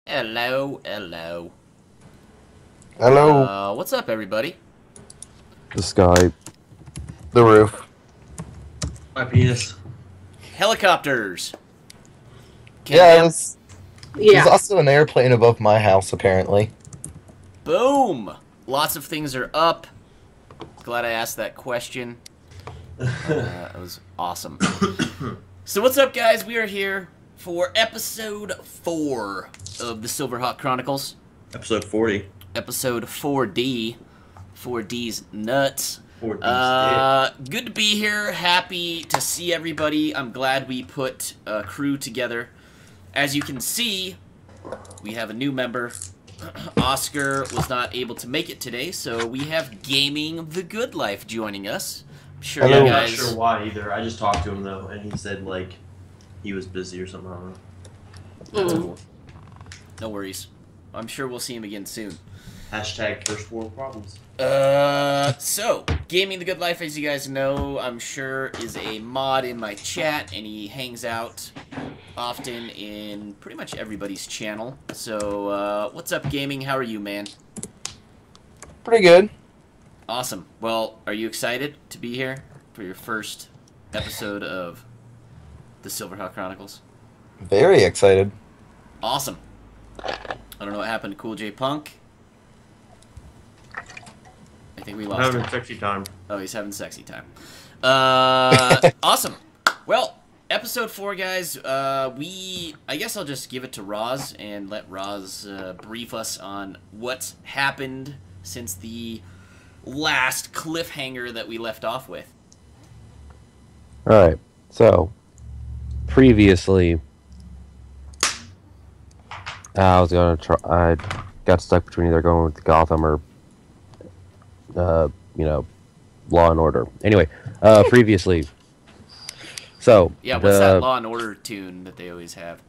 Hello, hello. Hello. What's up, everybody? The sky. The roof. My penis. Helicopters. Yeah, Cam. there's Yeah. also an airplane above my house, apparently. Boom. Lots of things are up. Glad I asked that question. It was awesome. So what's up, guys? We are here for episode 4 of the Silverhawk Chronicles. Episode 40. Episode 4D. 4D's nuts. 4D's Good to be here. Happy to see everybody. I'm glad we put a crew together. As you can see, we have a new member. Oscar was not able to make it today, so we have Gaming the Good Life joining us. I'm sure Hello. you I'm not guys... sure why either. I just talked to him though, and he said like he was busy or something. I don't know. That's cool. No worries. I'm sure we'll see him again soon. Hashtag first world problems. So, Gaming the Good Life, as you guys know, I'm sure is a mod in my chat, and he hangs out often in pretty much everybody's channel. So, what's up, Gaming? How are you, man? Pretty good. Awesome. Well, are you excited to be here for your first episode of the Silverhawk Chronicles? Very excited. Awesome. I don't know what happened to Cool J Punk. I think we I'm lost having him. sexy time. Oh, he's having sexy time. Awesome. Well, episode 4, guys. I guess I'll just give it to Roz and let Roz brief us on what's happened since the last cliffhanger that we left off with. Alright, so, previously, I was gonna try, I got stuck between either going with Gotham or, Law and Order. Anyway, previously, so, Yeah, what's that Law and Order tune that they always have?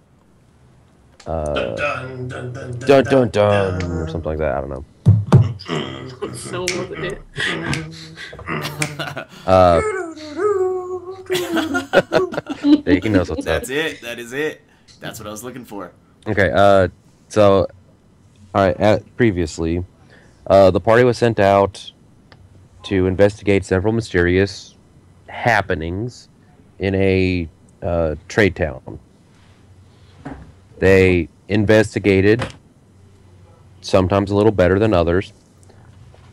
Dun, dun, dun, dun, dun dun dun, or something like that, I don't know. So was it. He knows what's up. That's it. That is it. That's what I was looking for. Okay, so, alright, previously, the party was sent out to investigate several mysterious happenings in a trade town. They investigated, sometimes a little better than others,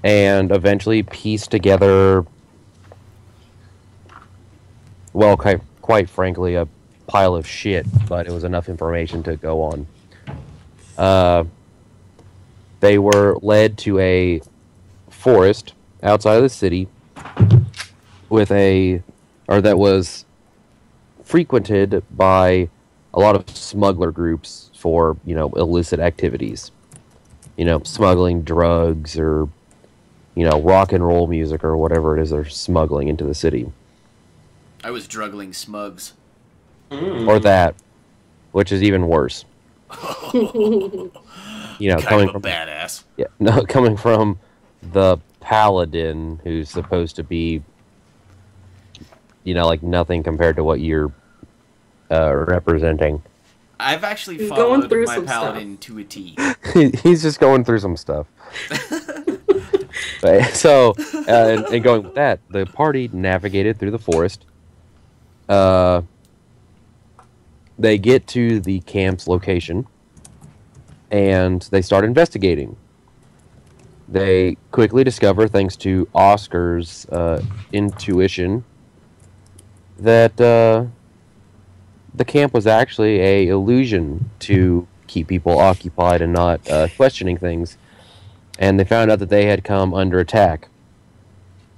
and eventually pieced together, well, quite frankly, a pile of shit, but it was enough information to go on. They were led to a forest outside of the city that was frequented by a lot of smuggler groups for, illicit activities. Smuggling drugs or, rock and roll music or whatever it is they're smuggling into the city. I was druggling smugs. Or that, which is even worse. Kind coming of a from badass. Yeah, no, coming from the paladin, who's supposed to be, like nothing compared to what you're representing. I've actually He's going followed through my some paladin to a T. He's just going through some stuff. So, and going with that, the party navigated through the forest. They get to the camp's location, and they start investigating. They quickly discover, thanks to Oscar's intuition, that the camp was actually a illusion to keep people occupied and not questioning things. And they found out that they had come under attack.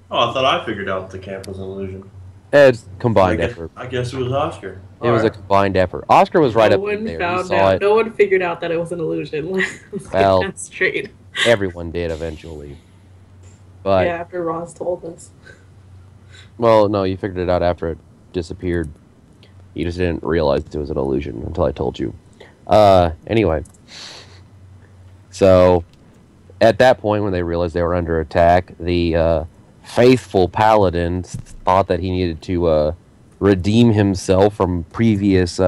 Oh, I thought I figured out the camp was an illusion. It's combined effort. I guess it was Oscar. It was a combined effort. Oscar was right up in there. He saw it. No one figured out that it was an illusion. Well, That's straight. Everyone did eventually. But, Yeah, after Ross told us. well, no, you figured it out after it disappeared. You just didn't realize it was an illusion until I told you. Anyway. So, at that point, when they realized they were under attack, the faithful paladin thought that he needed to redeem himself from previous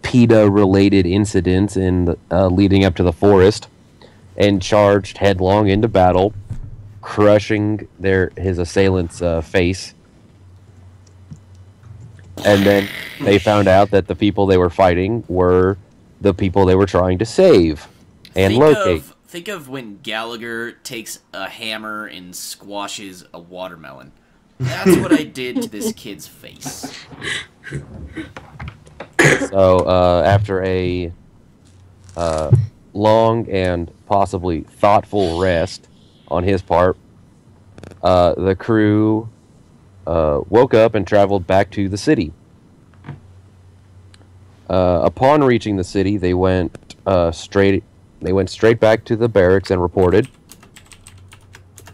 PETA-related incidents leading up to the forest, and charged headlong into battle, crushing his assailant's face. And then they found out that the people they were fighting were the people they were trying to save and locate. Think of when Gallagher takes a hammer and squashes a watermelon. That's what I did to this kid's face. So, after a long and possibly thoughtful rest on his part, the crew woke up and traveled back to the city. Upon reaching the city, they went straight back to the barracks and reported.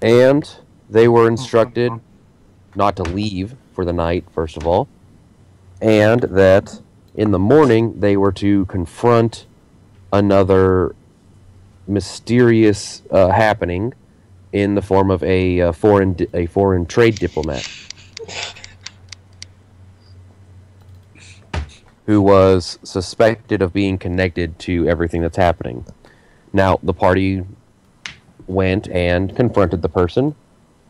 And they were instructed not to leave for the night, first of all, and that in the morning they were to confront another mysterious happening in the form of a foreign trade diplomat who was suspected of being connected to everything that's happening. Now, the party went and confronted the person.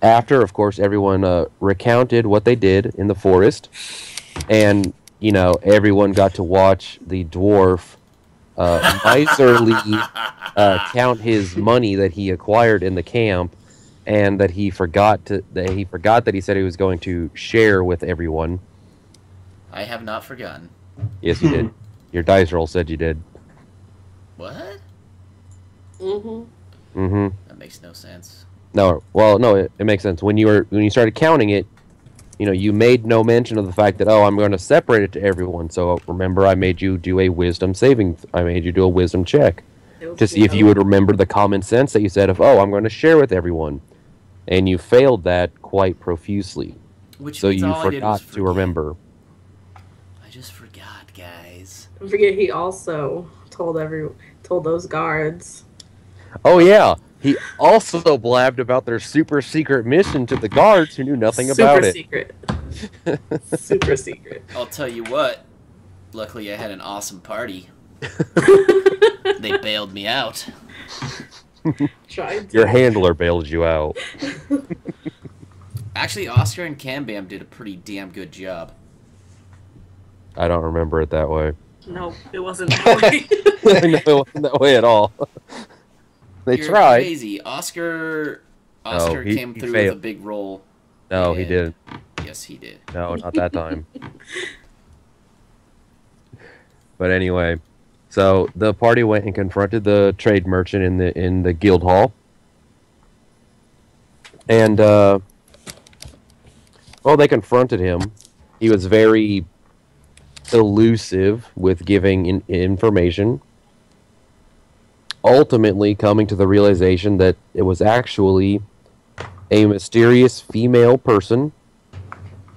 After, of course, everyone recounted what they did in the forest, and, everyone got to watch the dwarf miserly count his money that he acquired in the camp, and that he forgot that he said he was going to share with everyone. I have not forgotten. Yes, you did. Your dice roll said you did. What? Mm-hmm. That makes no sense. No, it makes sense. When you started counting it, you made no mention of the fact that, I'm going to separate it to everyone. So remember, I made you do a wisdom check to see if you would remember the common sense that you said of, I'm going to share with everyone, and you failed that quite profusely. So you forgot to remember. I just forgot, guys. Don't forget, he also told those guards. Oh yeah, he also blabbed about their super secret mission to the guards who knew nothing about it. Super secret. I'll tell you what. Luckily, I had an awesome party. They bailed me out. Tried to. Your handler bailed you out. Actually, Oscar and Cam Bam did a pretty damn good job. I don't remember it that way. No, it wasn't that way. No, it wasn't that way at all. You're tried. Crazy. Oscar he came through failed. with a big role. No, he didn't. Yes, he did. No, not that time. But anyway, so the party went and confronted the trade merchant in the guild hall, and they confronted him. He was very elusive with giving information, ultimately coming to the realization that it was actually a mysterious female person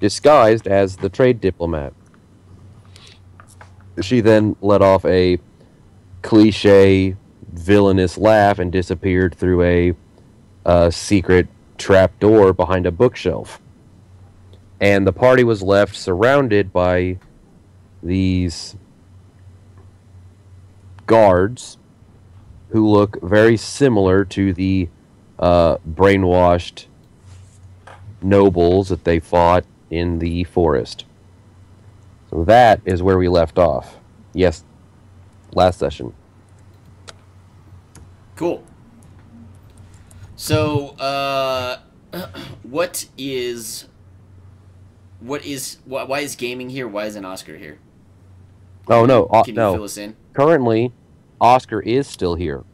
disguised as the trade diplomat. She then let off a cliche villainous laugh and disappeared through a secret trap door behind a bookshelf. And the party was left surrounded by these guards who look very similar to the brainwashed nobles that they fought in the forest. So that is where we left off. Yes, last session. Cool. So, why is gaming here? Why isn't Oscar here? Oh no, Can you fill us in? Currently, Oscar is still here.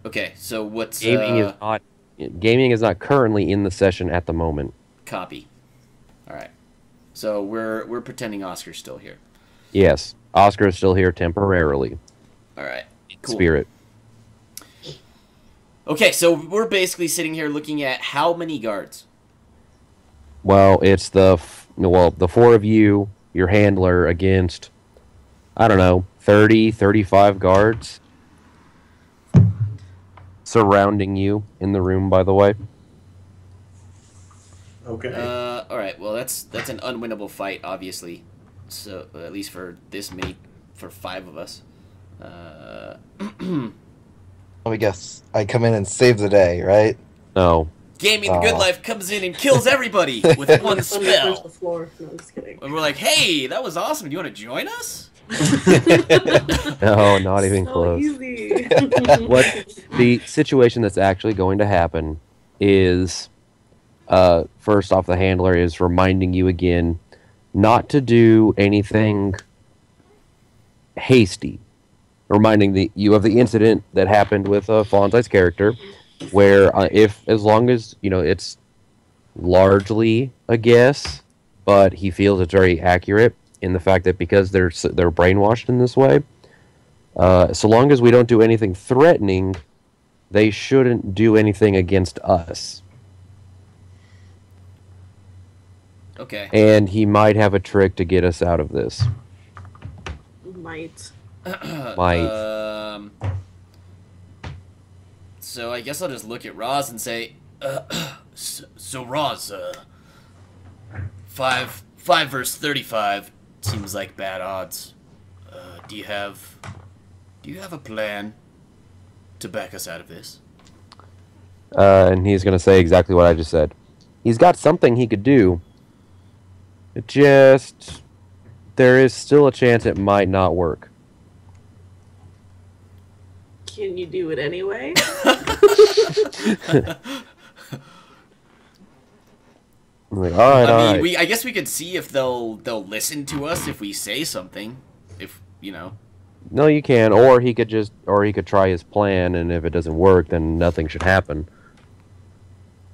Okay, so what's Gaming is not currently in the session at the moment. Copy. All right. So we're pretending Oscar's still here. Yes, Oscar is still here temporarily. All right. Cool. Spirit. Okay, so we're basically sitting here looking at how many guards? Well, it's the four of you, your handler, against, I don't know, 30, 35 guards surrounding you in the room, by the way. Okay. All right. Well, that's an unwinnable fight, obviously. So at least for this many for 5 of us. Let me guess. I come in and save the day, right? No. Gaming the Good Aw. Life comes in and kills everybody with one Let me punch the spell. floor. No, I'm just kidding. And we're like, hey, that was awesome. Do you want to join us? No, not even So close. easy. What the situation that's actually going to happen is, first off, the handler is reminding you again not to do anything hasty. Reminding you of the incident that happened with Fonzai's character, where as long as it's largely a guess, but he feels it's very accurate in the fact that because they're brainwashed in this way, so long as we don't do anything threatening, they shouldn't do anything against us. Okay. And he might have a trick to get us out of this. Might. Might. So I guess I'll just look at Roz and say, so Roz, 5 versus 35 seems like bad odds. Do you have a plan to back us out of this? And he's going to say exactly what I just said. He's got something he could do. It just, there is still a chance it might not work. Can you do it anyway? I'm like, all right, all right. I guess we could see if they'll listen to us if we say something. If No, you can, or he could try his plan, and if it doesn't work, then nothing should happen.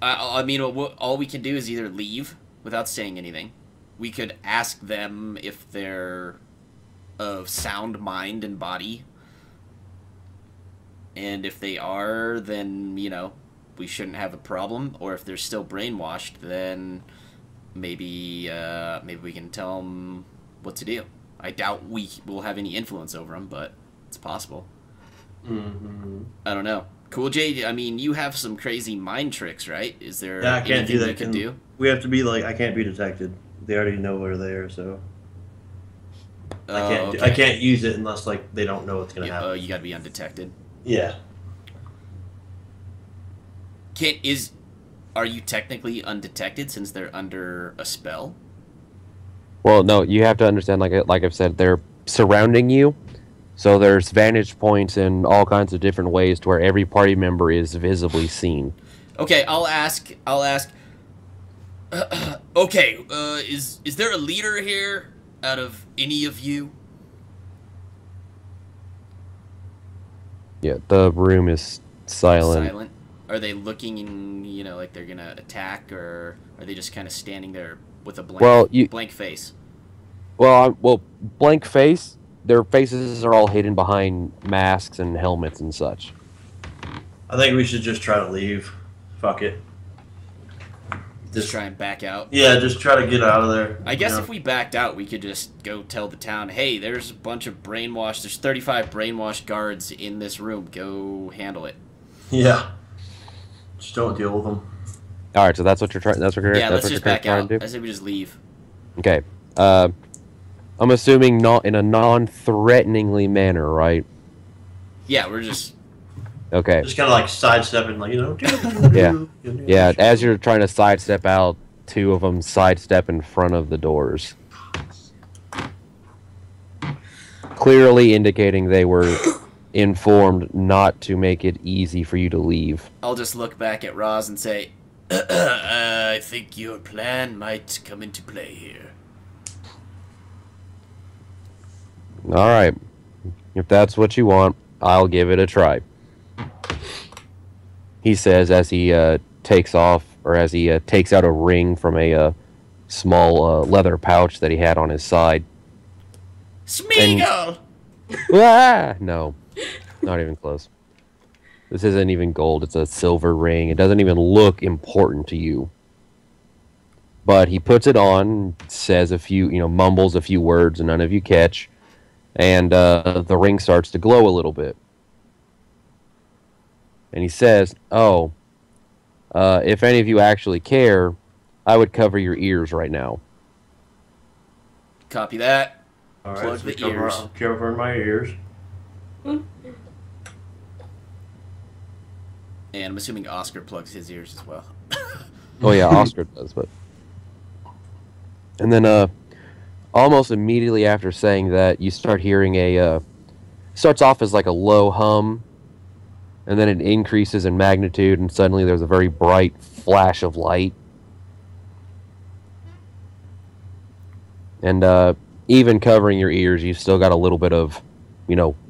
I mean, all we can do is either leave without saying anything. We could ask them if they're of sound mind and body. And if they are, then, we shouldn't have a problem. Or if they're still brainwashed, then maybe we can tell them what to do. I doubt we will have any influence over them, but it's possible. Mm-hmm. I don't know. Cool J, I mean, you have some crazy mind tricks, right? Is there Yeah, I can't do anything that. you can do? We have to be like, I can't be detected. They already know we're there, so Okay. I can't use it unless they don't know what's gonna happen. You gotta be undetected. Yeah. Are you technically undetected since they're under a spell? Well, no, you have to understand, like I've said, they're surrounding you, so there's vantage points in all kinds of different ways to where every party member is visibly seen. Okay, I'll ask. Okay, is there a leader here out of any of you? Yeah, the room is silent. Silent. Are they looking, like they're gonna attack, or are they just kind of standing there with a blank face? Well, blank face. Their faces are all hidden behind masks and helmets and such. I think we should just try to leave. Fuck it. Just try and back out. Yeah, just try to get out of there. I guess if we backed out, we could just go tell the town, hey, there's a bunch of brainwashed, there's 35 brainwashed guards in this room. Go handle it. Yeah. Just don't deal with them. All right, so that's what you're trying. Yeah, let's just back out. To do? I say we just leave. Okay. I'm assuming not in a non-threateningly manner, right? Yeah, we're just... Okay. Just kind of sidestepping, Yeah. Yeah, as you're trying to sidestep out, 2 of them sidestep in front of the doors. Clearly indicating they were informed not to make it easy for you to leave. I'll just look back at Roz and say, I think your plan might come into play here. Alright. If that's what you want, I'll give it a try. He says as he takes off, or as he takes out a ring from a small leather pouch that he had on his side. Smeagol! Ah! No, not even close. This isn't even gold. It's a silver ring. It doesn't even look important to you. But he puts it on, says a few, mumbles a few words, and none of you catch. And the ring starts to glow a little bit. And he says, if any of you actually care, I would cover your ears right now. Copy that. All right, Plug so the cover, ears. cover my ears. And I'm assuming Oscar plugs his ears as well. Oh yeah, Oscar does, but. And then, almost immediately after saying that, you start hearing starts off as like a low hum, and then it increases in magnitude, and suddenly there's a very bright flash of light. And even covering your ears, you've still got a little bit of,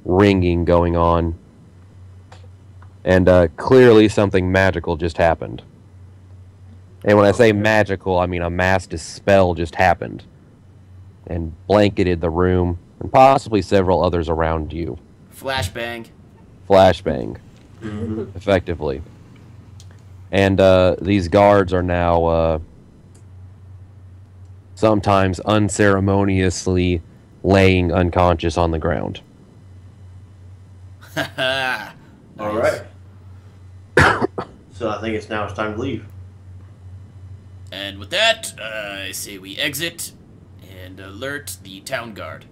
ringing going on. And clearly something magical just happened. And when I say magical, I mean a mass dispel just happened and blanketed the room and possibly several others around you. Flashbang. Flashbang, effectively. And these guards are now sometimes unceremoniously laying unconscious on the ground. Nice. All right. So I think it's time to leave. And with that, I say we exit and alert the town guard.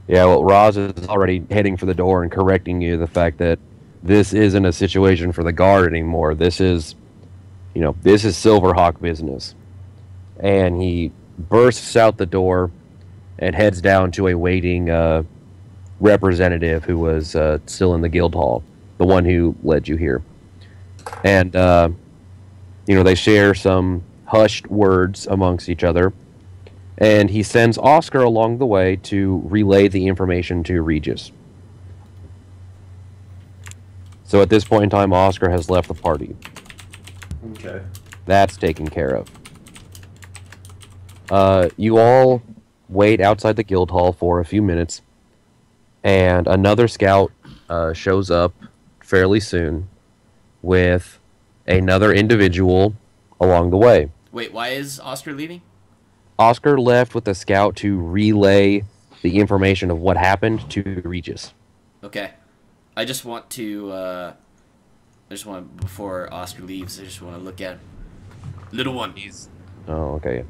Yeah, well, Roz is already heading for the door and correcting you the fact that this isn't a situation for the guard anymore. This is Silverhawk business. And he bursts out the door and heads down to a waiting representative who was still in the guild hall, the one who led you here. And, they share some hushed words amongst each other. And he sends Oscar along the way to relay the information to Regis. So at this point in time, Oscar has left the party. Okay. That's taken care of. You all wait outside the guild hall for a few minutes, and another scout shows up fairly soon with another individual along the way. Wait, why is Oscar leaving? Oscar left with the scout to relay the information of what happened to Regis. Okay. I just want to, before Oscar leaves, I just want to look at him. Little one, Oh, okay.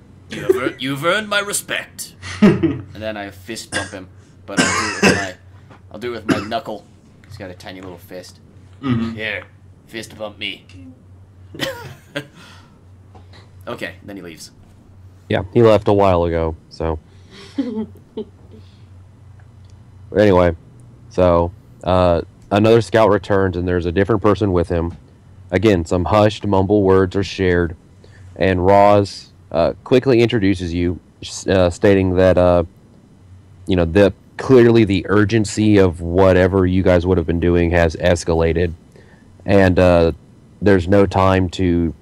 you've earned my respect. And then I fist bump him, but I'll do it with my knuckle. He's got a tiny little fist. Mm-hmm. Here, fist bump me. Okay, then he leaves. Yeah, he left a while ago, so. Anyway, so another scout returns, and there's a different person with him. Again, some hushed, mumble words are shared, and Roz quickly introduces you, stating that, clearly the urgency of whatever you guys would have been doing has escalated, and there's no time to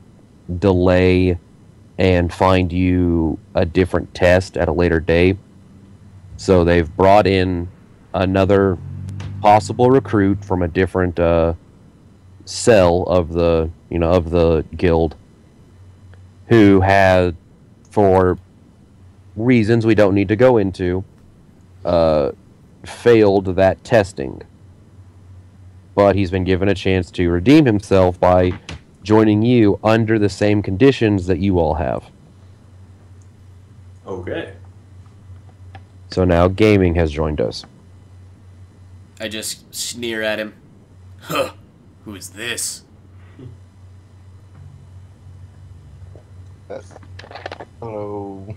delay and find you a different test at a later day. So they've brought in another possible recruit from a different cell of the guild, who had, for reasons we don't need to go into, failed that testing. But he's been given a chance to redeem himself by joining you under the same conditions that you all have. Okay. So now gaming has joined us. I just sneer at him. Huh, who is this? Hello.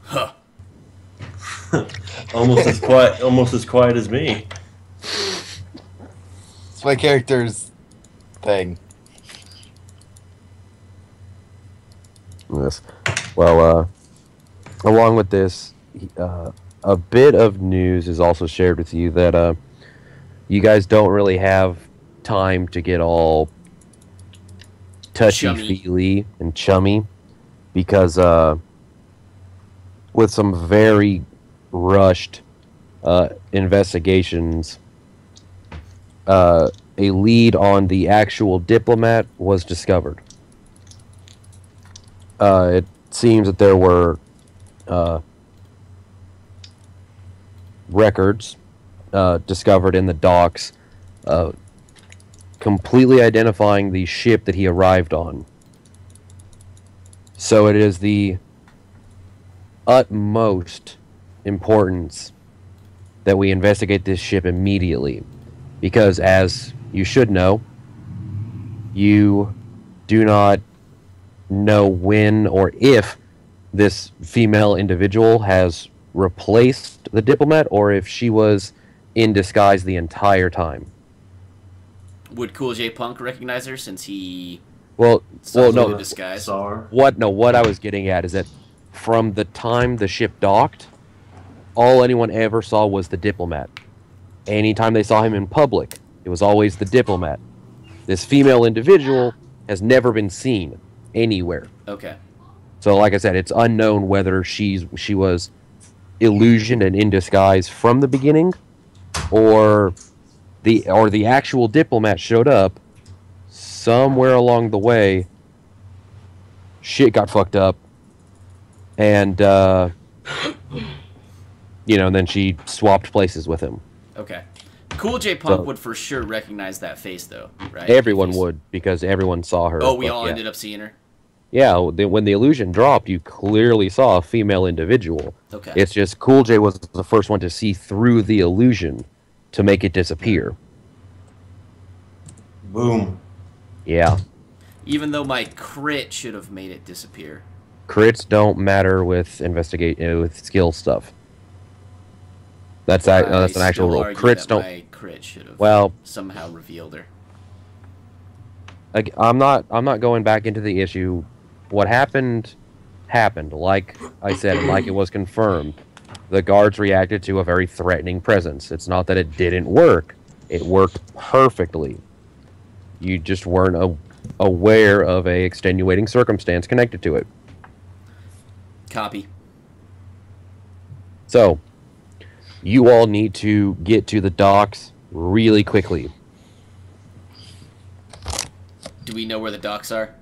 Huh. Almost as quiet as me. It's my character's thing. Yes. Well, along with this, a bit of news is also shared with you that you guys don't really have time to get all touchy-feely and chummy, because with some very rushed investigations, a lead on the actual diplomat was discovered. It seems that there were records discovered in the docks, completely identifying the ship that he arrived on. So it is the utmost importance that we investigate this ship immediately. Because, as you should know, you do not know when or if this female individual has replaced the diplomat or if she was in disguise the entire time. Would Cool J Punk recognize her since he Well, saw no. her in disguise? What I was getting at is that from the time the ship docked, all anyone ever saw was the diplomat. Anytime they saw him in public, it was always the diplomat. This female individual has never been seen anywhere. Okay. So, like I said, it's unknown whether she was illusioned and in disguise from the beginning, or the actual diplomat showed up somewhere along the way. Shit got fucked up, and and then she swapped places with him. Okay. Cool J Punk So- would for sure recognize that face, though, right? Everyone If he's- would, because everyone saw her. Oh, we but all yeah. ended up seeing her? Yeah, when the illusion dropped, you clearly saw a female individual. Okay. It's just Cool J was the first one to see through the illusion to make it disappear. Boom. Yeah. Even though my crit should have made it disappear. Crits don't matter with with skill stuff. That's I an actual still rule. argue Crits that don't. My crit should have Well, somehow revealed her. I'm not going back into the issue. What happened. Like I said, like it was confirmed. The guards reacted to a very threatening presence. It's not that it didn't work. It worked perfectly. You just weren't aware of a extenuating circumstance connected to it. Copy. So, you all need to get to the docks really quickly. Do we know where the docks are?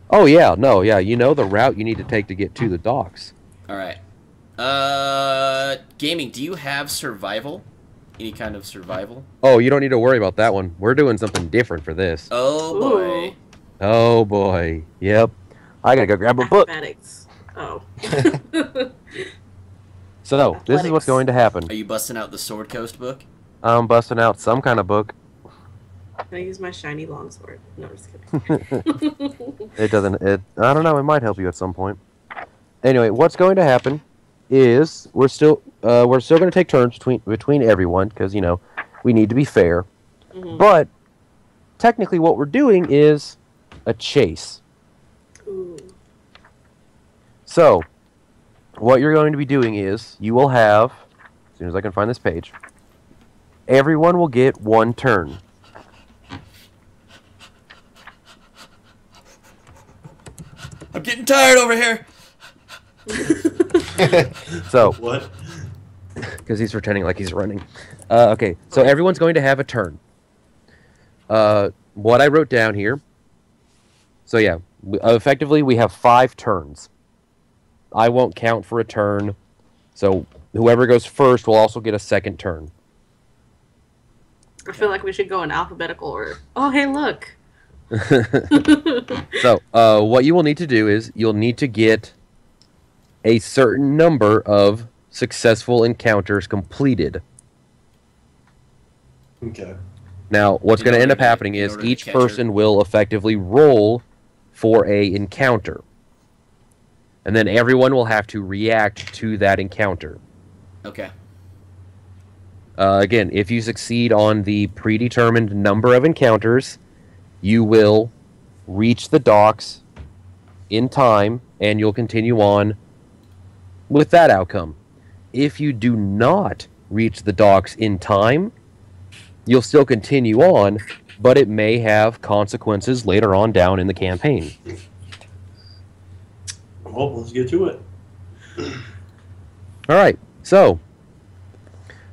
Oh yeah, no, yeah, you know the route you need to take to get to the docks. Alright. Gaming, do you have survival? Any kind of survival? Oh, you don't need to worry about that one. We're doing something different for this. Oh boy. Ooh. Oh boy. Yep. I gotta go grab a book. Mathematics. Oh. So, this is what's Athletics. going to happen. Are you busting out the Sword Coast book? I'm busting out some kind of book. Can I use my shiny longsword? No, I'm just kidding. It doesn't. I don't know. It might help you at some point. Anyway, what's going to happen is we're still going to take turns between everyone because we need to be fair. Mhm. But technically, what we're doing is a chase. Ooh. So, what you're going to be doing is you will have, as soon as I can find this page, everyone will get one turn. I'm getting tired over here. So, What? because he's pretending like he's running. Okay, so everyone's going to have a turn. What I wrote down here. So yeah, effectively we have 5 turns. I won't count for a turn, so whoever goes first will also get a second turn. I feel like we should go in alphabetical order. Oh, hey, look. So, what you will need to do is you'll need to get a certain number of successful encounters completed. Okay. Now, what's In going to end order up to- happening in is order to each catch her. person will effectively roll for a encounter. And then everyone will have to react to that encounter. Okay. Again, if you succeed on the predetermined number of encounters, you will reach the docks in time, and you'll continue on with that outcome. If you do not reach the docks in time, you'll still continue on, but it may have consequences later on down in the campaign. Well, let's get to it. All right, so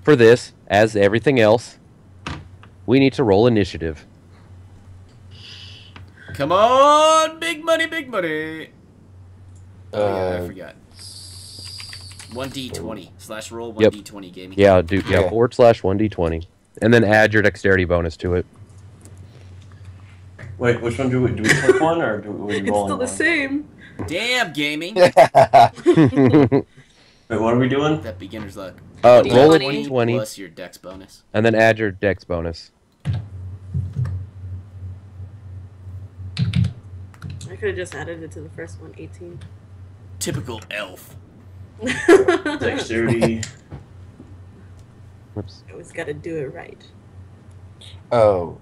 for this, as everything else, we need to roll initiative. Come on, big money, big money. Oh yeah, I forgot. 1d20 / roll Yep. 1d20 gaming. Yeah, Yeah. / 1d20. And then add your dexterity bonus to it. Wait, which one do we click one or do we It's roll still the same. Damn, gaming. Wait, what are we doing? That beginner's luck. Roll a 20. d20 plus your dex bonus. and then add your dex bonus. I could have just added it to the first one. 18. Typical elf. Dexterity. Whoops. Always got to do it right. Oh,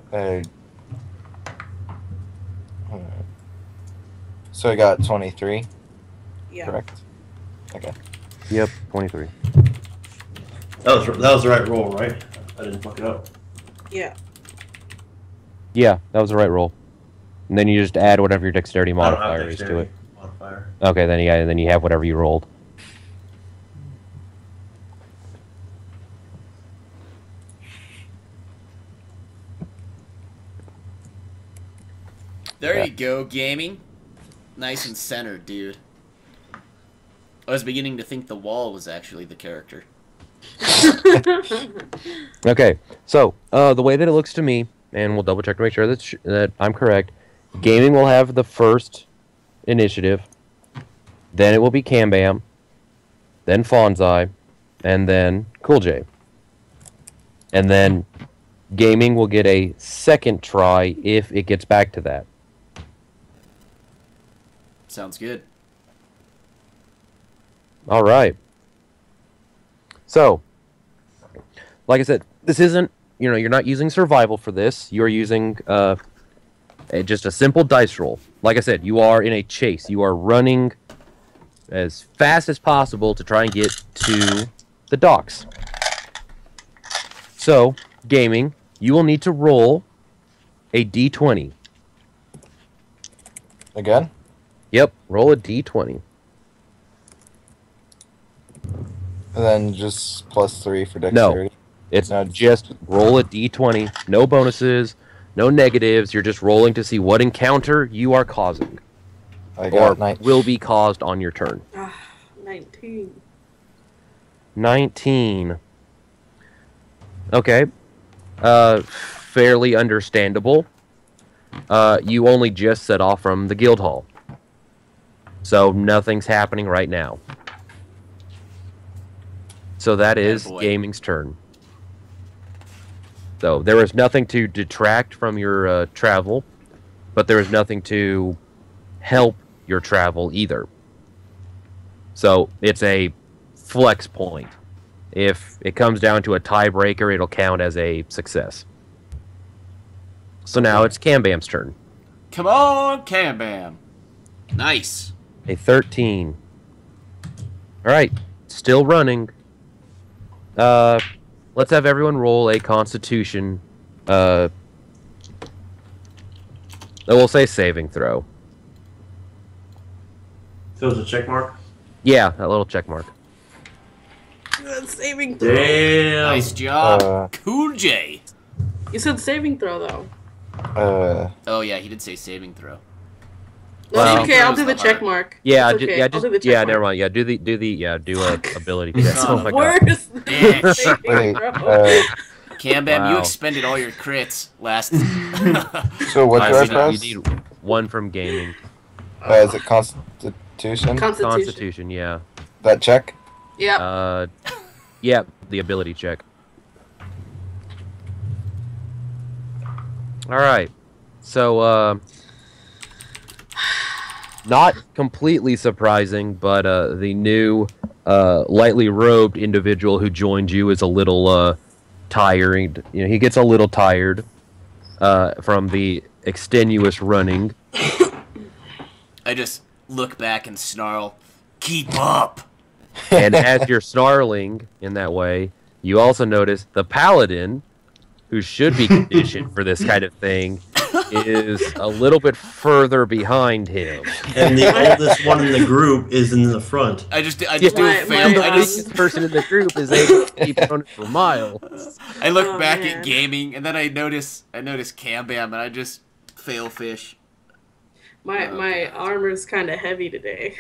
so I got 23, Yeah. correct? Okay. Yep, 23. That was the right roll, right? I didn't fuck it up. Yeah. Yeah, that was the right roll. And then you just add whatever your dexterity I don't have modifier is to dexterity it. modifier. Okay, then you have whatever you rolled. There you go, gaming. Nice and centered, dude. I was beginning to think the wall was actually the character. Okay, so the way that it looks to me, and we'll double check to make sure that I'm correct. Gaming will have the first initiative, then it will be Cam Bam, then Fonzai, and then Cool J. And then Gaming will get a second try if it gets back to that. Sounds good. All right. So, like I said, this isn't, you're not using survival for this. You're using just a simple dice roll. Like I said, you are in a chase. You are running as fast as possible to try and get to the docks. So, gaming, you will need to roll a d20. Again? Yep, roll a d20. And then just +3 for dexterity? It's No. just roll a d20. No bonuses, no negatives. You're just rolling to see what encounter you are causing. I Or got 9. will be caused on your turn. 19. 19. Okay. Fairly understandable. You only just set off from the guild hall. So nothing's happening right now. So that is boy. gaming's turn. So there is nothing to detract from your travel, but there is nothing to help your travel either. So it's a flex point. If it comes down to a tiebreaker, it'll count as a success. So now it's Cam Bam's turn. Come on, Cam Bam. Nice. A 13. Alright, still running. Let's have everyone roll a constitution. We'll say saving throw. So it's a check mark? Yeah, that little check mark. Good saving throw. Damn. Nice job. Uh, Cool J. You said saving throw, though. Oh, yeah, he did say saving throw. No, Well- it's okay. I'll do Saving the throw is check mark. Yeah, It's okay. I'll do the check mark. never mind. Yeah, do a ability check. Son Oh of my a god. Worst Bitch. saving Wait, throw. Cam Bam, you Wow. expended all your crits last. so what do I Alright, press? you need one from gaming. Is it Constitution? Constitution, yeah. That check? Yeah. Yeah, the ability check. Alright. So, not completely surprising, but the new lightly robed individual who joined you is a little tired. He gets a little tired from the extenuous running. I just look back and snarl, "Keep up!" And as you're snarling in that way, you also notice the paladin, who should be conditioned for this kind of thing, is a little bit further behind him. And the oldest one in the group is in the front. I just do a My- fail. my, I just This person in the group is able to keep running for miles. I look Oh, back man. at gaming, and then I notice Cam Bam, and I just fail fish. My armor's kind of heavy today.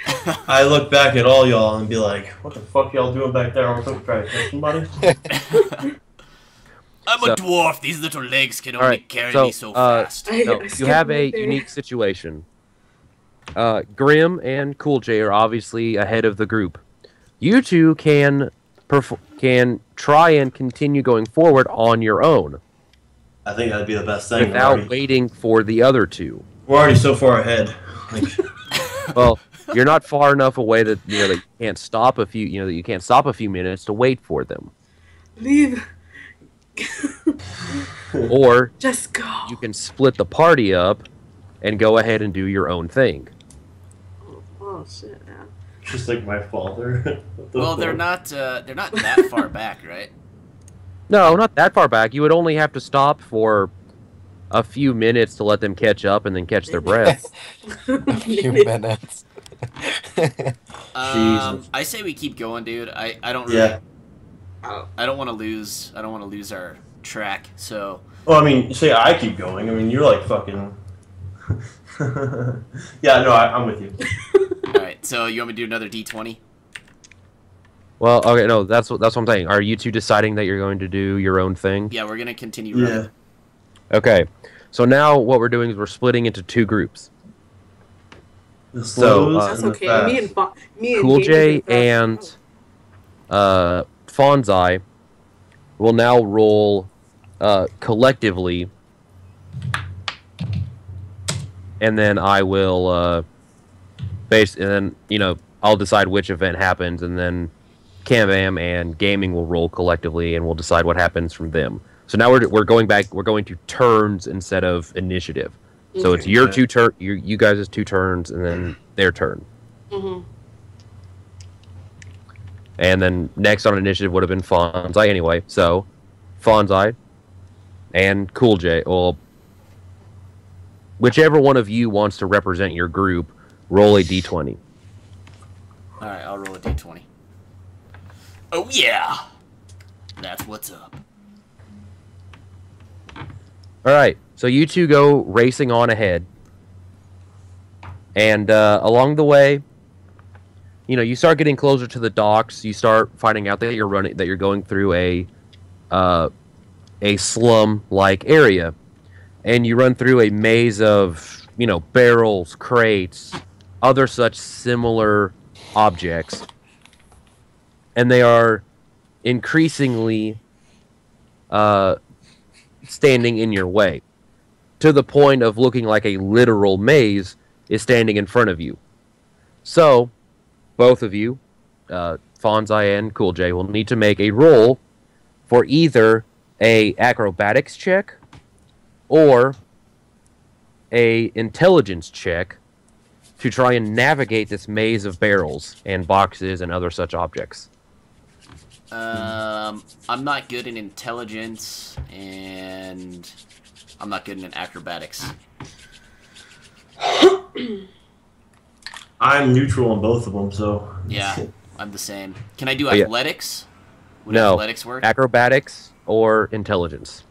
I look back at all y'all and be like, what the fuck y'all doing back there? I'm trying to catch somebody. I'm So- a dwarf. These little legs can only Alright, carry so, me so fast. I No, you skipped have a right there. unique situation. Grim and Cool J are obviously ahead of the group. you two can try and continue going forward on your own I think that'd be the best thing. without waiting for the other two. We're already so far ahead. Like, Well, you're not far enough away that that you can't stop a few minutes to wait for them. Leave. Or Just go. you can split the party up and go ahead and do your own thing. Oh shit, man. just like my father. Well, they're not that far back, right? No, not that far back. You would only have to stop for a few minutes to let them catch up and then catch their breath. A few minutes. I say we keep going, dude. I don't really. Yeah. I don't want to lose. I don't want to lose our track. So. Well, I mean, say I keep going. I mean, you're like fucking. Yeah, no, I'm with you. All right. So you want me to do another D20? Well, okay, no, that's what I'm saying. Are you two deciding that you're going to do your own thing? Yeah, we're gonna continue running. Yeah. Okay. So now what we're doing is we're splitting into two groups. The So, slows That's and the okay. fast. Me and Cool J Gabe is and Fonzai will now roll collectively, and then I will and then I'll decide which event happens, and then Cam Bam and Gaming will roll collectively, and we'll decide what happens from them. So now we're going back. We're going to turns instead of initiative. So it's your two turn, you guys' 2 turns, and then their turn. Mm-hmm. And then next on initiative would have been Fonzai anyway. So Fonzai and Cool J, well, whichever one of you wants to represent your group, roll a d20. All right, I'll roll a D20. Oh yeah, that's what's up. All right, so you two go racing on ahead, and along the way, you start getting closer to the docks. You start finding out that you're going through a slum-like area, and you run through a maze of barrels, crates, other such similar objects, and they are increasingly standing in your way, to the point of looking like a literal maze is standing in front of you. So, both of you, Fonzai and Cool J, will need to make a roll for either a acrobatics check or a intelligence check to try and navigate this maze of barrels and boxes and other such objects. I'm not good in intelligence, and I'm not good in acrobatics. I'm neutral on both of them, so. Yeah, I'm the same. Can I do yeah. athletics? Would No. athletics work? Acrobatics or intelligence.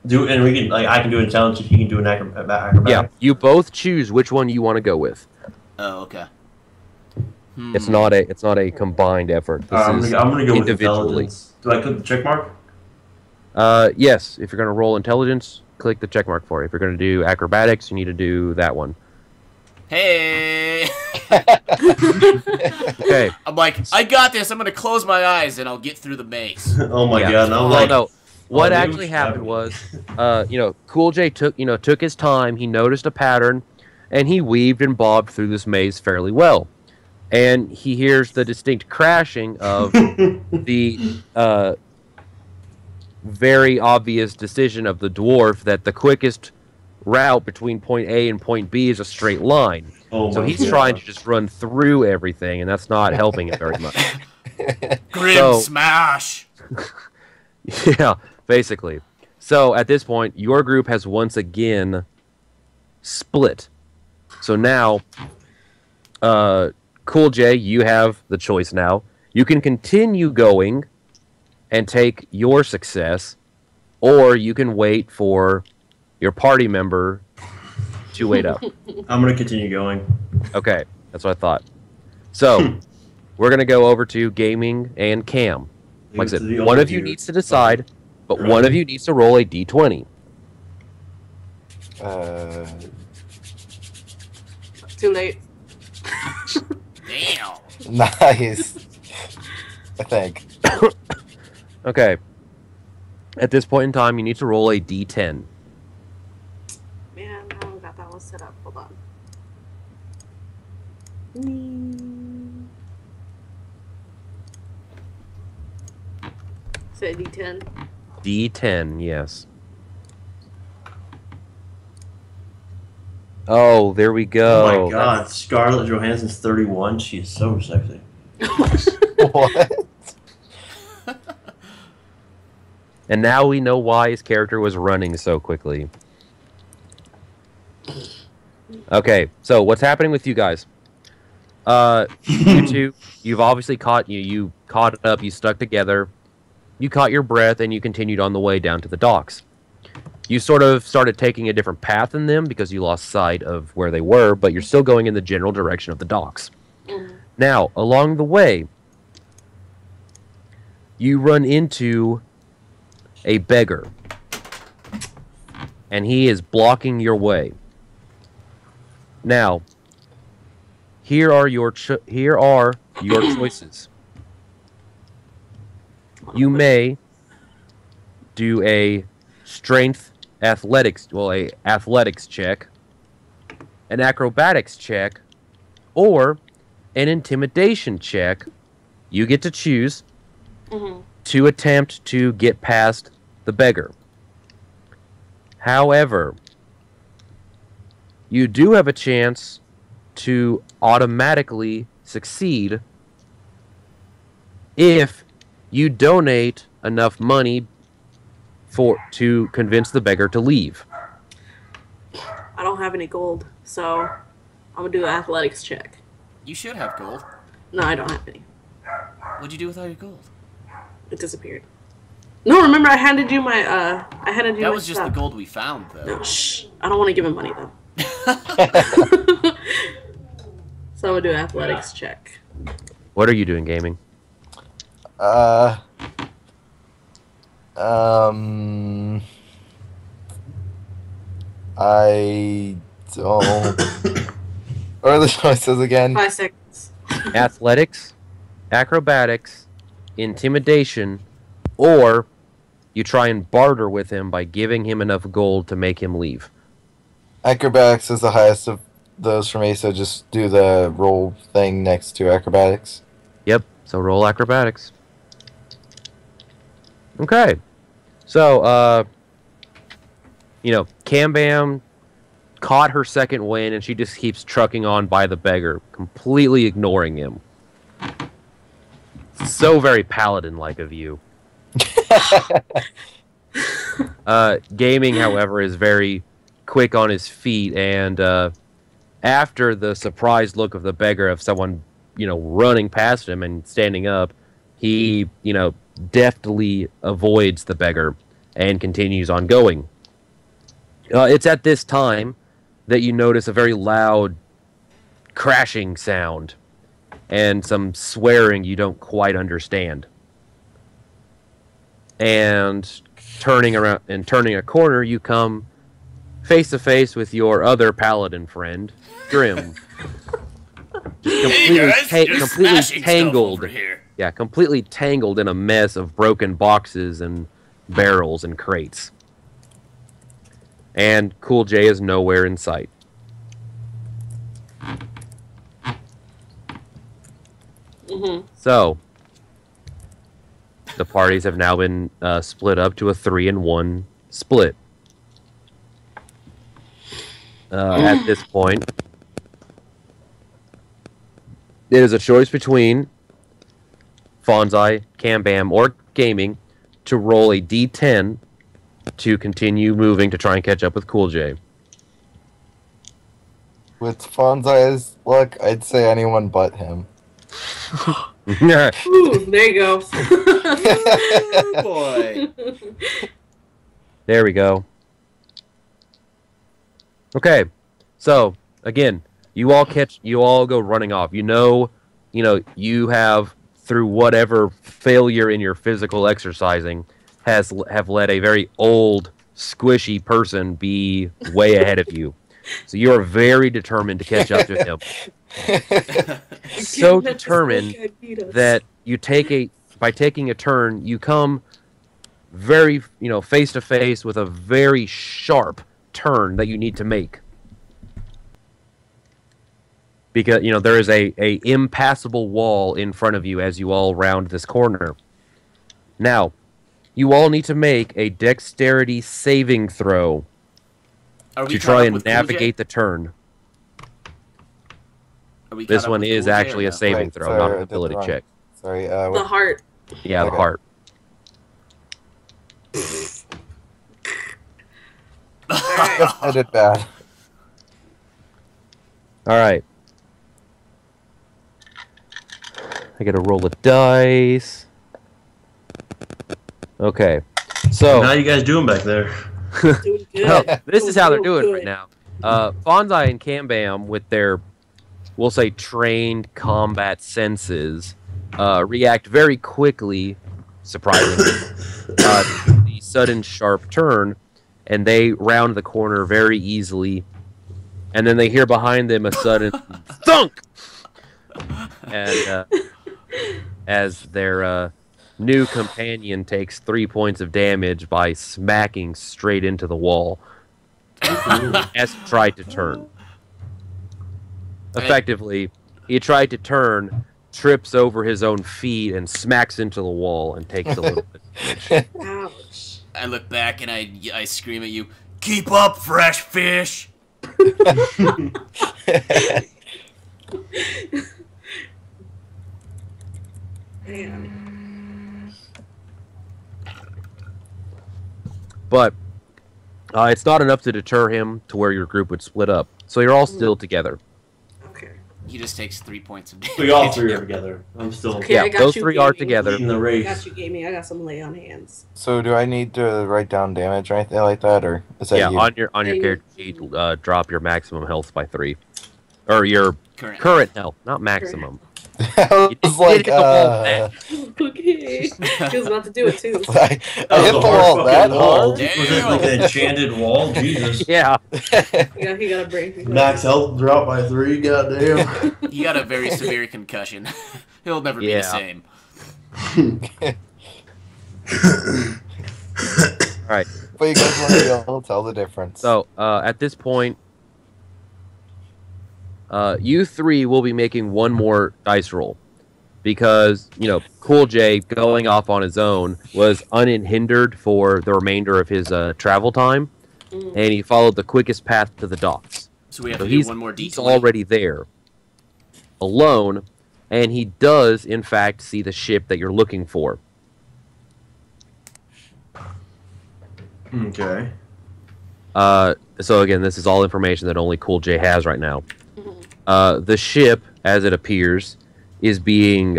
And we can I can do intelligence if you can do an acrobatic. Yeah, you both choose which one you want to go with. Oh, okay. It's not a combined effort. This I'm is gonna go with individually. intelligence. Do I click the check mark? Yes, if you're going to roll intelligence, click the check mark for it. If you're going to do acrobatics, you need to do that one. Hey! Okay. I'm like, I got this. I'm going to close my eyes, and I'll get through the maze. Oh my god! And I'm Well, like, no. What dude, actually happened was, Cool J took his time. He noticed a pattern, and he weaved and bobbed through this maze fairly well. And he hears the distinct crashing of the very obvious decision of the dwarf that the quickest route between point A and point B is a straight line. Oh So my he's God. trying to just run through everything, and that's not helping him very much. Grim So- smash! Yeah, basically. So at this point, your group has once again split. So now, Cool J, you have the choice now. You can continue going and take your success, or you can wait for your party member to wait up. I'm gonna continue going. Okay, that's what I thought. So, we're going to go over to Gaming and Cam. Like I said, The one of you overview. needs to decide, but Right. one of you needs to roll a d20. Too late. Damn. Nice. I think. Okay. At this point in time, you need to roll a d10. Man, I haven't got that one set up. Hold on. Say D10. D10, yes. Oh, there we go. Oh my god, Scarlett Johansson's 31. She is so sexy. What? And now we know why his character was running so quickly. Okay, so what's happening with you guys? You two, you've obviously you caught up, you stuck together, you caught your breath, and you continued on the way down to the docks. You sort of started taking a different path than them because you lost sight of where they were, but you're still going in the general direction of the docks. Now, along the way, you run into a beggar, and he is blocking your way. Now, here are your choices. You may do a athletics check, an acrobatics check, or an intimidation check. You get to choose to attempt to get past the beggar. However, you do have a chance to automatically succeed if you donate enough money to convince the beggar to leave. I don't have any gold, so I'm gonna do an athletics check. You should have gold. No, I don't have any. What'd you do with all your gold? It disappeared. No, remember I handed you my That was just the gold we found, though. No, shh. I don't want to give him money though. So I'm gonna do an athletics check. What are you doing, gaming? I don't. What are the choices again? 5 seconds. Athletics, acrobatics, intimidation, or you try and barter with him by giving him enough gold to make him leave. Acrobatics is the highest of those for me, so just do the roll thing next to acrobatics. Yep, so roll acrobatics. Okay. So, Cam Bam caught her second win, and she just keeps trucking on by the beggar, completely ignoring him. So very paladin-like of you. Gaming, however, is very quick on his feet, and after the surprised look of the beggar of someone, running past him and standing up, he, deftly avoids the beggar and continues on going. It's at this time that you notice a very loud crashing sound and some swearing you don't quite understand. And turning a corner, you come face to face with your other paladin friend, Grim. Completely tangled. Yeah, completely tangled in a mess of broken boxes and barrels and crates. And Cool J is nowhere in sight. So, the parties have now been split up to a 3-1 split. At this point, it is a choice between Fonzai, Cam Bam, or Gaming to roll a d10 to continue moving to try and catch up with Cool J. With Fonzai's luck, I'd say anyone but him. Ooh, there you go. Oh, boy. There we go. Okay, so again, you all go running off. You have, through whatever failure in your physical exercising, have let a very old, squishy person be way ahead of you. So you are very determined to catch up to him. so That determined guy beat us. that by taking a turn, you come very, face to face with a very sharp turn that you need to make. Because, there is a impassable wall in front of you as you all round this corner. Now, you all need to make a dexterity saving throw to try and navigate the turn. This one is actually a saving throw, sorry, not I an did the ability wrong- check. Sorry. The heart. Yeah, the Okay. heart. Alright. I did bad. All right. I gotta roll a dice. Okay. So How you guys doing back there? Doing good. well, this is how they're Doing doing good. right now. Fonzai and Cambam, with their, we'll say, trained combat senses, react very quickly, surprisingly, to the sudden sharp turn, and they round the corner very easily. And then they hear behind them a sudden thunk, and as their new companion takes 3 points of damage by smacking straight into the wall as he tried to turn. Effectively, he tried to turn, trips over his own feet, and smacks into the wall and takes a little bit of damage. Ouch. I look back and I scream at you, "Keep up, fresh fish!" Man. But it's not enough to deter him to where your group would split up. So you're all still together. Okay. He just takes 3 points of damage. We all three are together. I'm still Okay, Yeah, I got those you, three are gaming. together. leading the I race. got you, gaming. I got some lay on hands. So do I need to write down damage or anything like that, or is that Yeah, you? on your Yeah, character sheet, drop your maximum health by 3. Or your Current. current health, not maximum. I You was did like, hit the wall back. Okay. He was about to do it too. I hit the wall that hard. Was it like an enchanted wall? Jesus. Yeah. Yeah, he got a break. Max health dropped by 3. Goddamn. He got a very severe concussion. He'll never be the Yeah. same. Alright, But you guys want to be able to tell the difference. so at this point, you three will be making one more dice roll. Because, Cool J going off on his own was unhindered for the remainder of his travel time, and he followed the quickest path to the docks. So we have So to do he's, one more he's D20. already there, alone, and he does, in fact, see the ship that you're looking for. Okay. So again, this is all information that only Cool J has right now. The ship, as it appears, is being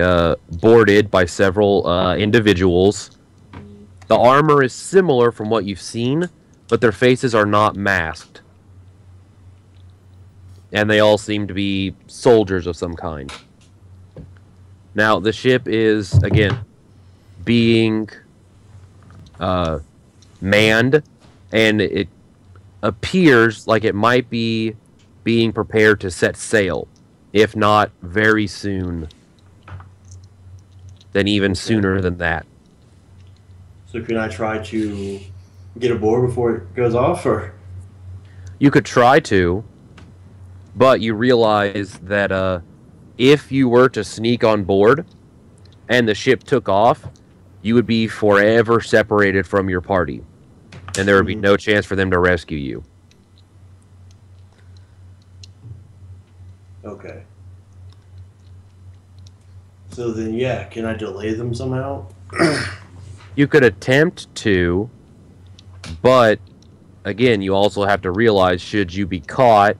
boarded by several individuals. The armor is similar from what you've seen, but their faces are not masked. And they all seem to be soldiers of some kind. Now, the ship is, again, being manned, and it appears like it might be being prepared to set sail, if not very soon, then even sooner than that. So can I try to get aboard before it goes off, or? You could try to, but you realize that if you were to sneak on board and the ship took off, you would be forever separated from your party, and there would be no chance for them to rescue you. Okay. So then, yeah, can I delay them somehow? You could attempt to, but again, you also have to realize, should you be caught,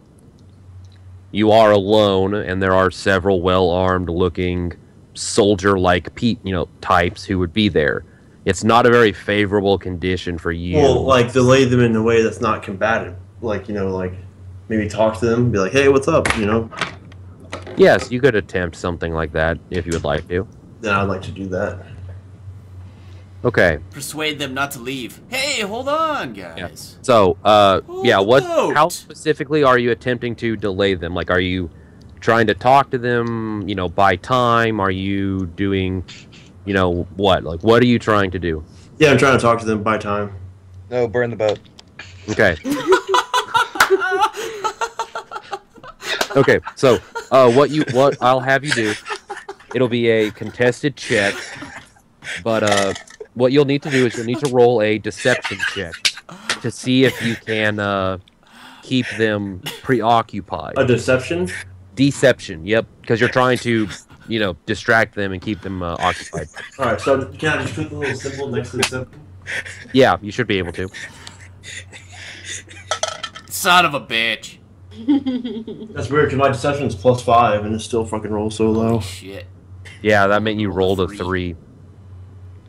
you are alone, and there are several well-armed looking soldier-like types who would be there. It's not a very favorable condition for you. Well, like delay them in a way that's not combative. Like, like maybe talk to them, be like, hey, what's up, Yes, you could attempt something like that if you would like to. Then I'd like to do that. Okay, Persuade them not to leave. Hey, hold on, guys. so, Hold the boat. how specifically are you attempting to delay them? Like, are you trying to talk to them, buy time? Are you doing, what? Like, what are you trying to do? Yeah, I'm trying to talk to them by time. No, burn the boat. Okay. Okay, so what I'll have you do, it'll be a contested check, but what you'll need to do is you'll need to roll a deception check to see if you can keep them preoccupied. A deception? Deception, yep, because you're trying to, distract them and keep them occupied. Alright, so can I just put the little symbol next to the symbol? Yeah, you should be able to. Son of a bitch. That's weird, because my deception is +5, and it still fucking rolls so low. Shit. Yeah, that meant you rolled a Three. 3.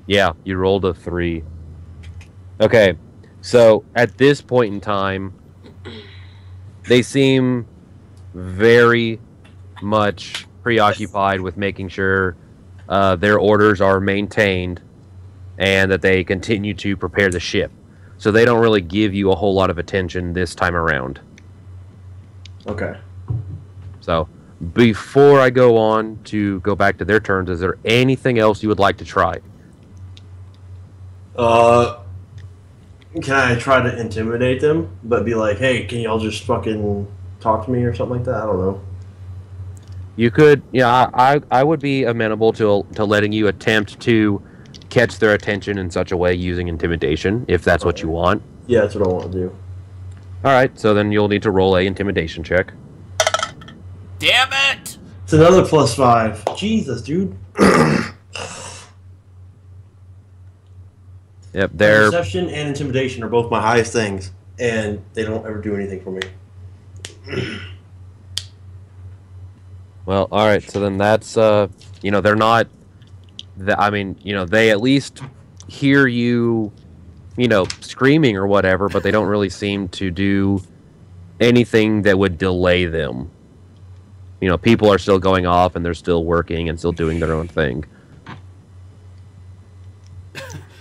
Yeah, you rolled a 3. Okay, so at this point in time, they seem very much preoccupied with making sure their orders are maintained and that they continue to prepare the ship. So they don't really give you a whole lot of attention this time around. Okay. So, before I go on to go back to their turns, is there anything else you would like to try? Can I try to intimidate them, but be like, hey, can y'all just fucking talk to me or something like that? I don't know. You could, I would be amenable to letting you attempt to catch their attention in such a way using intimidation, if that's what you want. Yeah, that's what I want to do. Alright, so then you'll need to roll a intimidation check. Damn it! It's another +5. Jesus, dude. Yep, they're... Deception and intimidation are both my highest things, and they don't ever do anything for me. Well, alright, so then that's, they're not... they at least hear you, screaming or whatever, but they don't really seem to do anything that would delay them. People are still going off and they're still working and still doing their own thing.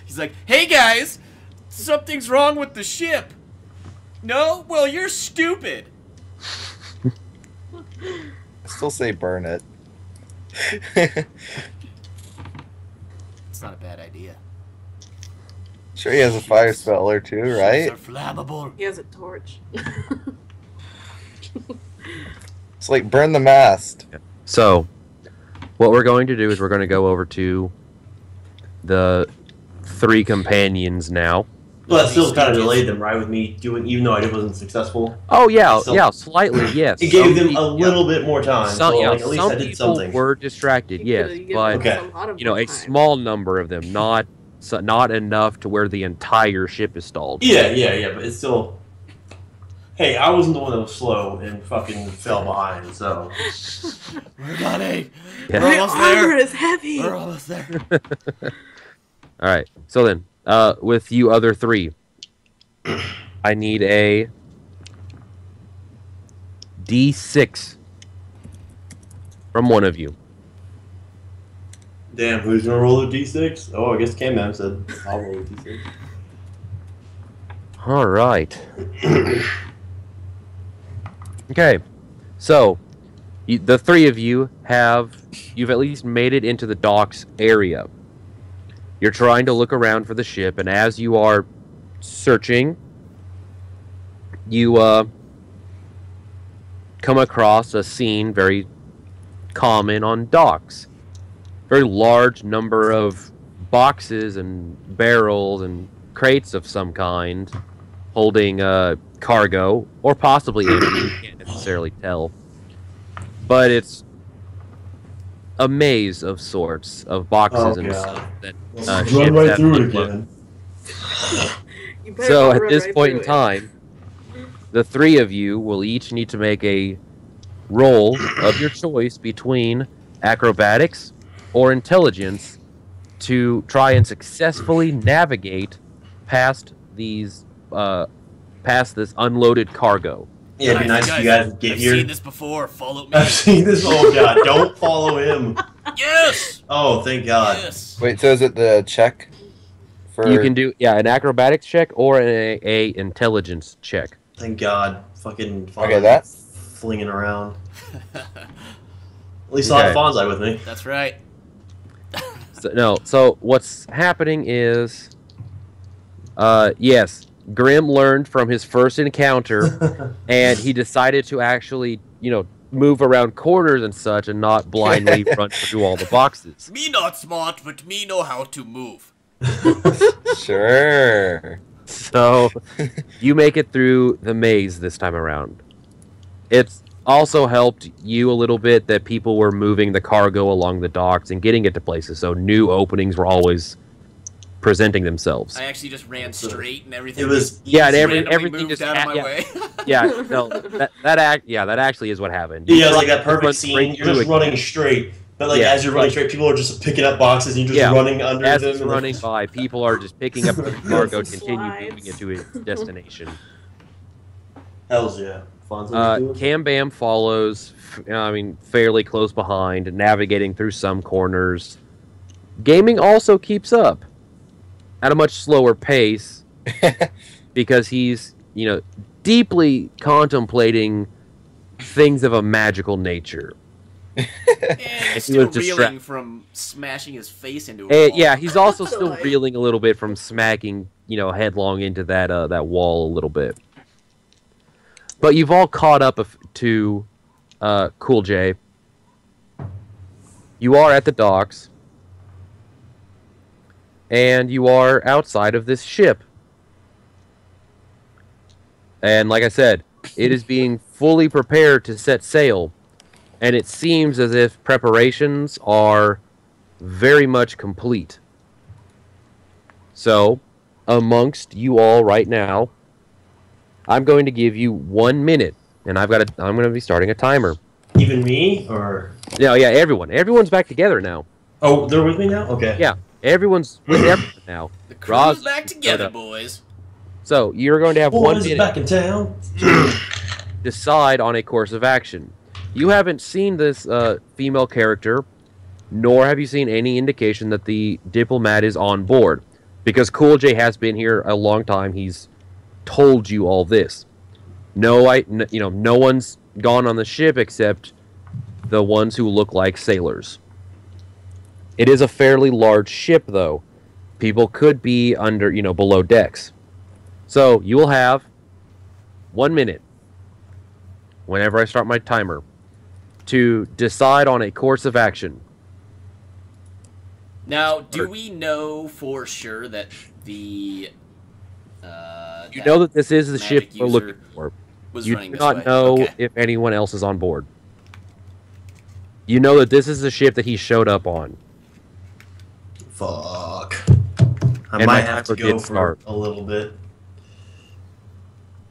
He's like, hey guys, something's wrong with the ship. No? Well, you're stupid. I still say burn it. It's not a bad idea. Sure, he has a fire spell or two, right? Ships are flammable. He has a torch. It's like burn the mast. So, what we're going to do is we're going to go over to the 3 companions now. Well, that still kind of delayed them, right? With me doing, even though I wasn't successful. Oh yeah, So- yeah, slightly, yes. It gave Some them a people- little bit more time. Some, so, yeah, like, at least some I did people something. were distracted, yes, but Okay. a small number of them, not enough to where the entire ship is stalled. Yeah, but it's still. Hey, I wasn't the one that was slow and fucking fell behind, so. We're running. Yeah. We're My almost armor there. is heavy. We're almost there. All right. So then, with you other 3, I need a D6 from one of you. Damn, who's gonna roll a d6? Oh, I guess K-Man said I'll roll a d6. All right. Okay. So, the 3 of you you've at least made it into the docks area. You're trying to look around for the ship, and as you are searching, you come across a scene very common on docks. Very large number of boxes and barrels and crates of some kind holding cargo, or possibly empty, you can't necessarily tell. But it's a maze of sorts of boxes and God. stuff that Run ships right have through it unloaded. again. You better So not at run this right point through in it. time, the 3 of you will each need to make a roll of your choice between acrobatics or intelligence to try and successfully navigate past these past this unloaded cargo. Yeah, it'd be nice if you guys get I've here. seen this before. Follow me. I've seen this. Oh god, don't follow him. Yes. Oh, thank God. Yes. Wait, so is it the check? For You can do an acrobatics check or a intelligence check. Thank God. Fucking. Okay, that flinging around. At least I'll have Fonzie with me. That's right. So what's happening is, yes, Grim learned from his first encounter, and he decided to actually, move around corners and such, and not blindly run through all the boxes. Me not smart, but me know how to move. Sure. So, you make it through the maze this time around. It's also helped you a little bit that people were moving the cargo along the docks and getting it to places, so new openings were always presenting themselves. I actually just ran straight and everything. It was everything just out of my way. that actually is what happened. Yeah, it's like that perfect scene. You're just running straight, but as you're running straight, people are just picking up boxes and you're just running under as them. As it's running by, people are just picking up the cargo, continue moving it to its destination. Hells yeah. Cam Bam follows, fairly close behind, navigating through some corners. Gaming also keeps up at a much slower pace because he's, deeply contemplating things of a magical nature. And he's still reeling from smashing his face into a wall. Yeah, he's also still reeling a little bit from smacking, headlong into that wall a little bit. But you've all caught up to Cool J. You are at the docks. And you are outside of this ship. And like I said, it is being fully prepared to set sail. And it seems as if preparations are very much complete. So, amongst you all right now, I'm going to give you 1 minute, and I'm going to be starting a timer. Even me, or? Yeah, everyone. Everyone's back together now. Oh, they're with me now? Okay. Yeah, everyone's with everyone now. The crew's back together, boys. So, you're going to have 1 minute. Back in town. Decide on a course of action. You haven't seen this female character, nor have you seen any indication that the diplomat is on board. Because Cool J has been here a long time, he's told you all this. No one's gone on the ship except the ones who look like sailors. It is a fairly large ship, though. People could be under, below decks. So, you will have 1 minute, whenever I start my timer, to decide on a course of action. Now, do we know for sure that the... you know that this is the ship we're looking for. You do not know if anyone else is on board. You know that this is the ship that he showed up on. Fuck. I might have to go for a little bit.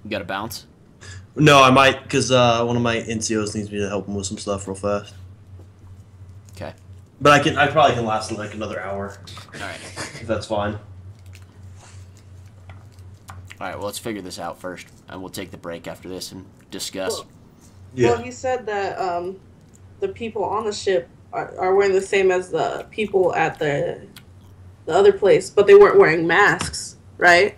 You gotta bounce? No, I might, because one of my NCOs needs me to help him with some stuff real fast. Okay. But I probably can last like another hour. Alright. If that's fine. Alright, well, let's figure this out first, and we'll take the break after this and discuss. Well, he said that the people on the ship are wearing the same as the people at the other place, but they weren't wearing masks, right?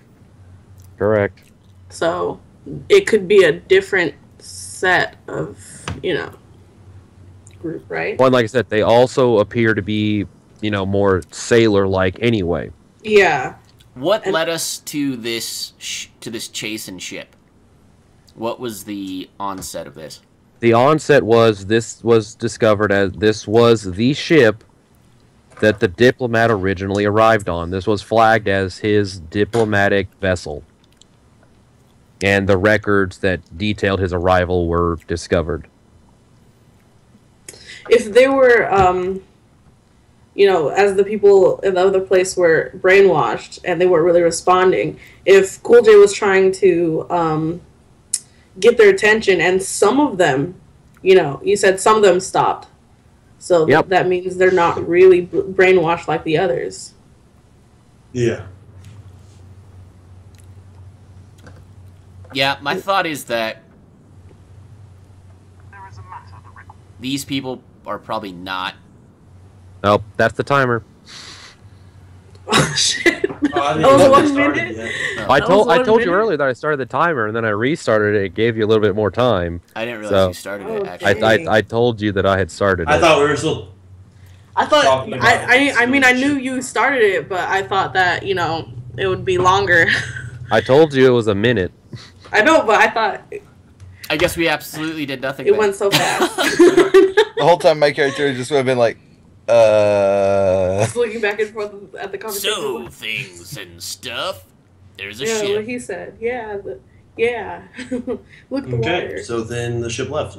Correct. So it could be a different set of, group, right? Well, like I said, they also appear to be, more sailor-like anyway. Yeah. What led us to this chase and ship? What was the onset of this? The onset was this was discovered as this was the ship that the diplomat originally arrived on. This was flagged as his diplomatic vessel. And the records that detailed his arrival were discovered. If they were, as the people in the other place were brainwashed and they weren't really responding, if Cool J was trying to get their attention and some of them, you said some of them stopped. So that means they're not really brainwashed like the others. Yeah. Yeah, my thought is that these people are probably not. Nope, that's the timer. Oh, shit. Oh, I That was didn't 1 start minute. yet. No, I That told was I 1 told you minute? earlier that I started the timer and then I restarted it. It gave you a little bit more time. I didn't realize So- you started Oh, it. okay. Actually, I told you that I had started I it. thought we were still. I thought Talking about I mean I this knew shit. you started it, but I thought that it would be longer. I told you it was a minute. I know, but I thought I guess we absolutely did nothing. it then. went so fast. The whole time my character just would have been like, Just looking back and forth at the conversation. So things and stuff. There's a Yeah, what ship. he said. Yeah, yeah. Look the Okay, water. so then the ship left.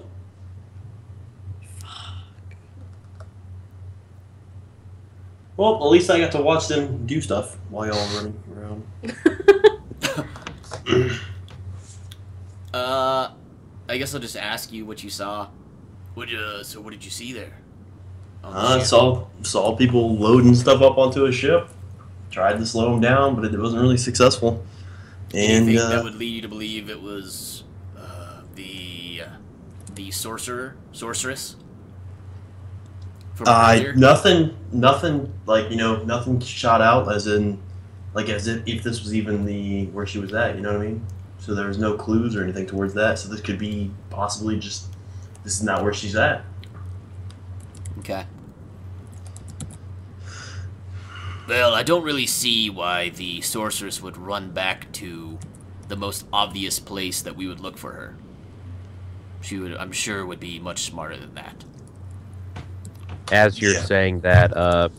Well, at least I got to watch them do stuff while y'all were running around. I guess I'll just ask you what you saw. So what did you see there? On the I ship? saw people loading stuff up onto a ship. Tried to slow them down, but it wasn't really successful. And Anything that would lead you to believe it was the sorceress? From earlier? nothing like nothing shot out as in like as if this was even the where she was at. You know what I mean? So there was no clues or anything towards that. So this could be possibly just this is not where she's at. Okay. Well, I don't really see why the sorceress would run back to the most obvious place that we would look for her. She would, I'm sure, would be much smarter than that. As you're Yeah. saying that,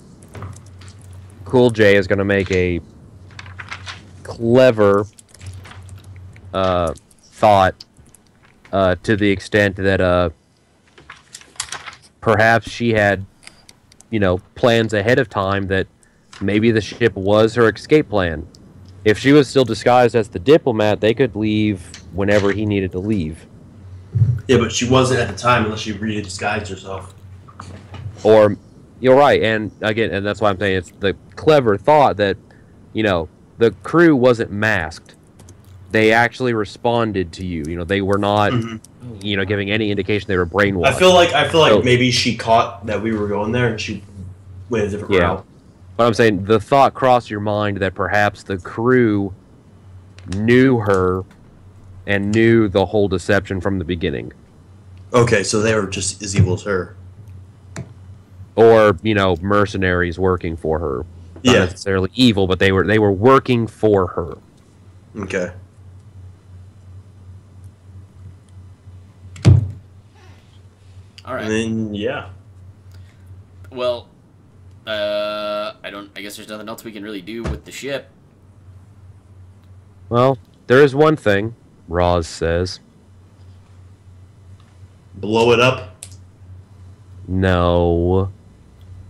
Cool J is going to make a clever thought to the extent that perhaps she had, plans ahead of time that maybe the ship was her escape plan. If she was still disguised as the diplomat, they could leave whenever he needed to leave. Yeah, but she wasn't at the time unless she really disguised herself. Or, you're right, and again, and that's why I'm saying it's the clever thought that, the crew wasn't masked. They actually responded to you. They were not, giving any indication they were brainwashed. I feel like So- maybe she caught that we were going there and she went a different Yeah. route. But I'm saying the thought crossed your mind that perhaps the crew knew her and knew the whole deception from the beginning. Okay, so they were just as evil as her. Or, mercenaries working for her. Not Yeah. necessarily evil, but they were working for her. Okay. All right. And then yeah. Well, I guess there's nothing else we can really do with the ship. Well, there is one thing, Roz says. Blow it up. No.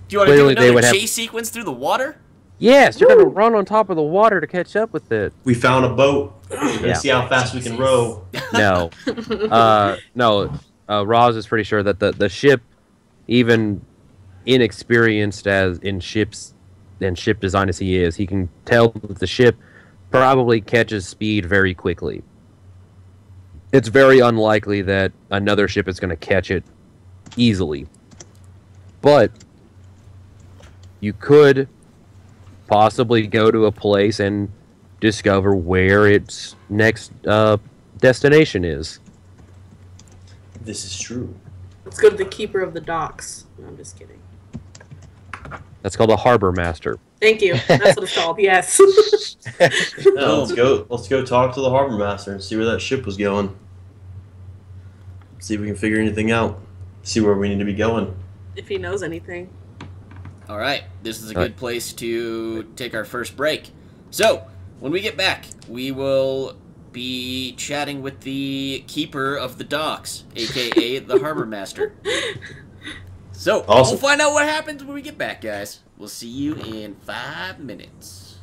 Do you want to do Clearly they another would have- chase sequence through the water? Yes, you're going to run on top of the water to catch up with it. We found a boat. Let's Yeah. see how fast we can row. No. No. Roz is pretty sure that the ship, even inexperienced as in ships and ship design as he is, he can tell that the ship probably catches speed very quickly. It's very unlikely that another ship is going to catch it easily. But you could possibly go to a place and discover where its next destination is. This is true. Let's go to the keeper of the docks. No, I'm just kidding. That's called a harbor master. Thank you. That's what it's called. Yes. Yeah, let's go talk to the harbor master and see where that ship was going. See if we can figure anything out. See where we need to be going. If he knows anything. All right, this is a All good place to take our first break. So, when we get back, we will be chatting with the keeper of the docks, aka the harbor master. So, Awesome. we'll find out what happens when we get back, guys. We'll see you in 5 minutes.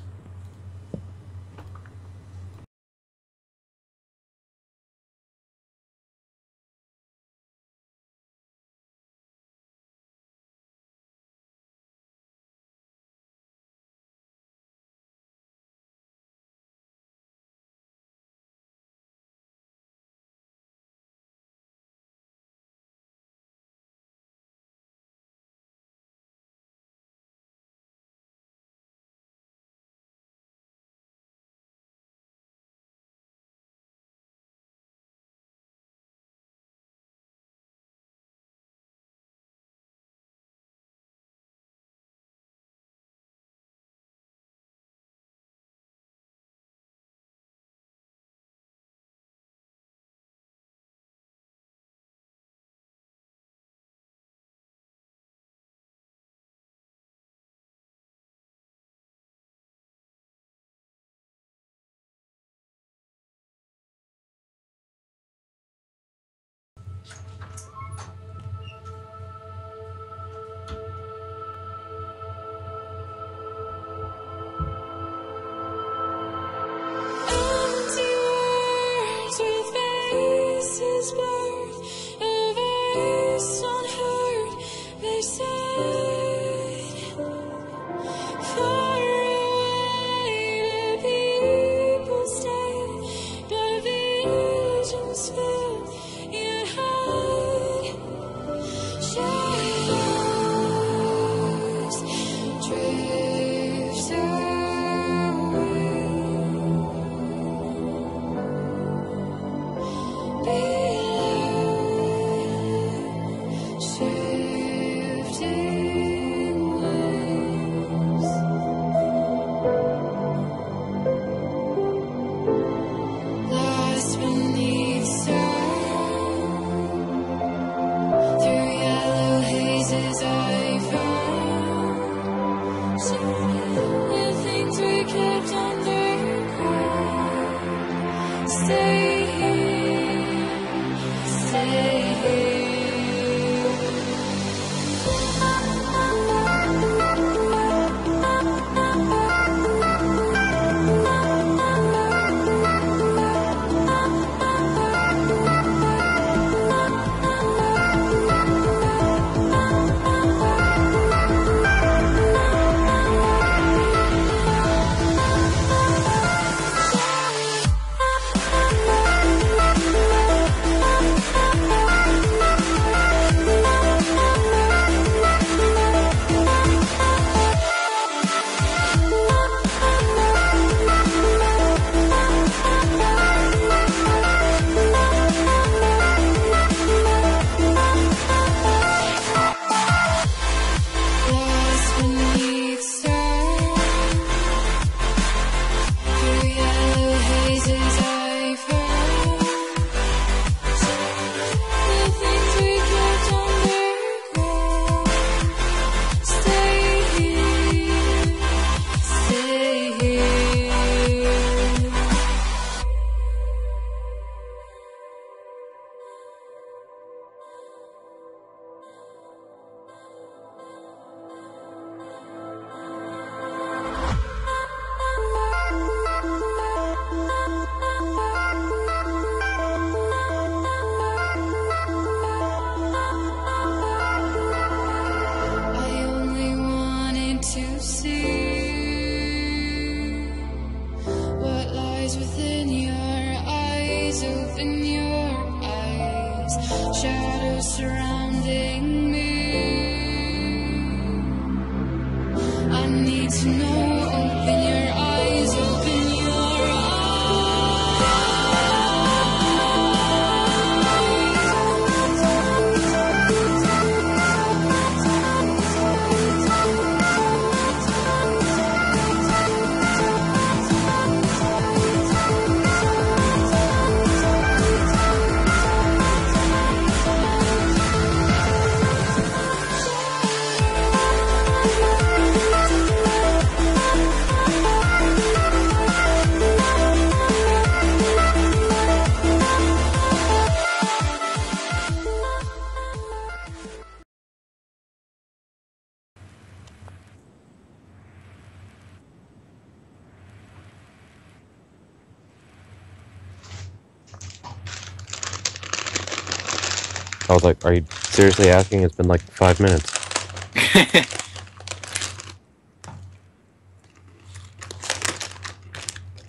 I was like, are you seriously asking? It's been like 5 minutes.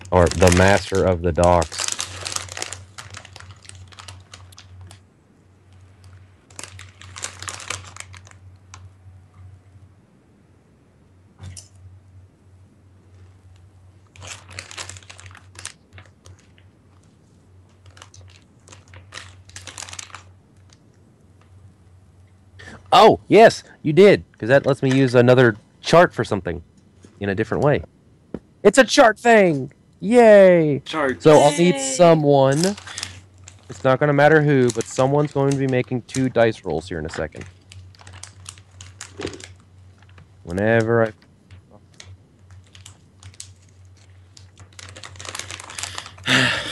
Or the master of the docks. Oh, yes, you did, because that lets me use another chart for something in a different way. It's a chart thing! Yay! Chart. So I'll need someone. It's not going to matter who, but someone's going to be making 2 dice rolls here in a second. Whenever I...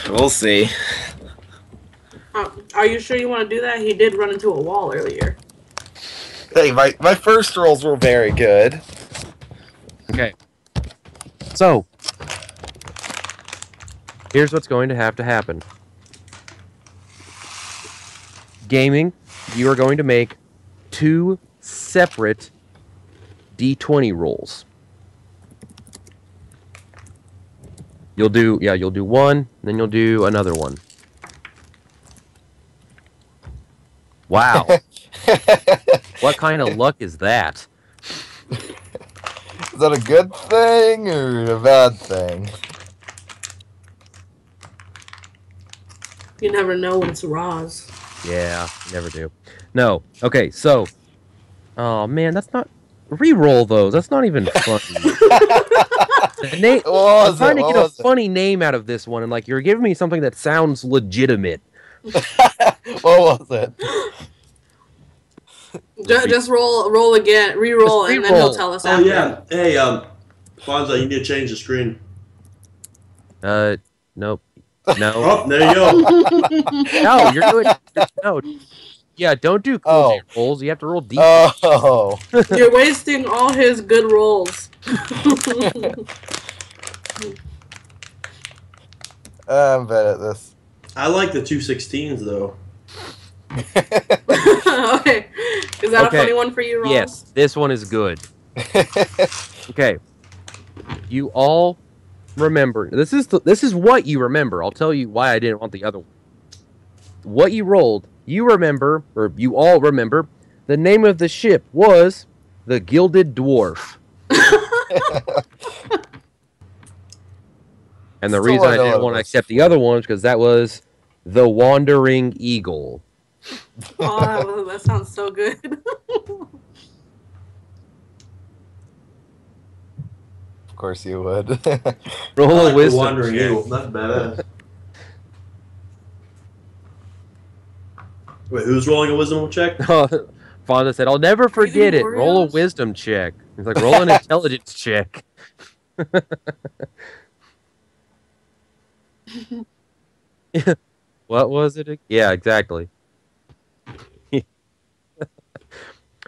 We'll see. Are you sure you want to do that? He did run into a wall earlier. Hey, my first rolls were very good. Okay. So, here's what's going to have to happen. Gaming, you are going to make 2 separate D20 rolls. You'll do one, then you'll do another one. Wow. What kind of luck is that? Is that a good thing or a bad thing? You never know when it's Roz. Yeah, never do. No. Okay, so... Oh, man, that's not... Reroll those. That's not even funny. I'm trying to get a funny name out of this one, and like you're giving me something that sounds legitimate. What was it? Just roll again, re-roll, and then he'll tell us. Oh after. yeah. Hey, Fonzo, you need to change the screen. Nope. No. Oh, there you go. No, you're doing no. Yeah, don't do cool J rolls. You have to roll deep. Oh. You're wasting all his good rolls. I'm bad at this. I like the 216s though. Okay. Is that Okay. a funny one for you, Ron? Yes, this one is good. Okay. You all remember. This is what you remember. I'll tell you why I didn't want the other one. What you rolled, you remember, or you all remember, the name of the ship was the Gilded Dwarf. And the reason I didn't want to accept the other one is because that was the Wandering Eagle. Oh, that sounds so good. Of course you would. Roll I a like the wisdom Wandering check. Eagle. That's badass. Wait, who's rolling a wisdom check? Fonda said, "I'll never forget it. Roll a Oreos? wisdom check." He's like, "Roll an intelligence check." What was it? Yeah, exactly.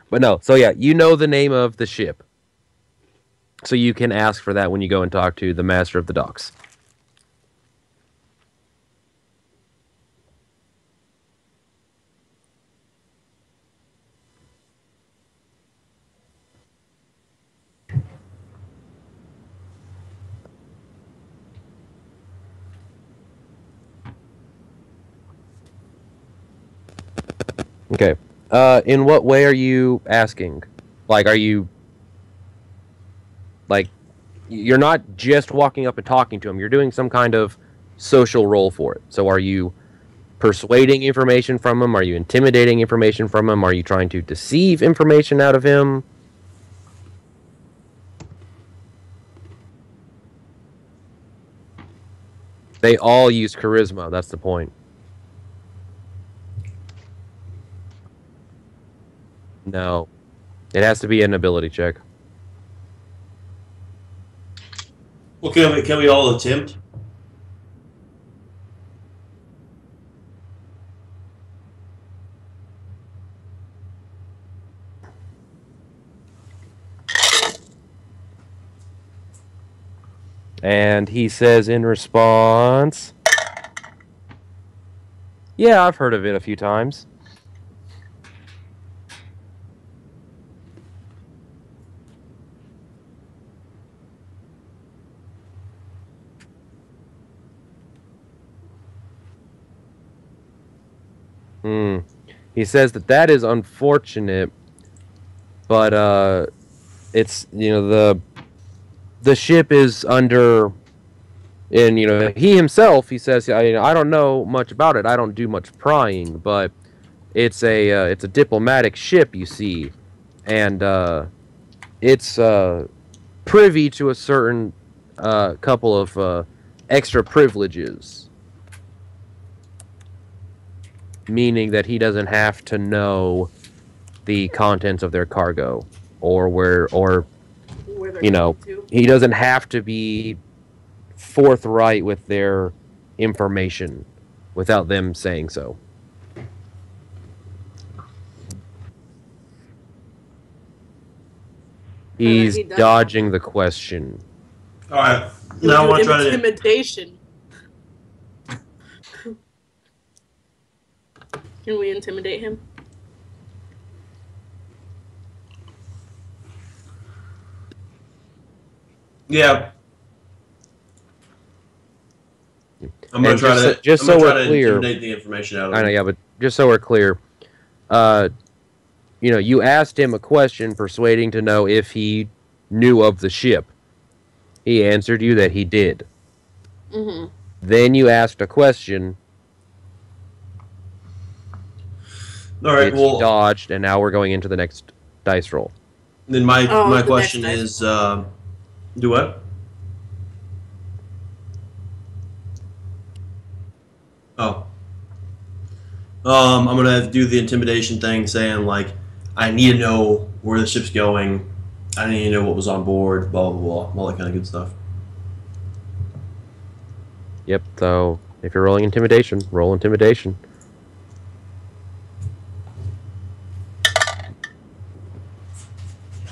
But no, so yeah, you know the name of the ship. So you can ask for that when you go and talk to the master of the docks. Okay. In what way are you asking? Like, are you... Like, you're not just walking up and talking to him. You're doing some kind of social role for it. So are you persuading information from him? Are you intimidating information from him? Are you trying to deceive information out of him? They all use charisma. That's the point. No. It has to be an ability check. Well, can we all attempt? And he says in response, "Yeah, I've heard of it a few times." He says that is unfortunate, but it's, you know, the ship is under, and you know, he himself, he says, I don't know much about it. I don't do much prying, but it's a diplomatic ship, you see, and it's privy to a certain couple of extra privileges. Meaning that he doesn't have to know the contents of their cargo, or where they're, you know, he doesn't have to be forthright with their information without them saying so. He's dodging the question. All right. Now I want to try to intimidation. Can we intimidate him? Yeah. I'm gonna try to just so we're clear. Intimidate the information out of him. I know, yeah, but just so we're clear, you know, you asked him a question, persuading to know if he knew of the ship. He answered you that he did. Mm-hmm. Then you asked a question. All right, well, dodged, and now we're going into the next dice roll. Then my question is, do what? Oh. I'm gonna have to do the intimidation thing, saying like, I need to know where the ship's going. I need to know what was on board. Blah blah blah, all that kind of good stuff. Yep. So If you're rolling intimidation, roll intimidation.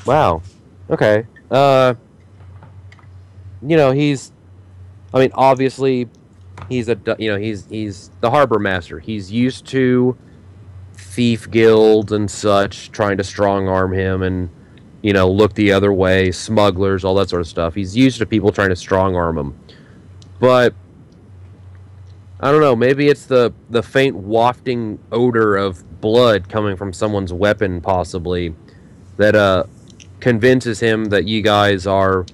Wow. Okay. He's. I mean, obviously, he's he's the harbor master. He's used to thief guilds and such trying to strong arm him and look the other way, smugglers, all that sort of stuff. He's used to people trying to strong arm him. But I don't know, maybe it's the faint wafting odor of blood coming from someone's weapon possibly that convinces him that you guys are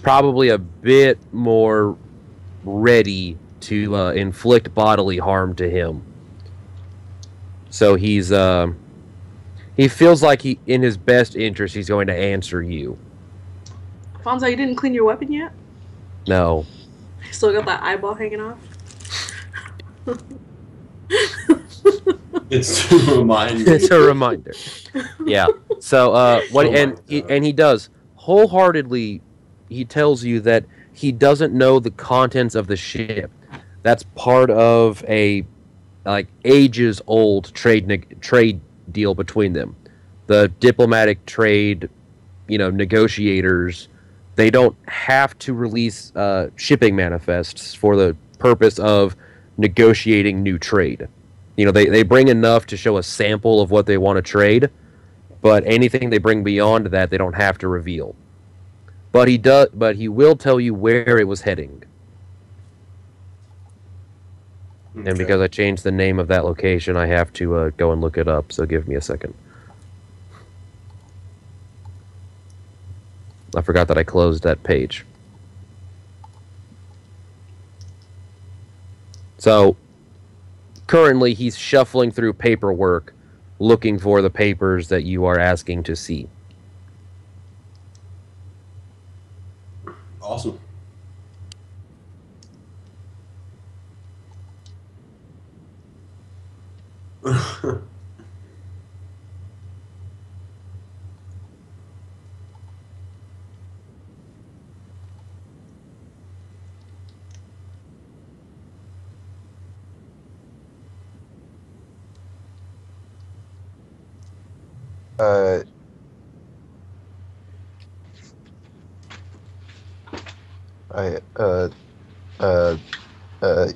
probably a bit more ready to inflict bodily harm to him. So he feels like in his best interest, he's going to answer you. Fonzo, you didn't clean your weapon yet? No. Still got that eyeball hanging off? It's to remind you. It's a reminder. Yeah. So he does wholeheartedly. He tells you that he doesn't know the contents of the ship. That's part of a ages old trade deal between them. The diplomatic trade, negotiators, they don't have to release shipping manifests for the purpose of negotiating new trade. They bring enough to show a sample of what they want to trade, but anything they bring beyond that, they don't have to reveal. But he will tell you where it was heading. Okay. And because I changed the name of that location, I have to go and look it up, so give me a second. I forgot that I closed that page. So, currently he's shuffling through paperwork, looking for the papers that you are asking to see. Awesome.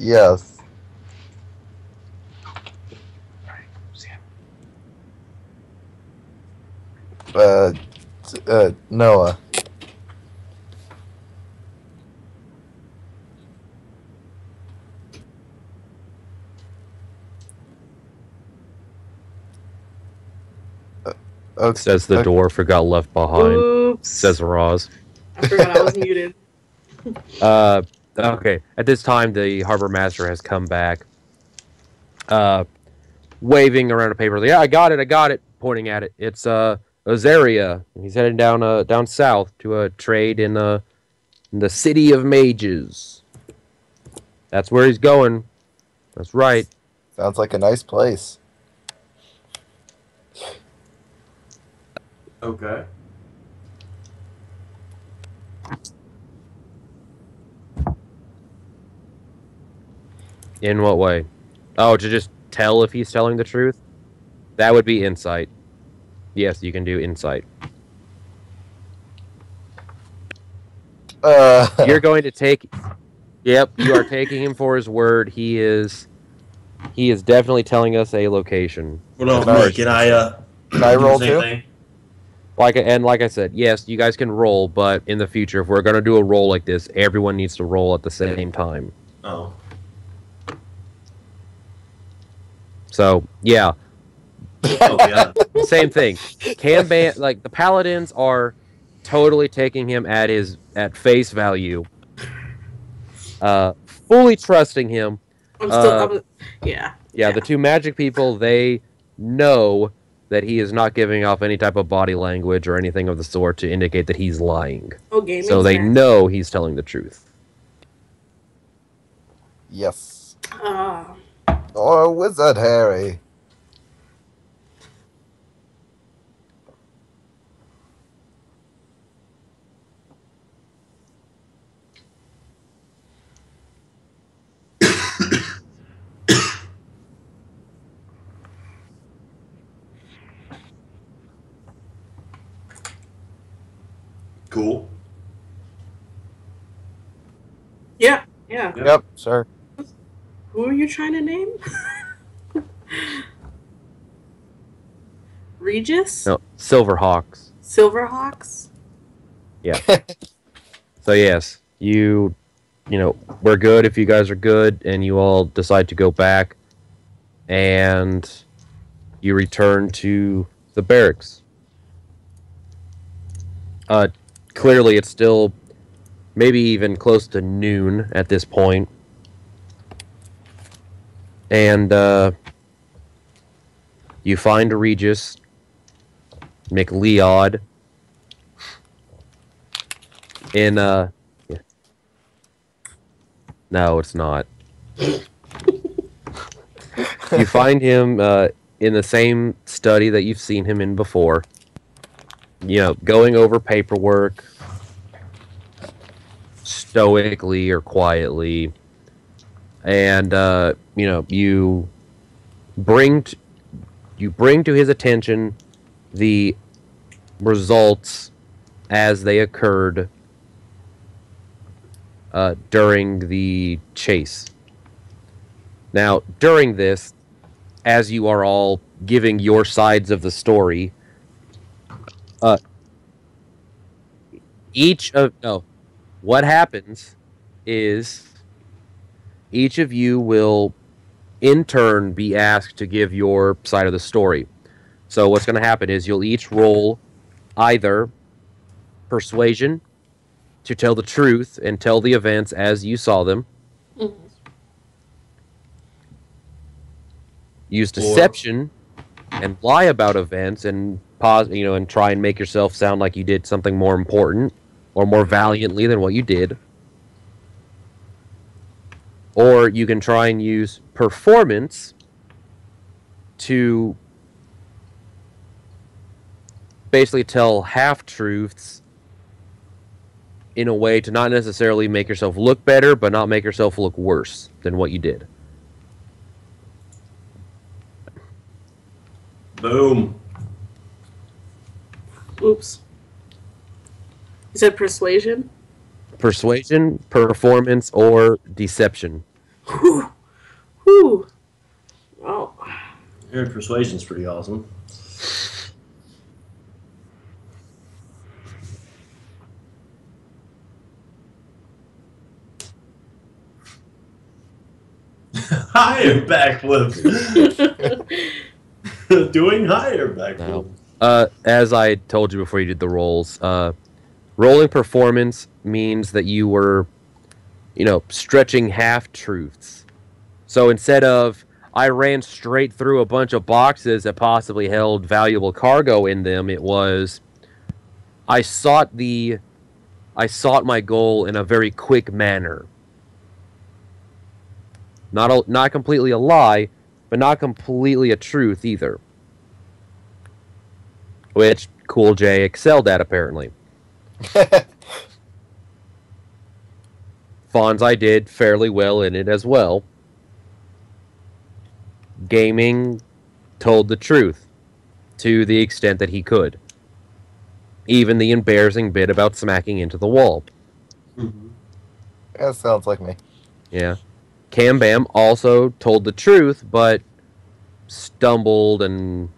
Yes. Noah. Okay. Says the dwarf got left behind. Oops. Says Roz. I forgot I was muted. Okay. At this time, the harbor master has come back, waving around a paper. Yeah, I got it. Pointing at it. It's Azaria. He's heading down south to a trade in the city of mages. That's where he's going. That's right. Sounds like a nice place. Okay. In what way? Oh, to just tell if he's telling the truth? That would be insight. Yes, you can do insight. You're going to take... Yep, you are taking him for his word. He is definitely telling us a location. What else, Mike? Can I roll too? Like I said, yes, you guys can roll, but in the future, if we're going to do a roll like this, everyone needs to roll at the same time. Oh. So, yeah. Oh, yeah. Same thing. The paladins are totally taking him at face value. Fully trusting him. Yeah. Yeah, the two magic people, they know that he is not giving off any type of body language or anything of the sort to indicate that he's lying. Okay, so they know he's telling the truth. Yes. Oh, Wizard Harry. Cool. Yeah, yeah. Yep, sir. Who are you trying to name? Regis? No, Silverhawks. Silverhawks? So yes, we're good if you guys are good, and you all decide to go back, and you return to the barracks. Clearly, it's still maybe even close to noon at this point, and you find Regis McLeod in yeah. No, it's not. You find him in the same study that you've seen him in before. Going over paperwork stoically or quietly, and you bring to his attention the results as they occurred during the chase. Now, during this, as you are all giving your sides of the story, what happens is each of you will in turn be asked to give your side of the story. So what's going to happen is you'll each roll either persuasion to tell the truth and tell the events as you saw them. Mhm. Use deception and lie about events and and try and make yourself sound like you did something more important or more valiantly than what you did. Or you can try and use performance to basically tell half-truths in a way to not necessarily make yourself look better, but not make yourself look worse than what you did. Boom. Oops. You said persuasion? Persuasion, performance, or deception. Whew. Whew. Oh. Your persuasion's pretty awesome. Higher backflips. Doing higher backflips. As I told you before you did the rolls, rolling performance means that you were, stretching half-truths. So instead of, I ran straight through a bunch of boxes that possibly held valuable cargo in them, it was, I sought my goal in a very quick manner. Not completely a lie, but not completely a truth either. Which Cool J excelled at, apparently. Fonzai did fairly well in it as well. Gaming told the truth to the extent that he could. Even the embarrassing bit about smacking into the wall. Mm-hmm. That sounds like me. Yeah. Cam Bam also told the truth, but stumbled and,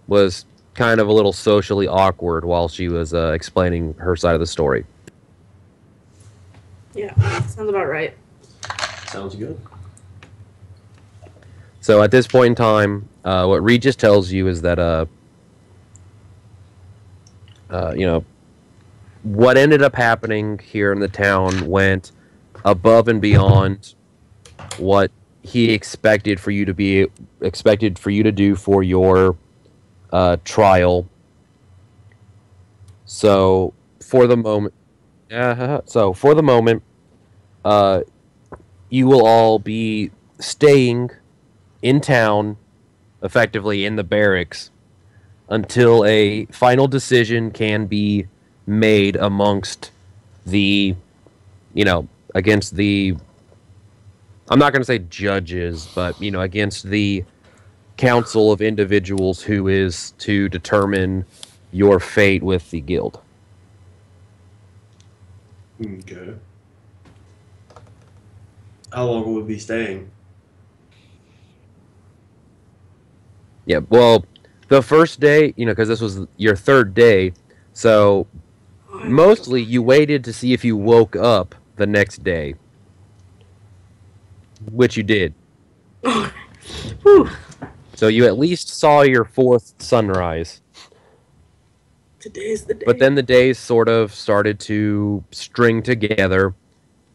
was kind of a little socially awkward while she was explaining her side of the story. Yeah, sounds about right. Sounds good. So at this point in time, what Regis tells you is that, what ended up happening here in the town went above and beyond what he expected for you to do for your trial. So for the moment, you will all be staying in town, effectively in the barracks, until a final decision can be made amongst the, against the, I'm not going to say judges, but, against the council of individuals who is to determine your fate with the guild. Okay. How long would we be staying? Yeah, well, the first day, because this was your third day, so mostly you waited to see if you woke up the next day, which you did. Whew. So you at least saw your fourth sunrise. Today's the day. But then the days sort of started to string together,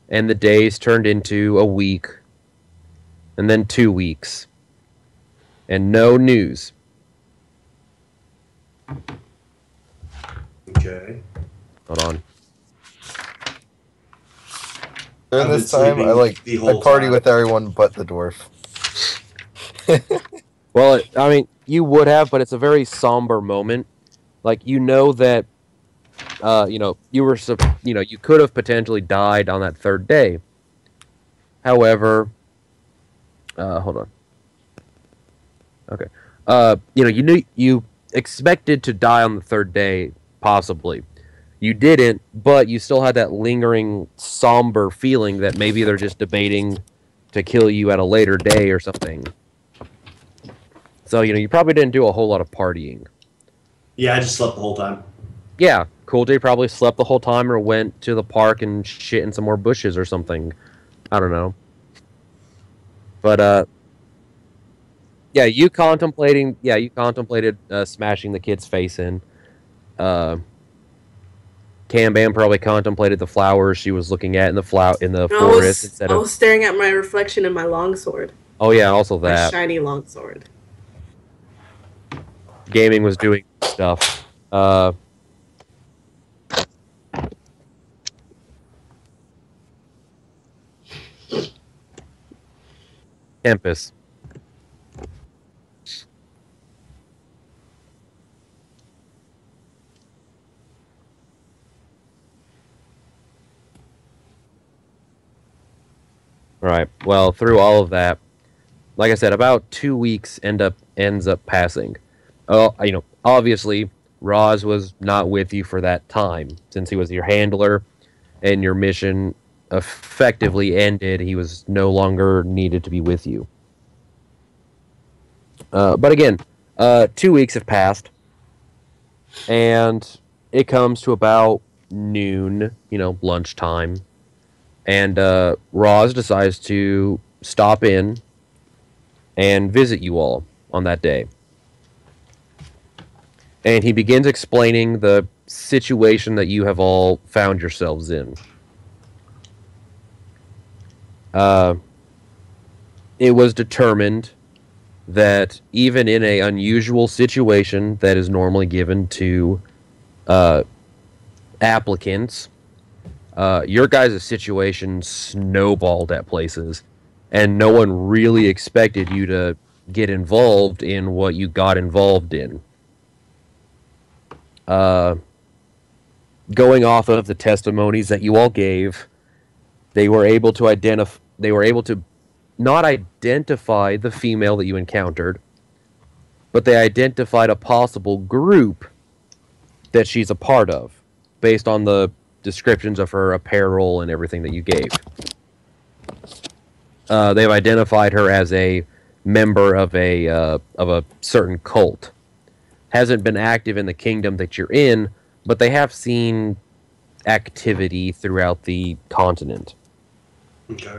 and the days turned into a week, and then 2 weeks, and no news. Okay. Hold on. During I've this been time, I sleeping the whole party time. with everyone but the dwarf. Well, I mean, you would have, but it's a very somber moment. Like, that, you could have potentially died on that third day. However, hold on. Okay. You knew you expected to die on the third day, possibly. You didn't, but you still had that lingering, somber feeling that maybe they're just debating to kill you at a later day or something. So, you probably didn't do a whole lot of partying. Yeah, I just slept the whole time. Yeah, Cool J probably slept the whole time or went to the park and shit in some more bushes or something. I don't know. But, yeah, you contemplated smashing the kid's face in. Cam Bam probably contemplated the flowers she was looking at in the forest instead I of. was staring at my reflection in my longsword. Oh yeah, also My that. shiny longsword. Gaming was doing stuff. Tempest. Right. Well, through all of that, like I said, about 2 weeks ends up passing. Oh, obviously, Roz was not with you for that time since he was your handler, and your mission effectively ended. He was no longer needed to be with you. But again, 2 weeks have passed, and it comes to about noon, lunchtime, and Roz decides to stop in and visit you all on that day. And he begins explaining the situation that you have all found yourselves in. It was determined that even in an unusual situation that is normally given to applicants, your guys' situation snowballed at places, and no one really expected you to get involved in what you got involved in. Going off of the testimonies that you all gave, they were able to not identify the female that you encountered, but they identified a possible group that she's a part of, based on the descriptions of her apparel and everything that you gave. They've identified her as a member of a certain cult. Hasn't been active in the kingdom that you're in, but they have seen activity throughout the continent. Okay.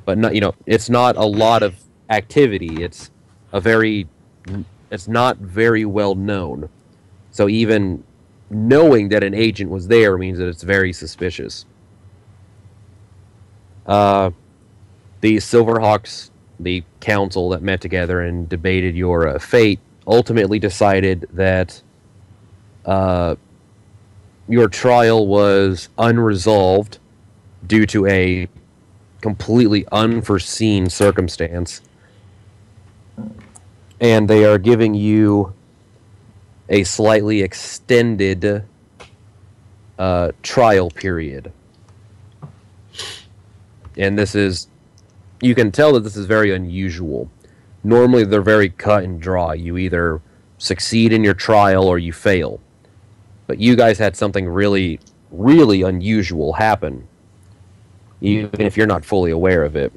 But not, it's not a lot of activity. It's not very well known. So even knowing that an agent was there means that it's very suspicious. The Silverhawks, the council that met together and debated your fate, ultimately decided that your trial was unresolved due to a completely unforeseen circumstance, and they are giving you a slightly extended trial period. And you can tell that this is very unusual. Normally they're very cut and dry. You either succeed in your trial or you fail. But you guys had something really really unusual happen, even if you're not fully aware of it.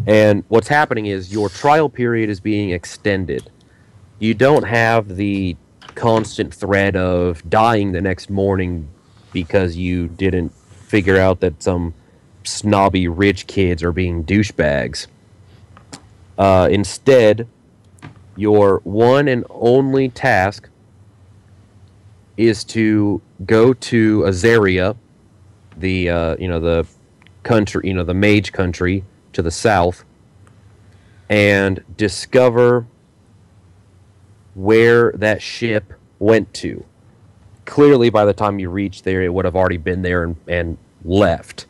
And what's happening is your trial period is being extended. You don't have the constant threat of dying the next morning because you didn't figure out that some snobby rich kids are being douchebags. Instead, your one and only task is to go to Azaria, the country, the mage country to the south, and discover where that ship went to. Clearly, by the time you reach there, it would have already been there and left.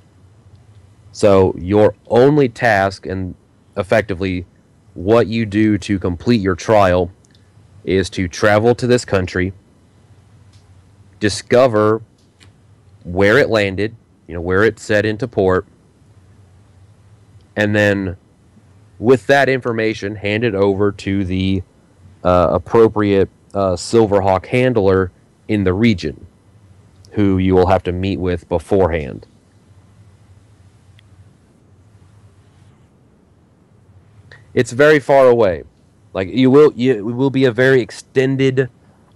So your only task, and effectively what you do to complete your trial, is to travel to this country, discover where it landed, where it set into port, and then with that information, hand it over to the appropriate Silverhawk handler in the region, who you will have to meet with beforehand. It's very far away. Like it will be a very extended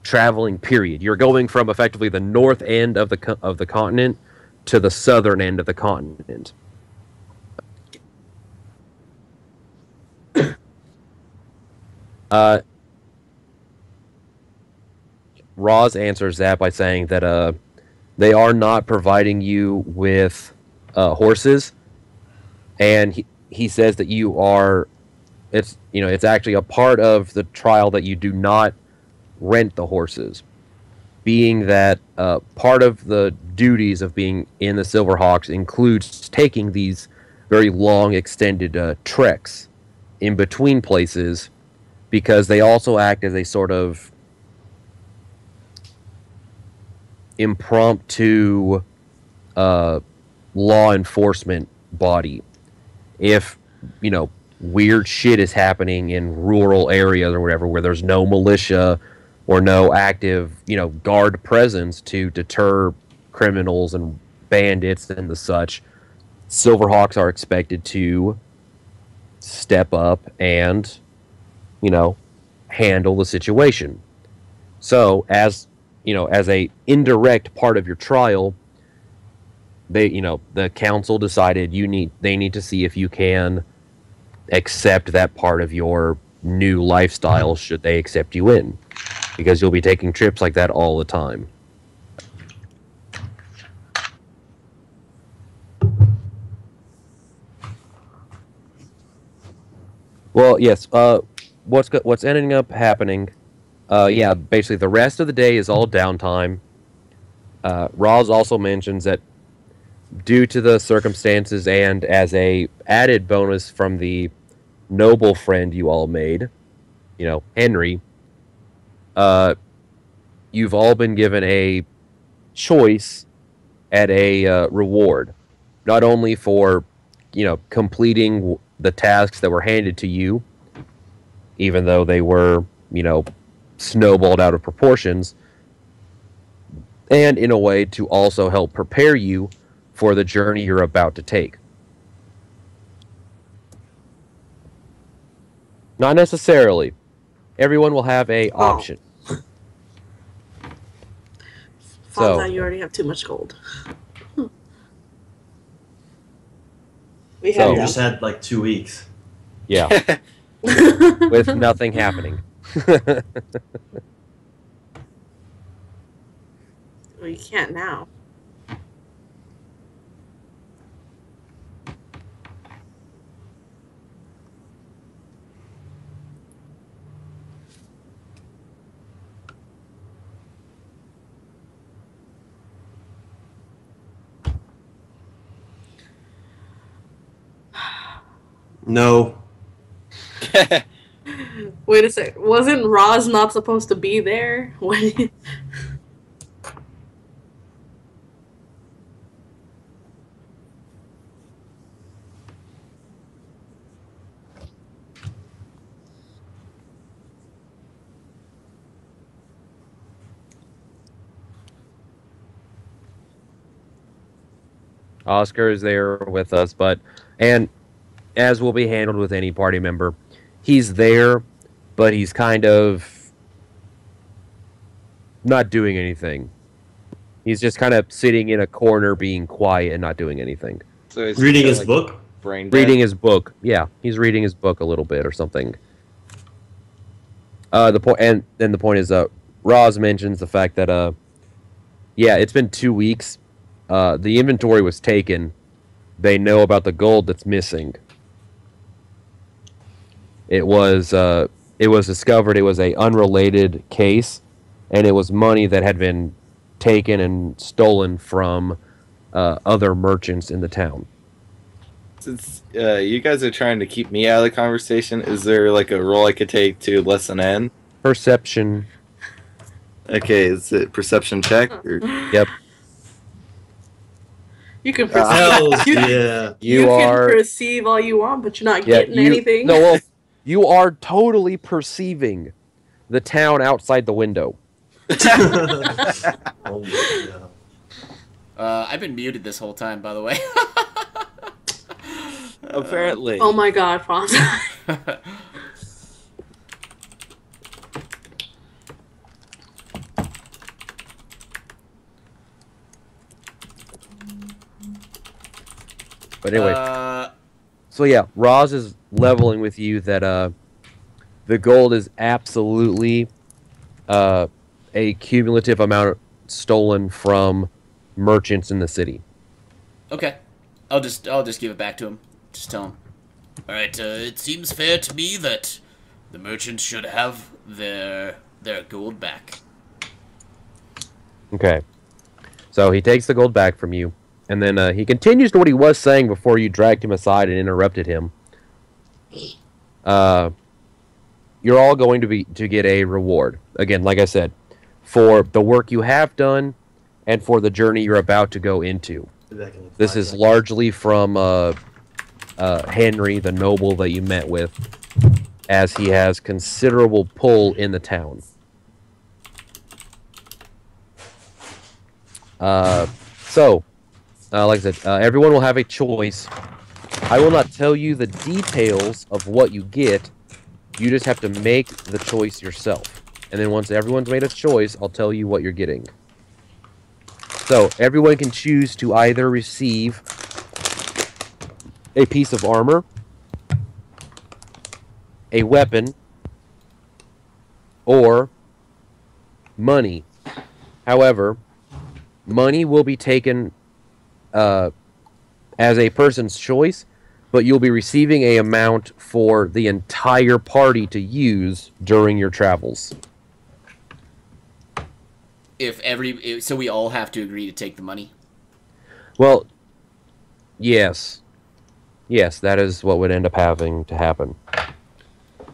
traveling period. You're going from effectively the north end of the continent to the southern end of the continent. Roz answers that by saying that they are not providing you with horses, and he says that you are. It's actually a part of the trial that you do not rent the horses, being that part of the duties of being in the Silverhawks includes taking these very long, extended treks in between places, because they also act as a sort of impromptu law enforcement body. If, weird shit is happening in rural areas or whatever, where there's no militia or no active, guard presence to deter criminals and bandits and the such, Silverhawks are expected to step up and, handle the situation. So, as a indirect part of your trial, the council decided they need to see if you can accept that part of your new lifestyle should they accept you in, because you'll be taking trips like that all the time. Well, yes. What's ending up happening? Basically the rest of the day is all downtime. Roz also mentions that due to the circumstances and as a added bonus from the noble friend you all made, Henry, you've all been given a choice at a reward, not only for completing the tasks that were handed to you, even though they were snowballed out of proportions, and in a way to also help prepare you for the journey you're about to take. Not necessarily. Everyone will have a option. Fonza, you already have too much gold. You just had like 2 weeks. Yeah. With nothing happening. Well, you can't now. No. Wait a sec. Wasn't Roz not supposed to be there when? Oscar is there with us, and as will be handled with any party member, he's there, but he's kind of not doing anything. He's just kind of sitting in a corner, being quiet and not doing anything. So he's Reading kinda his like book. brain dead. Reading his book. Yeah, he's reading his book a little bit or something. The point is, Roz mentions the fact that yeah, it's been 2 weeks. The inventory was taken. They know about the gold that's missing. It was discovered it was a unrelated case, and it was money that had been taken and stolen from other merchants in the town. Since you guys are trying to keep me out of the conversation, is there like a role I could take to listen in? Perception. Okay, is it perception check? Or... Yep. You can perceive. Hells yeah. You are can perceive all you want, but you're not getting anything. No, well, you are totally perceiving the town outside the window. Oh, yeah. I've been muted this whole time, by the way. Apparently. Oh my god, Fonzie. But anyway, so yeah, Roz is leveling with you that the gold is absolutely a cumulative amount stolen from merchants in the city. Okay, I'll just give it back to him. Just tell him. All right. It seems fair to me that the merchants should have their gold back. Okay. So he takes the gold back from you, and then he continues to what he was saying before you dragged him aside and interrupted him. You're all going to get a reward. Again, like I said, for the work you have done and for the journey you're about to go into. This is largely from Henry, the noble that you met with, as he has considerable pull in the town. So, like I said, everyone will have a choice. I will not tell you the details of what you get. You just have to make the choice yourself. And then once everyone's made a choice, I'll tell you what you're getting. So, everyone can choose to either receive a piece of armor, a weapon, or money. However, money will be taken as a person's choice, but you'll be receiving an amount for the entire party to use during your travels. So we all have to agree to take the money? Well, yes. Yes, that is what would end up having to happen.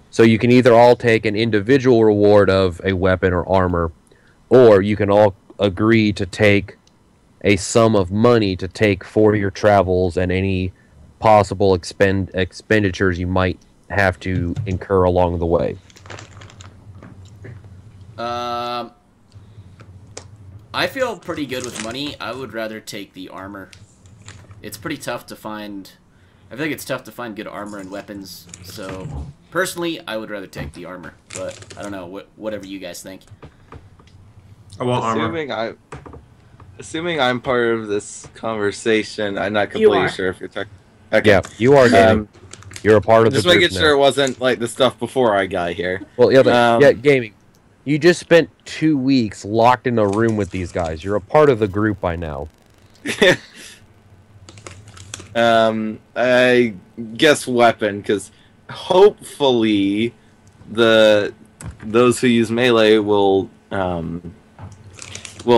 So you can either all take an individual reward of a weapon or armor, or you can all agree to take a sum of money to take for your travels and any possible expenditures you might have to incur along the way. I feel pretty good with money. I would rather take the armor. It's pretty tough to find. I feel like it's tough to find good armor and weapons. So personally, I would rather take the armor. But I don't know. Whatever you guys think. I want armor. Assuming I'm part of this conversation, I'm not You completely are. sure if you're talking. Okay. Yeah, you are gaming. You're a part of the Just group making now. sure it wasn't like the stuff before I got here. Well, yeah, Yeah, gaming. You just spent 2 weeks locked in a room with these guys. You're a part of the group by now. I guess weapon, because hopefully those who use melee will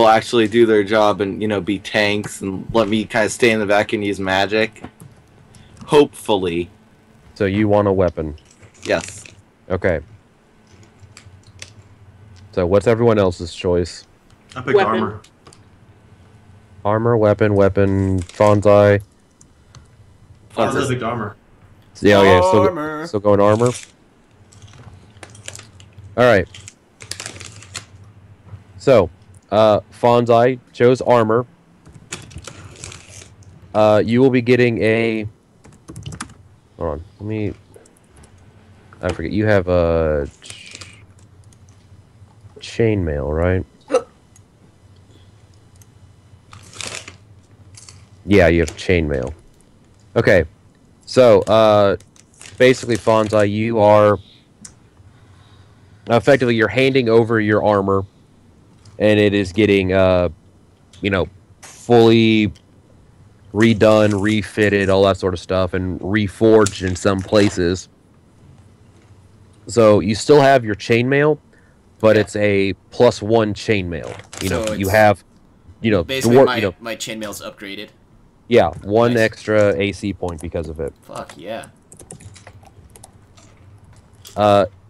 actually do their job and be tanks and let me kind of stay in the back and use magic. Hopefully. So you want a weapon. Yes. Okay. So what's everyone else's choice? I picked Weapon. armor. Armor, weapon, Fonzai. I picked armor. Yeah, okay, Armor. so going armor. Alright. So, Fonzai chose armor. You will be getting a. Hold on. Let me. I forget. You have a chainmail, right? Yeah, you have chainmail. Okay. So, basically, Fonzai, you are effectively you're handing over your armor, and it is getting, fully redone, refitted, all that sort of stuff, and reforged in some places. So you still have your chainmail, but Yeah. it's a +1 chainmail. So You it's have, basically dwar- my chainmail's upgraded. yeah, one Nice. extra AC point because of it. Fuck yeah.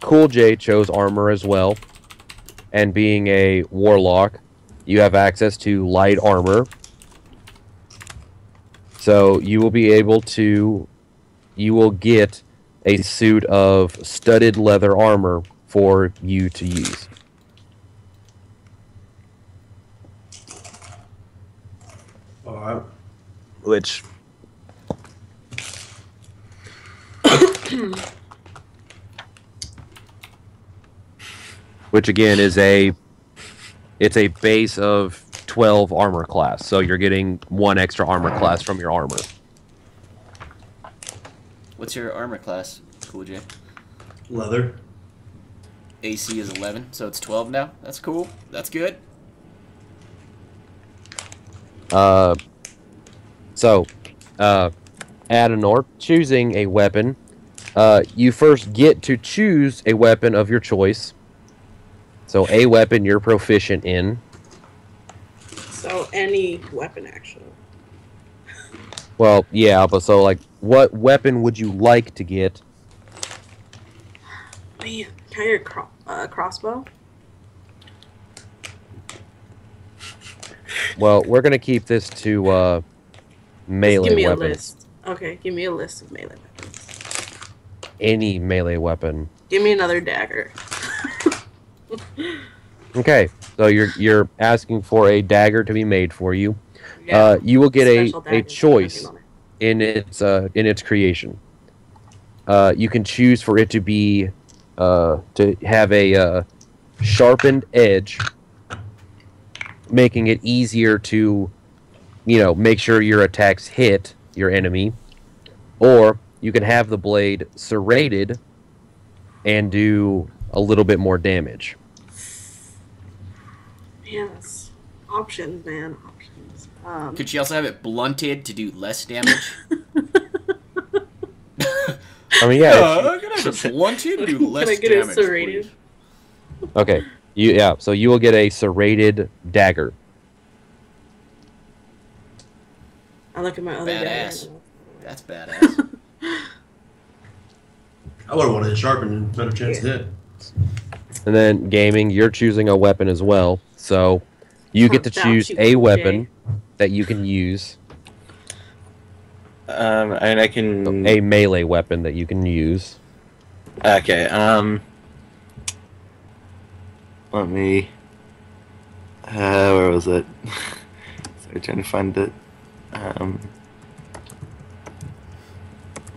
Cool J chose armor as well, and being a warlock, you have access to light armor. So you will be able to, you will get a suit of studded leather armor for you to use. Alright. Which which again is it's a base of 12 armor class. So you're getting 1 extra armor class from your armor. What's your armor class, Cool J? Leather. AC is 11, so it's 12 now. That's cool. That's good. Adenor, choosing a weapon. You first get to choose a weapon of your choice. So a weapon you're proficient in. So any weapon, actually. Well, yeah, but so like, what weapon would you like to get? Man, can I get a crossbow? Well, we're gonna keep this to melee Give me a weapons. list. Okay, give me a list of melee weapons. Any melee weapon. Give me another dagger. Okay, so you're asking for a dagger to be made for you. Yeah, You will get special a dagger, choice depending on it. in its creation. You can choose for it to be to have a sharpened edge, making it easier to make sure your attacks hit your enemy, or you can have the blade serrated and do a little bit more damage. Yes, options, man, options. Could she also have it blunted to do less damage? I mean, yeah. I'm gonna have it blunted to do less Can I get it damage. serrated? Please. Okay. So you will get a serrated dagger. I look at my other Badass. dagger. That's badass. I would have wanted it sharpened and better chance to hit. And then gaming, you're choosing a weapon as well. So you get to Without choose you, a Jay. weapon that you can use. And I can. A melee weapon that you can use. Okay. Let me. Where was it? Sorry, trying to find it.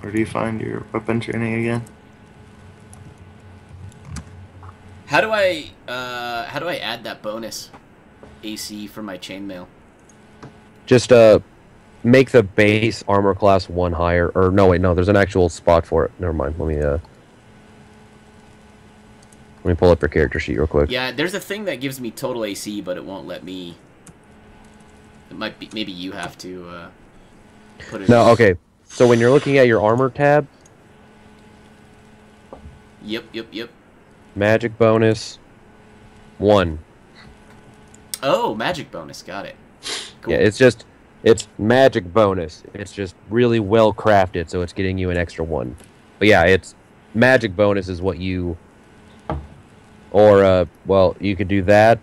Where do you find your weapon training again? How do I add that bonus AC for my chainmail? Just make the base armor class 1 higher. Or no, wait, no, there's an actual spot for it. Never mind. Let me pull up your character sheet real quick. Yeah, there's a thing that gives me total AC, but it won't let me. It might be maybe you have to put it. No, okay. So when you're looking at your armor tab, Yep. magic bonus 1. Oh, magic bonus. Got it. Cool. Yeah, it's magic bonus. It's just really well crafted, so it's getting you an extra 1. But yeah, it's magic bonus is what you. Or well, you could do that,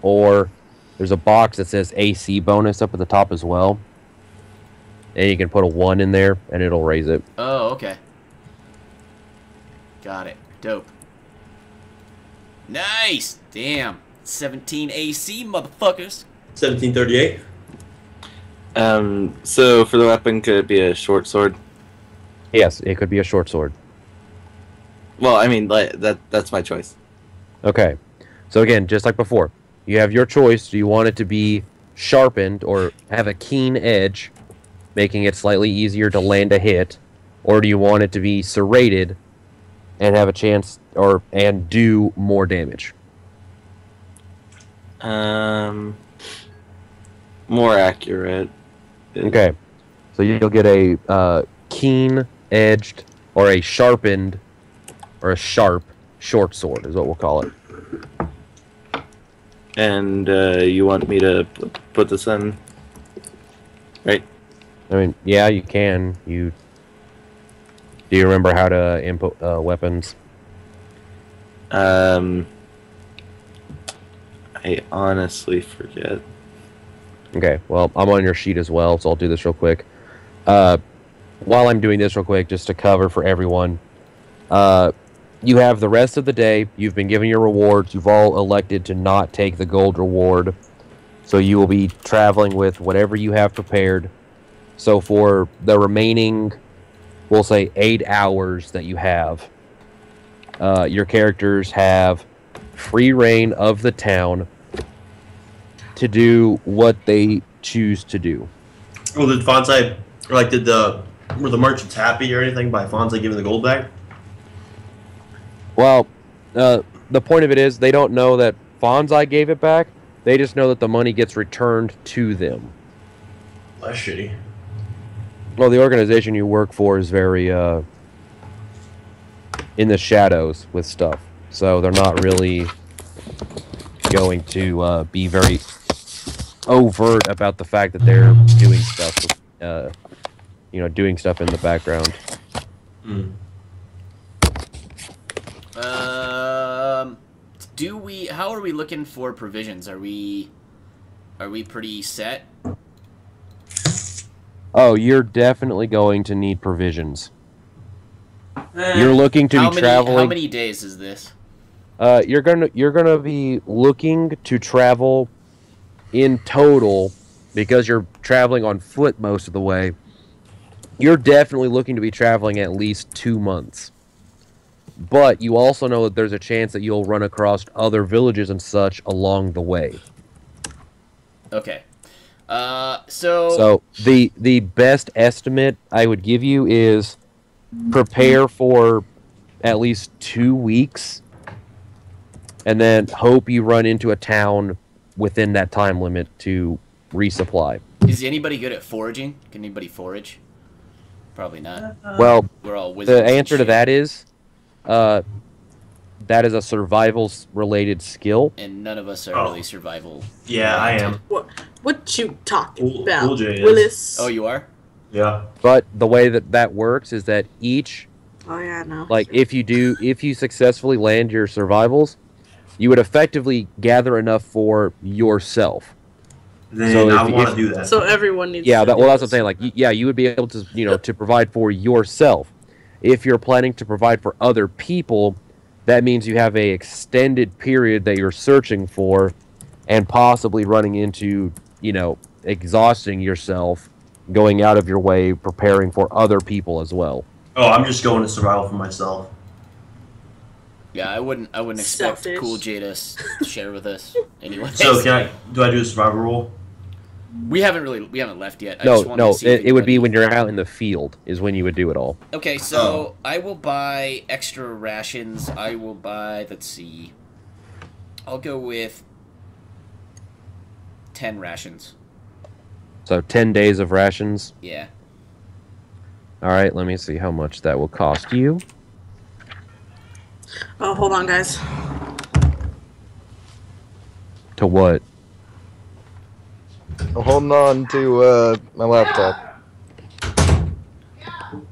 or there's a box that says AC bonus up at the top as well, and you can put a 1 in there, and it'll raise it. Oh, okay. Got it. Dope. Nice. Damn. 17 AC, motherfuckers. 1738. So for the weapon, could it be a short sword? Yes, it could be a short sword. Well, I mean, like that's my choice. Okay. So again, just like before, you have your choice. Do you want it to be sharpened or have a keen edge, making it slightly easier to land a hit, or do you want it to be serrated and have a chance and do more damage? More accurate. Okay. So you'll get a keen-edged or a sharpened or a sharp short sword is what we'll call it. And you want me to put this in, right? I mean, yeah, you can. Do you remember how to input weapons? I honestly forget. Okay, well, I'm on your sheet as well, so I'll do this real quick. While I'm doing this real quick, just to cover for everyone, you have the rest of the day. You've been given your rewards. You've all elected to not take the gold reward, so you will be traveling with whatever you have prepared. So for the remaining, we'll say 8 hours that you have, your characters have free reign of the town to do what they choose to do. Well, did Fonzie, were the merchants happy or anything by Fonzie giving the gold back? Well, the point of it is they don't know that Fonzie gave it back. They just know that the money gets returned to them. That's shitty. Well, the organization you work for is very in the shadows with stuff, so they're not really going to be very overt about the fact that they're doing stuff, doing stuff in the background. Mm. How are we looking for provisions? Are we pretty set? Oh, you're definitely going to need provisions. You're looking to be traveling. How many days is this? You're gonna be looking to travel in total, because you're traveling on foot most of the way. You're definitely looking to be traveling at least 2 months. But you also know that there's a chance that you'll run across other villages and such along the way. Okay. So the best estimate I would give you is prepare for at least 2 weeks, and then hope you run into a town within that time limit to resupply. Is anybody good at foraging? Can anybody forage? Probably not. Well, We're all wizards. the answer to that is, that is a survival-related skill. And none of us are really survival. Yeah, I am. What you talking about, Cool J is. Willis? Oh, you are? Yeah. But the way that works is that each, Oh yeah, no. like if you successfully land your survivals, you would effectively gather enough for yourself. Then So I if- want to if- do that. So everyone needs. Yeah, to that's do what I'm this. saying. Like, yeah, you would be able to, to provide for yourself. If you're planning to provide for other people, that means you have a extended period that you're searching for, and possibly running into, exhausting yourself, going out of your way, preparing for other people as well. Oh, I'm just going to survival for myself. Yeah, I wouldn't expect Selfish. Cool J to share with us anyway. So do I do a survival roll? We haven't left yet. I just wanted No, to see if it would be anybody- when you're out in the field is when you would do it all. Okay, so I will buy extra rations. I will buy, let's see. I'll go with 10 rations. So 10 days of rations. Yeah. All right, let me see how much that will cost you. Oh, hold on, guys. To what? I'm holding on to my laptop.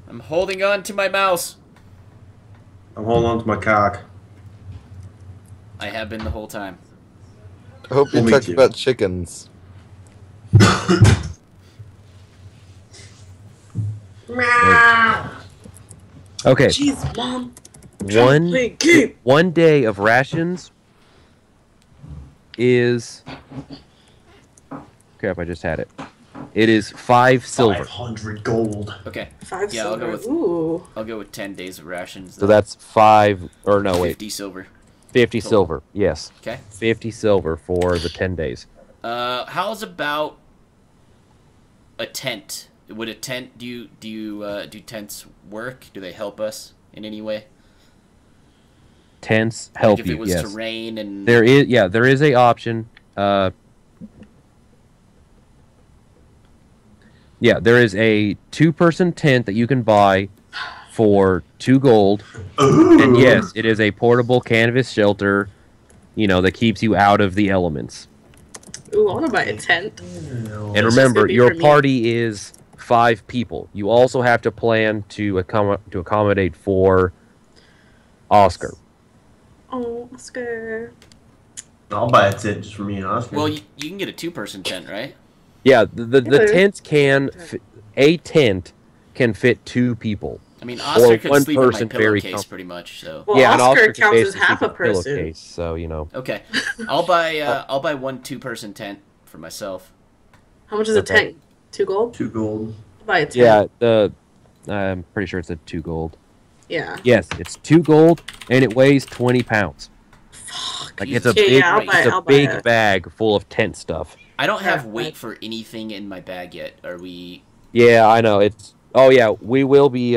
I'm holding on to my mouse. I'm holding on to my cock. I have been the whole time. I hope you Me talked too. about chickens. Okay, Jeez, Mom. one day of rations is... Crap, I just had it. It is 5 silver. 500 gold. Okay. 5 Yeah, silver. I'll Ooh. go with 10 days of rations. So that's 5, or no, wait, 50 silver. 50 Total. silver. Yes. Okay. 50 silver for the 10 days. How's about a tent? Would a tent do tents work? Do they help us in any way? Tents help Like if you. it was Yes. to rain and There is a option. Yeah, there is a 2-person tent that you can buy for 2 gold. Ooh. And yes, it is a portable canvas shelter, that keeps you out of the elements. Ooh, I want to buy a tent. And just remember, gonna be your for me. party is 5 people. You also have to plan to accommodate for Oscar. Oh, Oscar. I'll buy a tent just for me and Oscar. well, you can get a 2-person tent, right? Yeah, the Yeah. tents can a tent can fit 2 people. I mean, Oscar could one sleep in my person very pillowcase comfortable. pretty much. So Well, Yeah, and Oscar can counts as basically half a sleep in person. pillowcase, so okay, I'll buy 1 2-person tent for myself. How much is a Okay. tent? 2 gold? 2 gold. I'll buy a tent. yeah, I'm pretty sure it's a 2 gold. Yeah. Yes, it's 2 gold and it weighs 20 pounds. Like it's a Jesus big, I'll buy- it's a I'll buy big it. bag full of tent stuff. I don't have Yeah, weight for anything in my bag yet. Are we? Yeah, I know. Oh yeah, we will be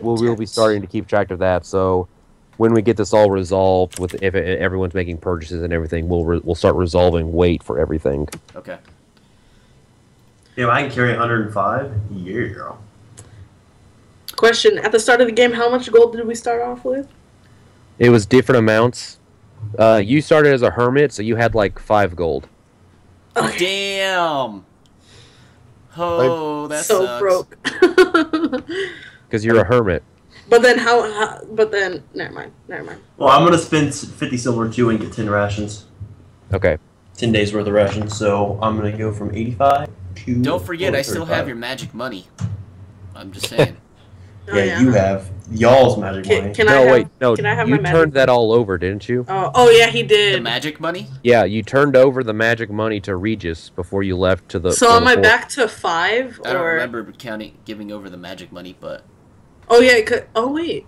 we'll be Tent. starting to keep track of that. So when we get this all resolved, with if everyone's making purchases and everything, we'll start resolving weight for everything. Okay. Yeah, I can carry 105. Yeah. Question: at the start of the game, how much gold did we start off with? It was different amounts. You started as a hermit, so you had like 5 gold. Damn. Oh, that so sucks. broke. Because you're a hermit. But then But then never mind. Well, I'm gonna spend 50 silver too and get 10 rations. Okay. 10 days worth of rations. So I'm gonna go from 85 to. Don't forget, I still have 35. your magic money. I'm just saying. Oh, Yeah, you have y'all's magic Can, money. can I No, have, wait, no. Can I have You my magic? turned that all over, didn't you? Oh yeah, he The did. magic money? Yeah, you turned over the magic money to Regis before you left to the. So for am the I fort. back to 5 I don't or? remember giving over the magic money, but Oh yeah. Oh wait.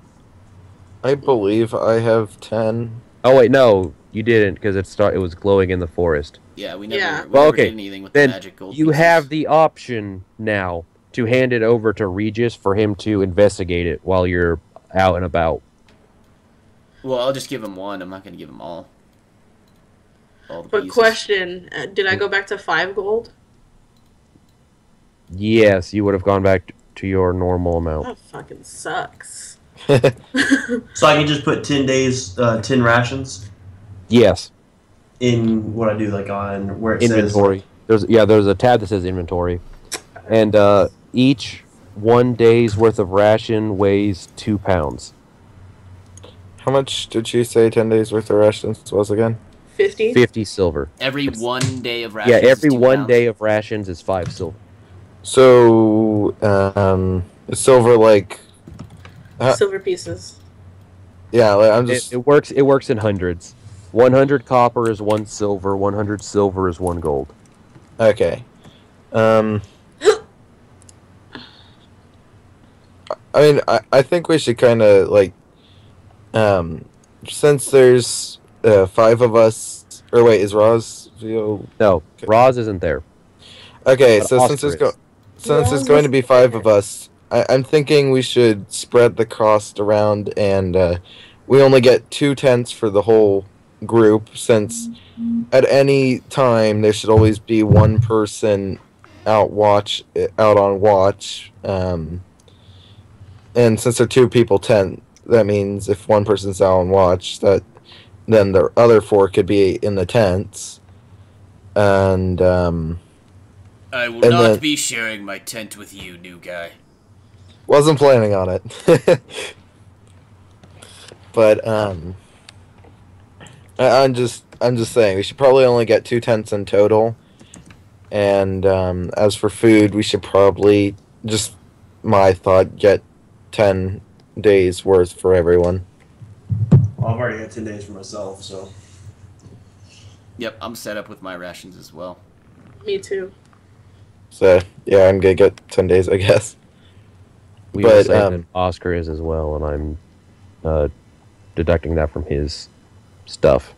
I believe I have 10. Oh wait, no, you didn't because it was glowing in the forest. yeah, we never, Yeah. we Well, never okay, did anything with then the magic gold. You pieces. have the option now to hand it over to Regis for him to investigate it while you're out and about. Well, I'll just give him 1. I'm not going to give him all. All the But pieces. question: did I go back to 5 gold? Yes, you would have gone back to your normal amount. That fucking sucks. So I can just put 10 days, 10 rations Yes, in what I do, like on where it inventory. There's a tab that says inventory, and each 1 day's worth of ration weighs 2 pounds. How much did she say 10 days worth of rations was again? 50. 50 silver. Every 1 day of rations. Yeah, every is 2 1 pounds. day of rations is 5 silver. So, silver, like, Silver pieces. yeah, like, I'm just, It works in hundreds. 100 copper is 1 silver. 100 silver is 1 gold. okay. I mean, I think we should kind of, like, since there's 5 of us, or wait, is Roz? No, Okay. Roz isn't there. Okay, But so Oscar is. since it's going to be 5 of us, I'm thinking we should spread the cost around, and we only get 2 tents for the whole group, since at any time there should always be 1 person out on watch. And since they're 2 people tent, that means if 1 person's out on watch, then the other 4 could be in the tents. And I will And not then- be sharing my tent with you, new guy. wasn't planning on it. But I'm just saying we should probably only get 2 tents in total. And as for food, we should probably just, my thought, get 10 days worth for everyone. Well, I've already got 10 days for myself, so. Yep, I'm set up with my rations as well. Me too. So yeah, I'm gonna get 10 days, I guess. We will But say that Oscar is as well, and I'm deducting that from his stuff.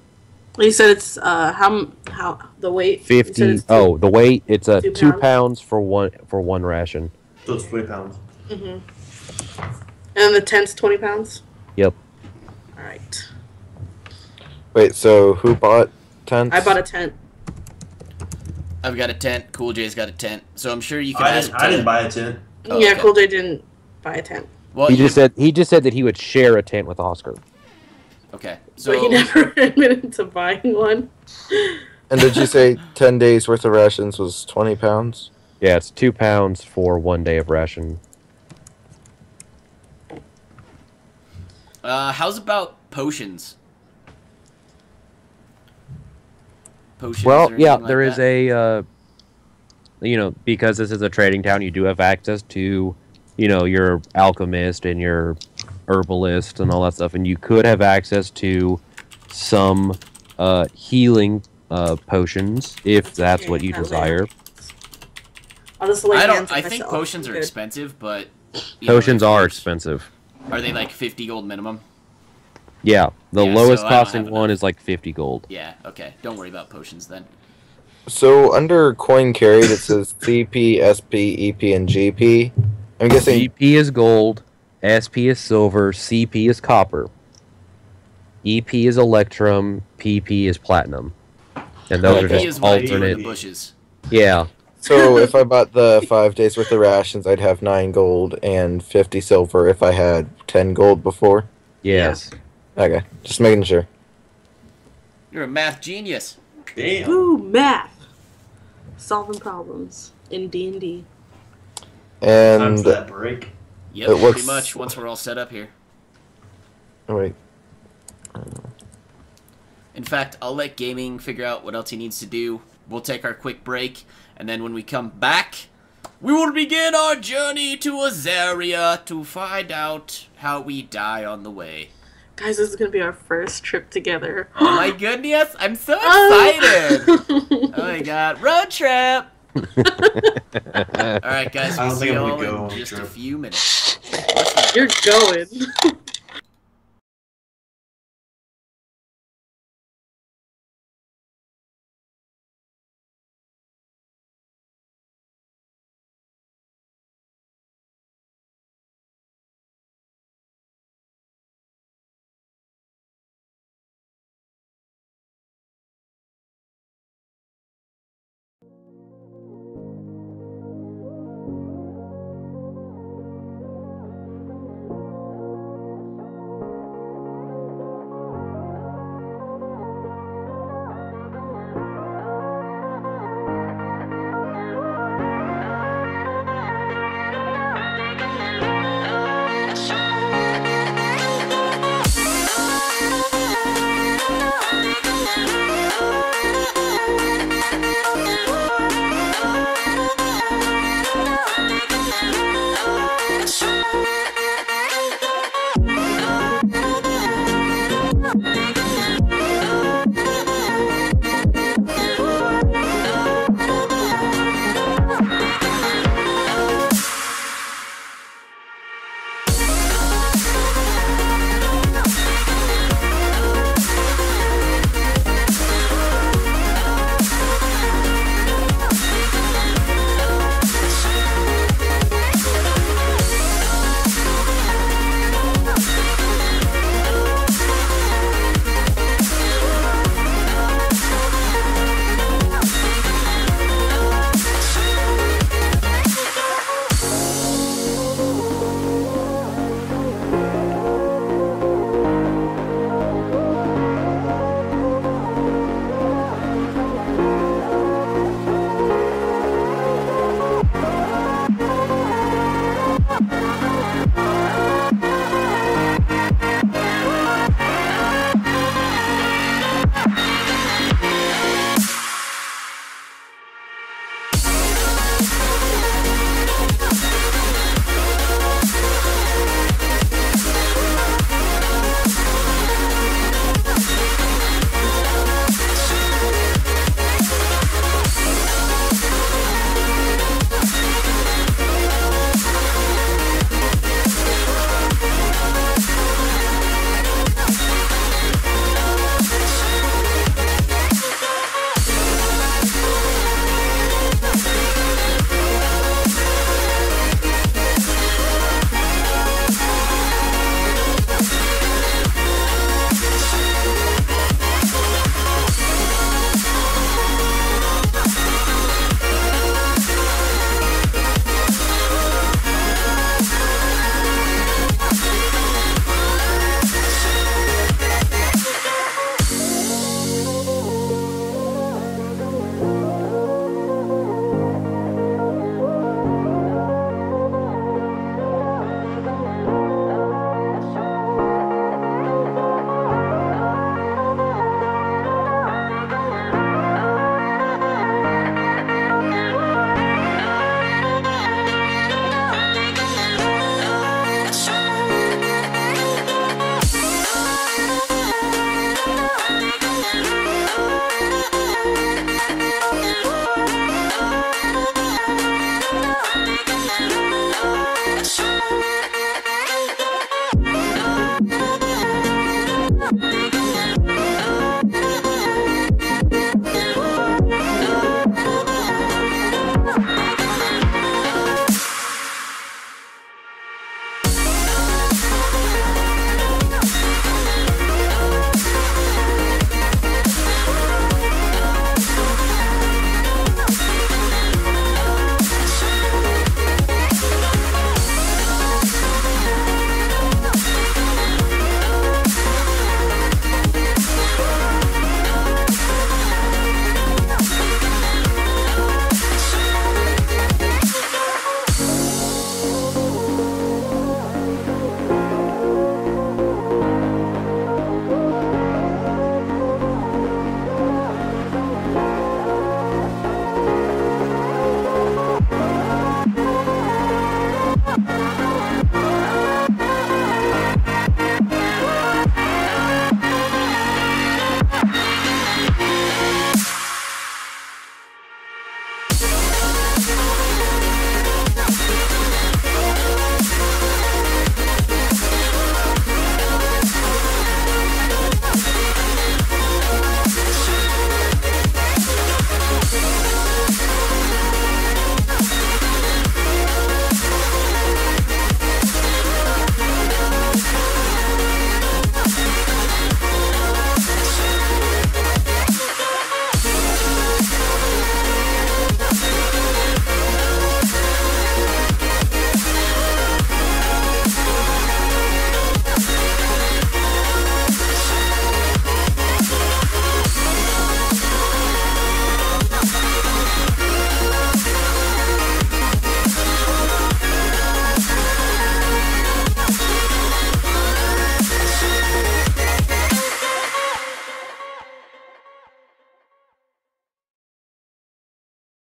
You said it's how the weight? You said 50. it's Oh, the weight. It's a 2 2 pounds. pounds for one ration. So it's 20 pounds. Mm-hmm. And the tent's 20 pounds. Yep. All right. wait, so who bought tents? I bought a tent. I've got a tent. Cool J's got a tent. So I'm sure you can I ask. didn't buy a tent. Oh, Yeah, okay. Cool J didn't buy a tent, Well, He just said that he would share a tent with Oscar. Okay. so he So never admitted to buying one. And did you say 10 days worth of rations was 20 pounds? Yeah, it's 2 pounds for 1 day of ration. how's about potions? Potions. Well, or yeah, anything there like is that? a because this is a trading town, you do have access to, your alchemist and your herbalist and all that stuff, and you could have access to some healing potions if that's what you desire. I'll just lay hands on I think myself. potions I'm are good. expensive, but Potions if are there's- expensive. Are they like 50 gold minimum? Yeah, the Yeah, lowest so I don't costing have one enough. is like 50 gold. Yeah. Okay. Don't worry about potions then. So under coin carried, it says CP, SP, EP, and GP. I'm guessing. GP is gold, SP is silver, CP is copper, EP is electrum, PP is platinum. And those are EP Okay. just is what I do in the alternate. bushes. Yeah. So if I bought the 5 days worth of rations, I'd have 9 gold and 50 silver if I had 10 gold before. Yes. Okay, just making sure. You're a math genius. Damn. Ooh, math. Solving problems in D&D. Time And for that break. Yep. It Pretty looks- much. Once we're all set up here. oh, wait, In fact, I'll let gaming figure out what else he needs to do. We'll take our quick break, and then when we come back, we will begin our journey to Azaria to find out how we die on the way. Guys, this is going to be our first trip together. Oh my goodness, I'm so excited! Oh my god, road trip! Alright guys, I we'll don't see think I'm y'all gonna go in on a just a trip. few minutes. You're going.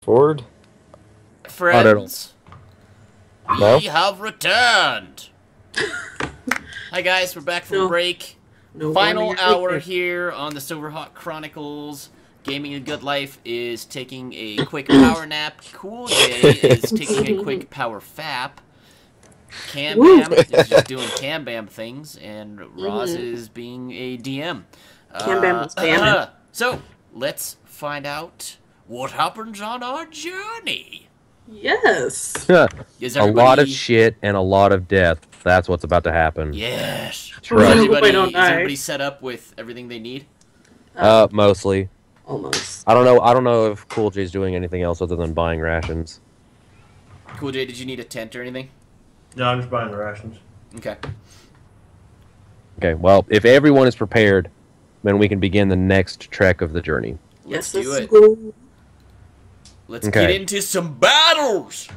Ford? Friends, No? we have returned. Hi guys, we're back from No. break. No Final wonder you're hour here. here on the Silverhawk Chronicles. Gaming a Good Life is taking a quick power nap. Cool J is taking a quick power fap. Cam Woo. Bam is just doing Cam Bam things, and Roz is being a DM. Cam Bam was bamming. So, let's find out what happens on our journey. Yes. Is A lot of everybody- shit and a lot of death. That's what's about to happen. Yes. Trust. I hope I don't Is die. everybody set up with everything they need? Mostly. Almost. I don't know if Cool J's doing anything else other than buying rations. Cool J, did you need a tent or anything? No, I'm just buying the rations. Okay. Okay, well, if everyone is prepared, then we can begin the next trek of the journey. Let's Yes, do let's it. go. Let's Okay. get into some battles.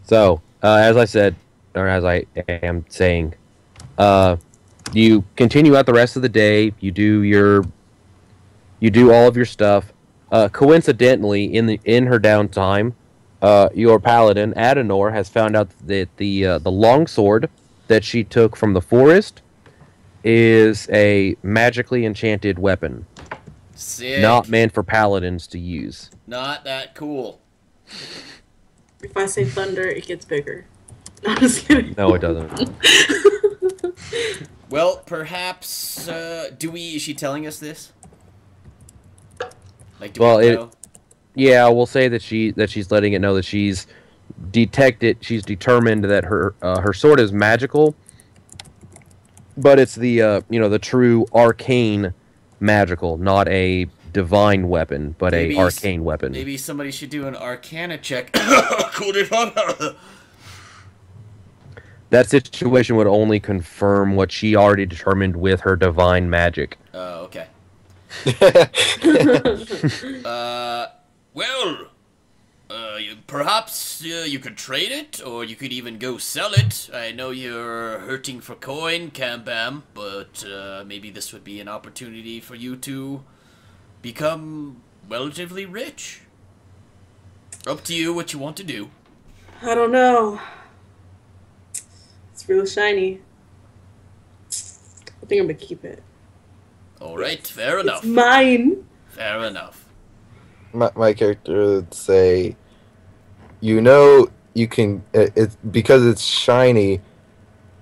So, as I said, or as I am saying, you continue out the rest of the day. You do all of your stuff. Coincidentally, in her downtime, your paladin Adenor has found out that the longsword that she took from the forest is a magically enchanted weapon, Sick. not meant for paladins to use. Not that cool. If I say thunder, it gets bigger. I'm just kidding. No, it doesn't. Well, perhaps, is she telling us this? Like, do Well, we it- know? Yeah, we'll say that she's letting it know that she's determined that her sword is magical, but it's the true arcane magical, not a divine weapon, but Maybe a arcane weapon. Maybe somebody should do an arcana check. Cool J. That situation would only confirm what she already determined with her divine magic. Oh, okay. Well, perhaps you could trade it, or you could even go sell it. I know you're hurting for coin, Cambam, but maybe this would be an opportunity for you to become relatively rich. Up to you what you want to do. I don't know. It's real shiny. I think I'm gonna keep it. All right, fair enough. It's mine. Fair enough. My character would say, you can, it's because it's shiny,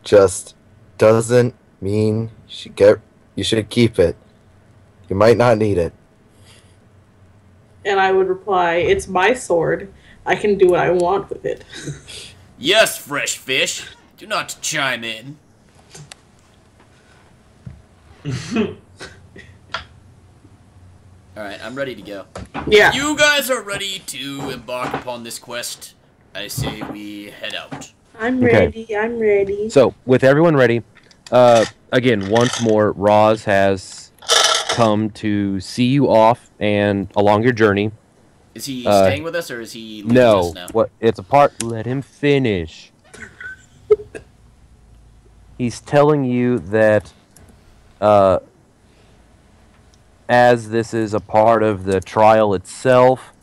just doesn't mean you should keep it. You might not need it. And I would reply, it's my sword. I can do what I want with it. Yes, fresh fish. Do not chime in. Alright, I'm ready to go. Yeah. You guys are ready to embark upon this quest. I say we head out. I'm Okay. ready. I'm ready. So, with everyone ready, again, once more, Roz has come to see you off and along your journey. Is he staying with us, or is he leaving No, us now? what? It's a part. Let him finish. He's telling you that, as this is a part of the trial itself,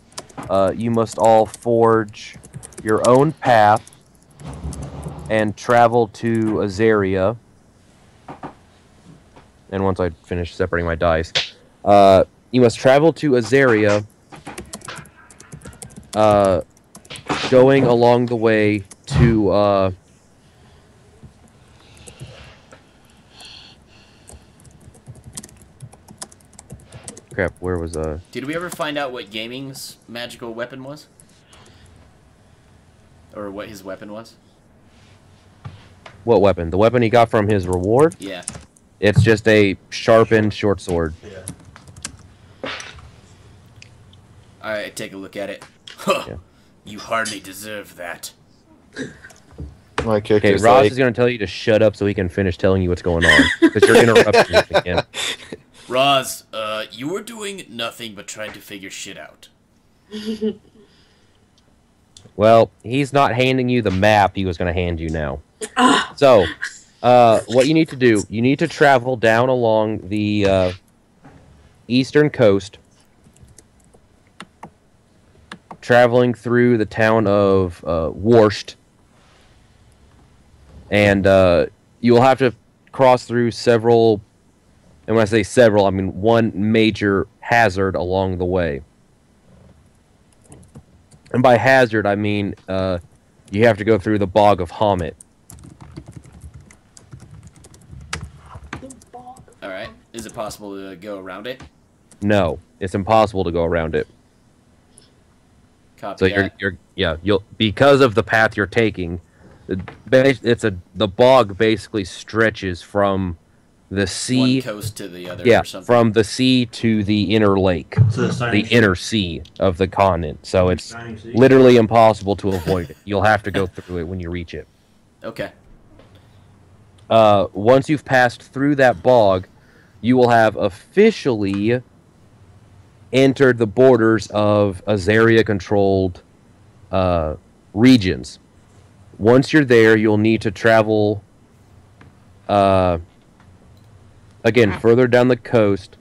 you must all forge your own path and travel to Azaria. And once I finish separating my dice, you must travel to Azaria, going along the way to crap, where was Did we ever find out what Gaming's magical weapon was? Or what his weapon was? what weapon? The weapon he got from his reward? Yeah. It's just a sharpened short sword. Yeah. Alright, take a look at it. Huh. Yeah. You hardly deserve that. My Okay, character's Ross like, is going to tell you to shut up so he can finish telling you what's going on. Because you're interrupting me again. Roz, you were doing nothing but trying to figure shit out. Well, he's not handing you the map he was going to hand you now. So, what you need to do, you need to travel down along the eastern coast traveling through the town of Warsht, and you will have to cross through several, and when I say several, I mean one major hazard along the way. And by hazard, I mean you have to go through the Bog of Hamet. Alright. Is it possible to go around it? No, it's impossible to go around it. Copy So that. you'll because of the path you're taking, the bog basically stretches from the sea, One coast to the other yeah, or something. from the sea to the inner lake, So the inner sea of the continent. So it's Shining Sea. literally impossible to avoid it. You'll have to go through it when you reach it. Okay. Once you've passed through that bog, you will have officially entered the borders of Azaria-controlled regions. Once you're there, you'll need to travel again further down the coast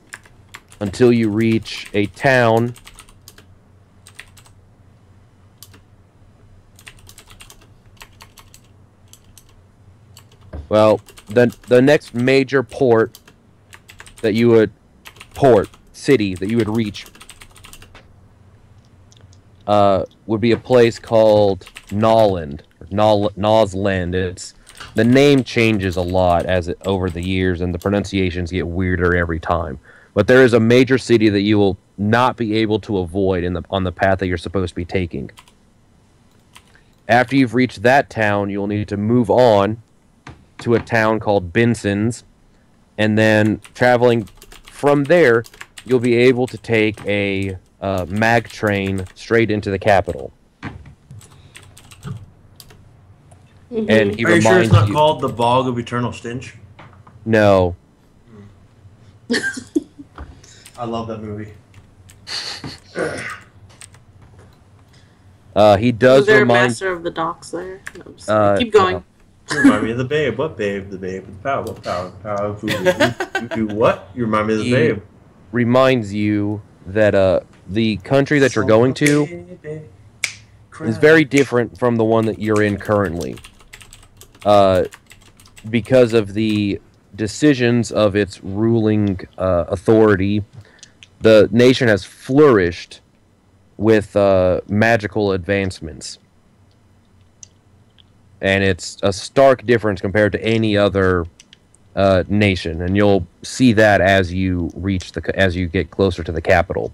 until you reach a town. Well, the next major city that you would reach would be a place called Nolland, or Nosland. The name changes a lot over the years, and the pronunciations get weirder every time. But there is a major city that you will not be able to avoid on the path that you're supposed to be taking. After you've reached that town, you'll need to move on to a town called Benson's, and then traveling from there, you'll be able to take a mag train straight into the capital. Mm-hmm. And he Are you sure reminds it's not you, called the Bog of Eternal Stench? no, I love that movie. he does Was there a remind. master of the docks there? No, I'm just kidding. Keep going. You remind me of the babe. What babe? The babe with the power. What power? Power of food. You do what? You remind me of the He babe. reminds you that the country that you're going to is very different from the one that you're in currently. Because of the decisions of its ruling authority, the nation has flourished with magical advancements. And it's a stark difference compared to any other nation, and you'll see that as you get closer to the capital.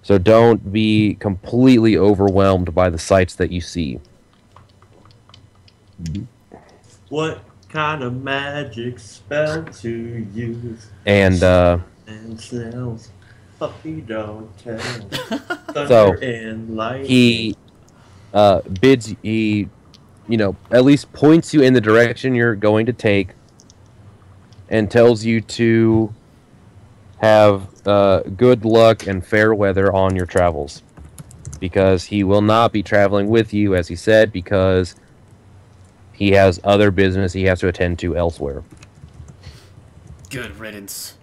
So don't be completely overwhelmed by the sights that you see. What kind of magic spell to use? And And smells. Puppy don't tell. Thunder So, and lightning. he at least points you in the direction you're going to take, and tells you to have good luck and fair weather on your travels, because he will not be traveling with you, as he said, because he has other business he has to attend to elsewhere. Good riddance.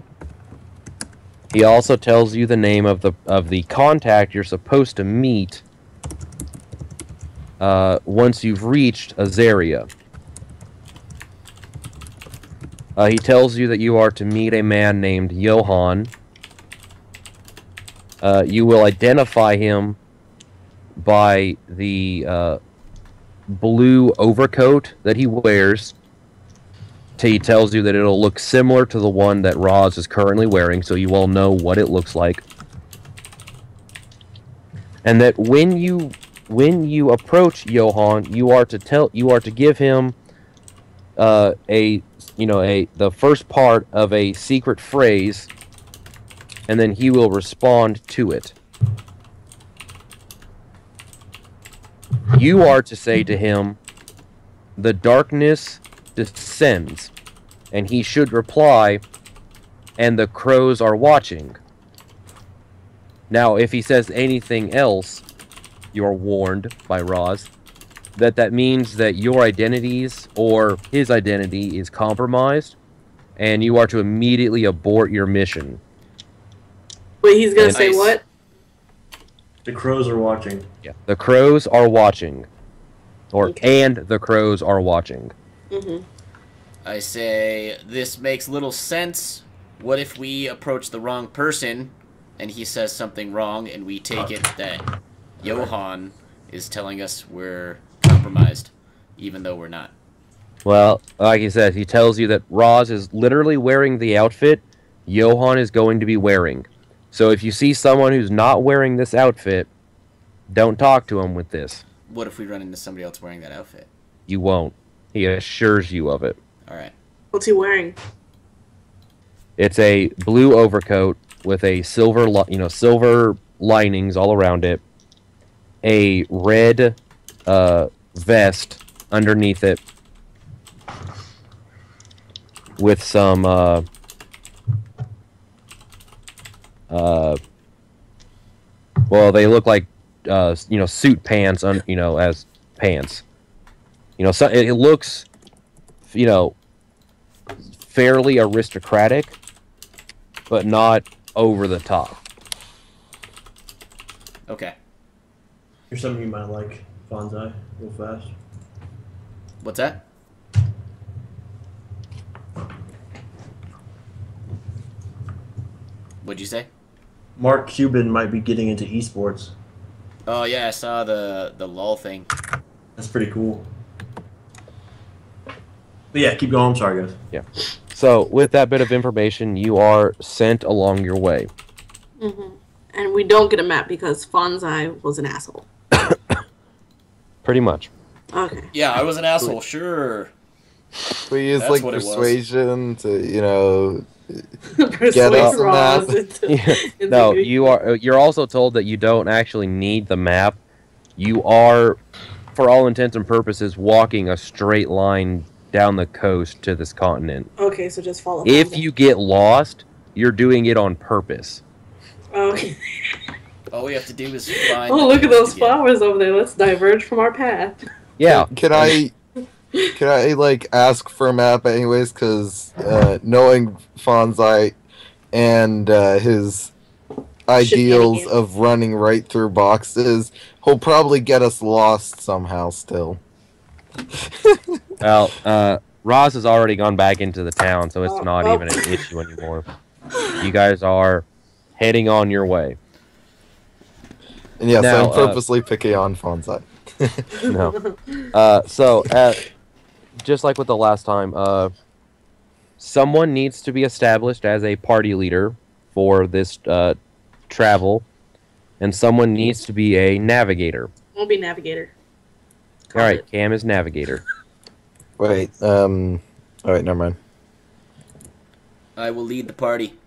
He also tells you the name of the contact you're supposed to meet once you've reached Azaria. He tells you that you are to meet a man named Johann. You will identify him by the blue overcoat that he wears. He tells you that it'll look similar to the one that Roz is currently wearing, so you all know what it looks like. And that when you approach Johann, you are to give him the first part of a secret phrase, and then he will respond to it. You are to say to him, "The darkness descends," and he should reply, "And the crows are watching." Now, if he says anything else, you're warned by Roz that means that your identities or his identity is compromised, and you are to immediately abort your mission. Wait, he's gonna And say Nice. what? The crows are watching. Yeah. The crows are watching. Okay. And the crows are watching. Mm-hmm. I say, this makes little sense. What if we approach the wrong person and he says something wrong and we take it that Johan is telling us we're compromised, even though we're not? Well, like he said, he tells you that Roz is literally wearing the outfit Johan is going to be wearing. So if you see someone who's not wearing this outfit, don't talk to him with this. What if we run into somebody else wearing that outfit? You won't. He assures you of it. Alright. What's he wearing? It's a blue overcoat with a silver, silver linings all around it. A red vest underneath it with some well, they look like suit pants as pants. So it looks fairly aristocratic, but not over the top. Okay. Here's something you might like, Fonzai, real fast. What's that? What'd you say? Mark Cuban might be getting into esports. Oh yeah, I saw the LOL thing. That's pretty cool. But yeah, keep going. I'm sorry, guys. Yeah. So with that bit of information, you are sent along your way. Mm-hmm. And we don't get a map because Fonzai was an asshole. Pretty much. Okay. Yeah, I was an asshole, sure. We use That's like what it was. persuasion to, Persuade Get us a Roz map. into No, doing- you're also told that you don't actually need the map. You are, for all intents and purposes, walking a straight line down the coast to this continent. Okay, so just follow. If Fonzai. you get lost, you're doing it on purpose. Okay. All we have to do is find. Oh, the look at coast those again. flowers over there. Let's diverge from our path. Yeah. Can I like ask for a map anyways? Because knowing Fonzai and his ideals Shenanigans. of running right through boxes, he'll probably get us lost somehow. Still, Well, Roz has already gone back into the town, so it's Oh, not oh. even an issue anymore. You guys are heading on your way. and yes, Now, I'm purposely picking on Fonzai. No. So, just like with the last time, someone needs to be established as a party leader for this travel, and someone needs to be a navigator. We'll be navigator. All right, Cam is navigator. Wait, all right, never mind. I will lead the party.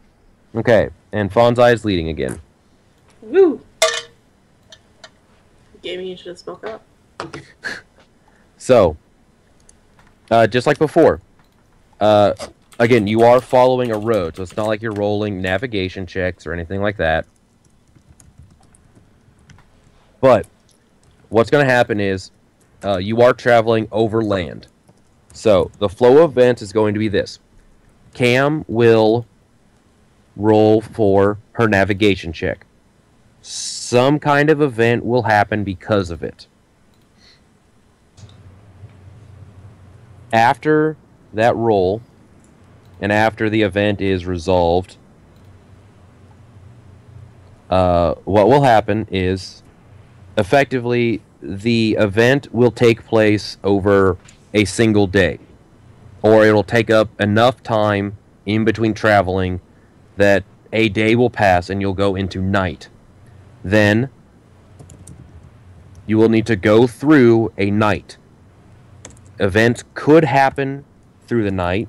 Okay, and Fonzai is leading again. Woo! Gaming, you should have spoke up. So, just like before, again, you are following a road, so it's not like you're rolling navigation checks or anything like that. But what's going to happen is you are traveling over land. So the flow of events is going to be this. Cam will roll for her navigation check. Some kind of event will happen because of it. After that roll, and after the event is resolved, what will happen is, effectively, the event will take place over a single day. Or it'll take up enough time in between traveling that a day will pass and you'll go into night. Then, you will need to go through a night. Events could happen through the night,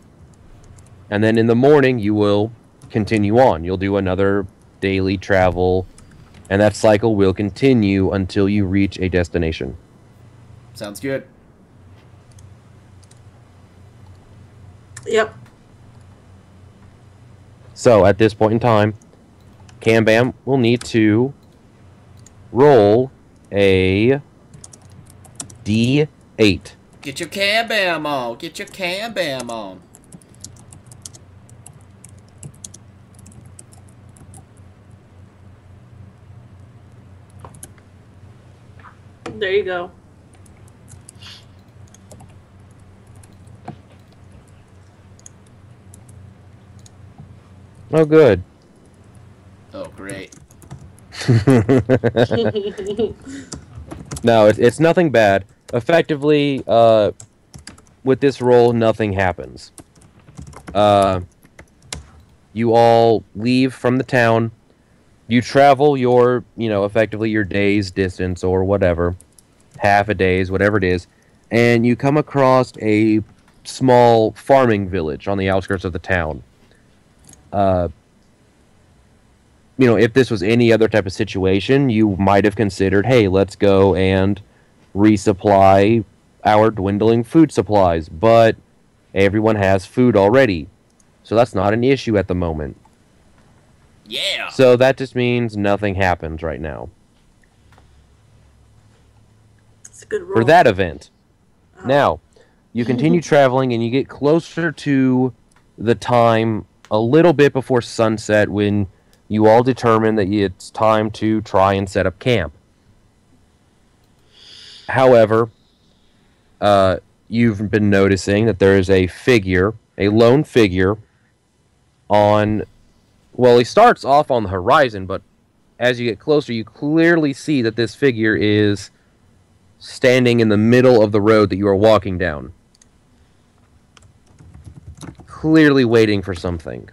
and then in the morning you will continue on. You'll do another daily travel, and that cycle will continue until you reach a destination. Sounds good. Yep. So, at this point in time, Cam Bam will need to roll a D8. Get your cam bam on. Get your cam bam on. There you go. Oh, good. Oh, great. No, it's nothing bad. Effectively, with this roll, nothing happens. You all leave from the town. You travel your, effectively your day's distance or whatever, half a day's, whatever it is, and you come across a small farming village on the outskirts of the town. If this was any other type of situation, you might have considered, hey, let's go and resupply our dwindling food supplies, but everyone has food already. So that's not an issue at the moment. Yeah. So that just means nothing happens right now. It's a good roll. For that event. Now, you continue traveling and you get closer to the time a little bit before sunset when you all determine that it's time to try and set up camp. However, you've been noticing that there is a figure, a lone figure, on... Well, he starts off on the horizon, but as you get closer, you clearly see that this figure is standing in the middle of the road that you are walking down. Clearly waiting for something.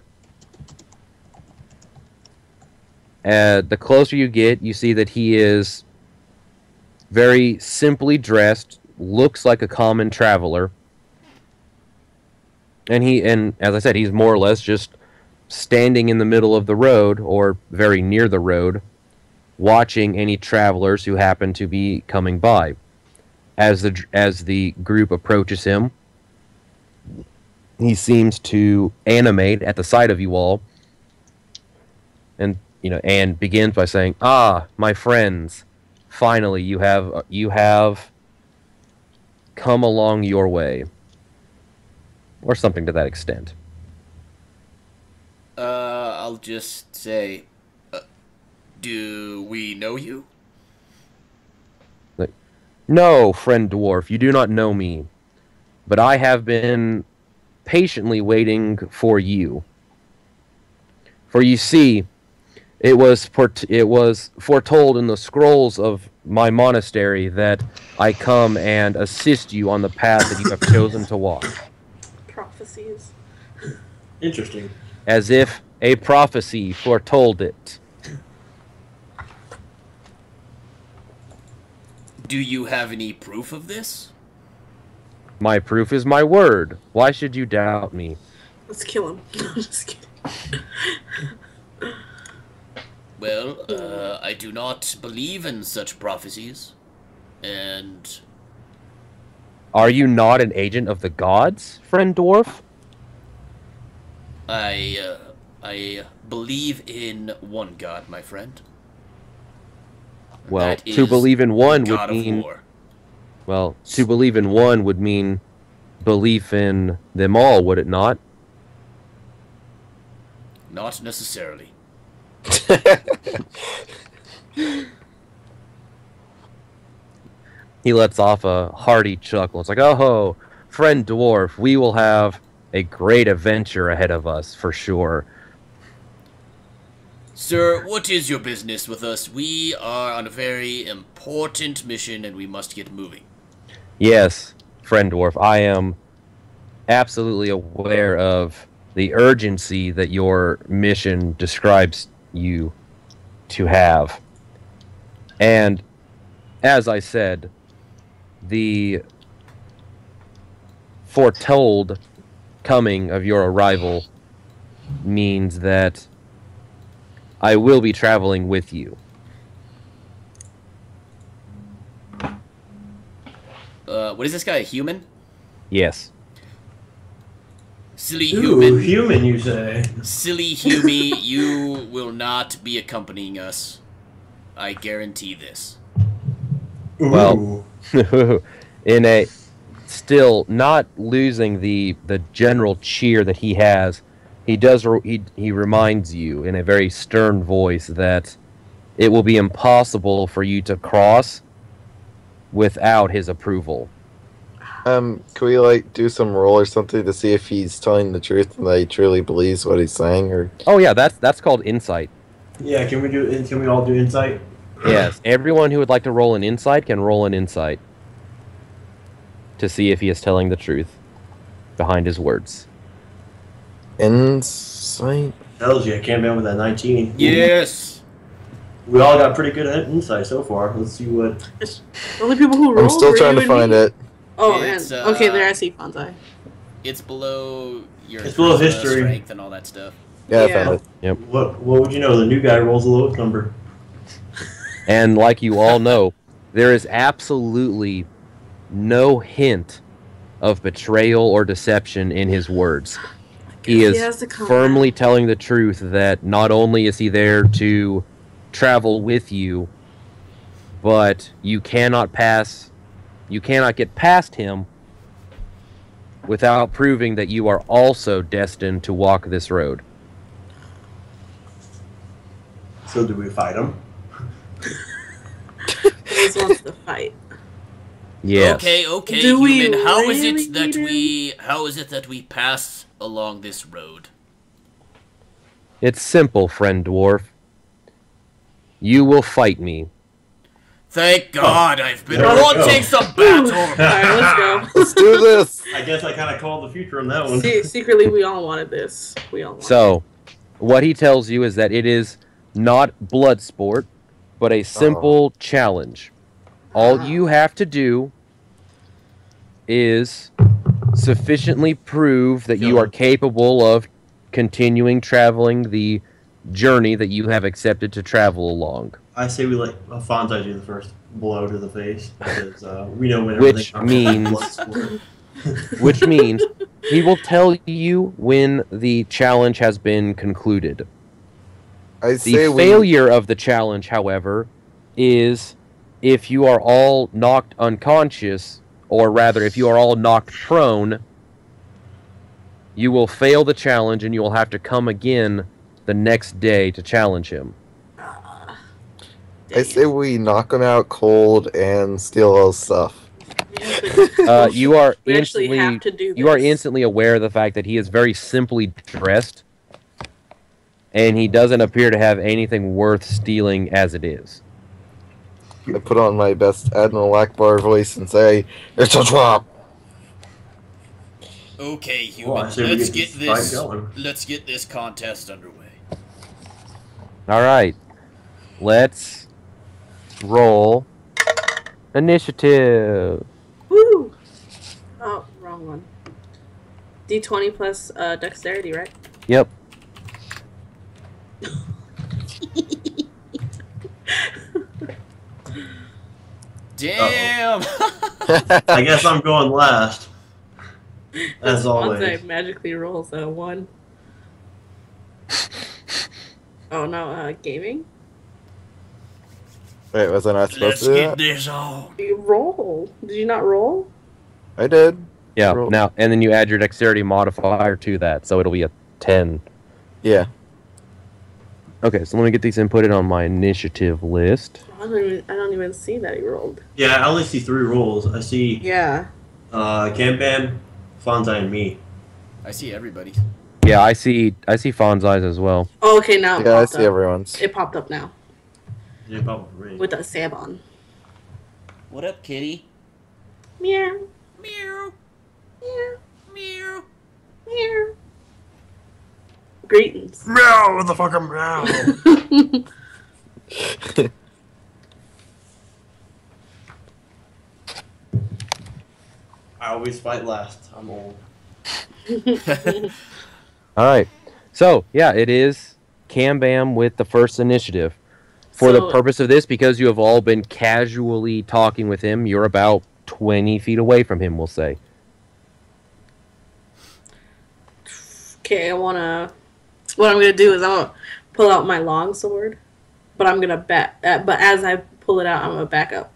The closer you get, you see that he is very simply dressed, looks like a common traveler. And as I said, he's more or less just standing in the middle of the road, or very near the road, watching any travelers who happen to be coming by. As the group approaches him, he seems to animate at the sight of you all, and begins by saying, "Ah, my friends, finally you have come along your way," or something to that extent. I'll just say, do we know you? No, friend dwarf, you do not know me, but I have been patiently waiting for you. For you see, it was foretold in the scrolls of my monastery that I come and assist you on the path that you have chosen to walk. Prophecies. Interesting. As if a prophecy foretold it. Do you have any proof of this? My proof is my word. Why should you doubt me? Let's kill him. I'm just kidding. Well, I do not believe in such prophecies. And... Are you not an agent of the gods, friend dwarf? I believe in one god, my friend. Well, That to is believe in one the would god of mean... war. Well, to believe in one would mean belief in them all, would it not? Not necessarily. He lets off a hearty chuckle. It's like, oh, friend dwarf, we will have a great adventure ahead of us, for sure. Sir, what is your business with us? We are on a very important mission and we must get moving. Yes, friend dwarf, I am absolutely aware of the urgency that your mission describes you to have. And, as I said, the foretold coming of your arrival means that I will be traveling with you. What is this guy, a human? Yes. Silly Ooh, human. human, you say? Silly Humy, you will not be accompanying us. I guarantee this. Ooh. Well, in a still not losing the general cheer that he has, he reminds you in a very stern voice that it will be impossible for you to cross without his approval. Can we like do some roll or something to see if he's telling the truth and that he truly believes what he's saying, or? Oh yeah, that's called insight. Yeah, can we all do insight? Yes, everyone who would like to roll an insight can roll an insight to see if he is telling the truth behind his words. Insight. Tells you, I came in with that 19. Yes. We all got pretty good at insight so far. Let's see what. The only people who roll. I'm still were trying you to and find me. it. Oh, It's, and okay, there I see Fonzai. It's below your It's below charisma, history. strength, and all that stuff. Yeah, I Yeah. found it. What would you know? The new guy rolls the lowest number. And like you all know, there is absolutely no hint of betrayal or deception in his words. He He is has to come firmly back. telling the truth that not only is he there to travel with you, but you cannot get past him without proving that you are also destined to walk this road. So do we fight him? He just wants to fight. Yes. Okay, Do we human. How is really it that need we pass along this road? It's simple, friend dwarf. You will fight me. Thank God, I've been There we wanting go. some battle. Alright, let's go. Let's do this. I guess I kind of called the future on that one. Secretly, we all wanted this. We all wanted So, what he tells you is that it is not blood sport, but a simple challenge. All you have to do is sufficiently prove that you are capable of continuing traveling the journey that you have accepted to travel along. I say we let Fonzai do the first blow to the face because we know when Which everything comes means- from blood sport. Which means he will tell you when the challenge has been concluded. I The say we. failure of the challenge, however, is if you are all knocked unconscious, or rather, if you are all knocked prone, you will fail the challenge and you will have to come again the next day to challenge him. I say we knock him out cold and steal all his stuff. You are We actually have instantly to do this. you are instantly aware of the fact that he is very simply dressed, and he doesn't appear to have anything worth stealing as it is. I put on my best Admiral Akbar voice and say, "It's a trap." Okay, human. Well, I say we let's get get this this. fight going. Let's get this contest underway. All right, let's roll initiative. Woo! Oh, wrong one. D20 plus dexterity, right? Yep. Damn. I guess I'm going last. As always. Fonzai magically rolls a 1. Oh no, gaming? Wait, was I not supposed Let's to do get that? this on. You roll. Did you not roll? I did. Yeah. Roll. Now, and then you add your dexterity modifier to that, so it'll be a 10. Yeah. Okay, so let me get these inputted on my initiative list. I don't even see that he rolled. Yeah, I only see 3 rolls. I see Yeah. Cam Bam, Fonzai, and me. I see everybody. Yeah, I see Fonzai's as well. Oh, okay, now it Yeah, I popped see up. everyone's. It popped up now Yeah, probably. with a sab on. What up, kitty? Meow, Meow. meow, Meow. meow. Greetings. Meow, motherfucker, meow. I always fight last. I'm old. All right. So, yeah, it is Cam Bam with the first initiative. For the So- purpose of this, because you have all been casually talking with him, you're about 20 feet away from him, we'll say. Okay, what I'm gonna do is I'm gonna pull out my long sword, but I'm gonna but as I pull it out, I'm gonna back up.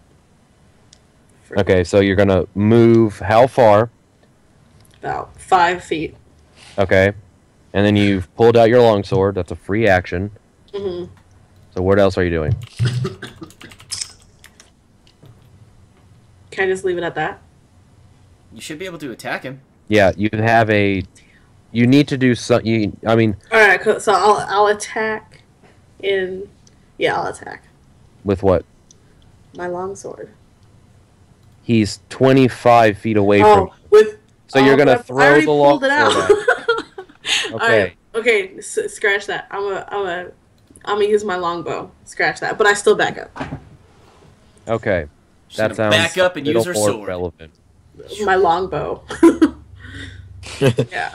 Okay, so you're going to move how far? About 5 feet. Okay. And then you've pulled out your longsword. That's a free action. Hmm. So what else are you doing? Can I just leave it at that? You should be able to attack him. Yeah, you have a. You need to do some. I mean, All right, cool. So I'll attack in. Yeah, I'll attack with what? my longsword. He's 25 feet away from. Oh, with. So you're gonna I throw already the pulled it longsword out. at him. All Okay. right, okay, scratch that. I'm gonna use my longbow. Scratch that, but I still back up. Okay. She's That gonna sounds back up and a use little her more sword. relevant. My longbow. Yeah.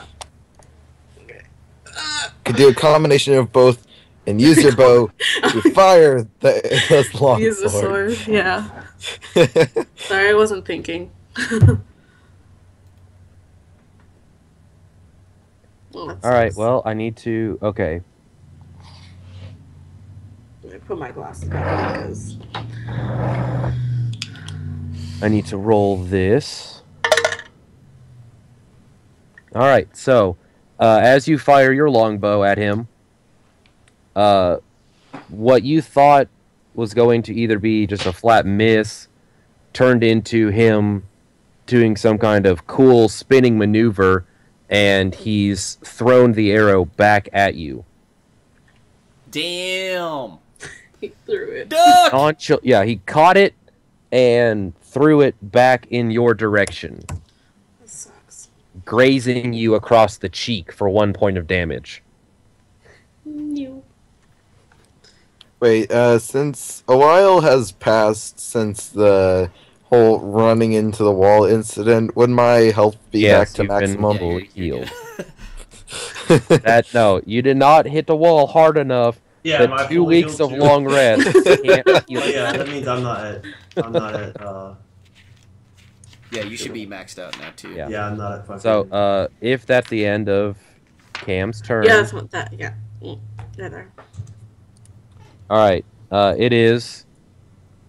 Could do a combination of both and use your bow to fire the long Use the sword. sword. Yeah. Sorry, I wasn't thinking. Well, All right. Well, I need to. Okay. I put my glasses back on because. I need to roll this. All right. So, as you fire your longbow at him, what you thought was going to either be just a flat miss turned into him doing some kind of cool spinning maneuver, and he's thrown the arrow back at you. Damn. He threw it. Duck! Yeah, he caught it and threw it back in your direction, That sucks. grazing you across the cheek for 1 point of damage. You. Wait, since a while has passed since the whole running into the wall incident, would my health be back to you've been maximum? fully healed. No, you did not hit the wall hard enough. Yeah, am The I 2 fully weeks healed of too? long rest can't heal Oh, you. yeah, that means I'm not at. Yeah, you should be maxed out now, too. Yeah. Yeah, I'm not at fucking. So, if that's the end of Cam's turn, Yeah, that's what that. Yeah. Yeah, there. all right, it is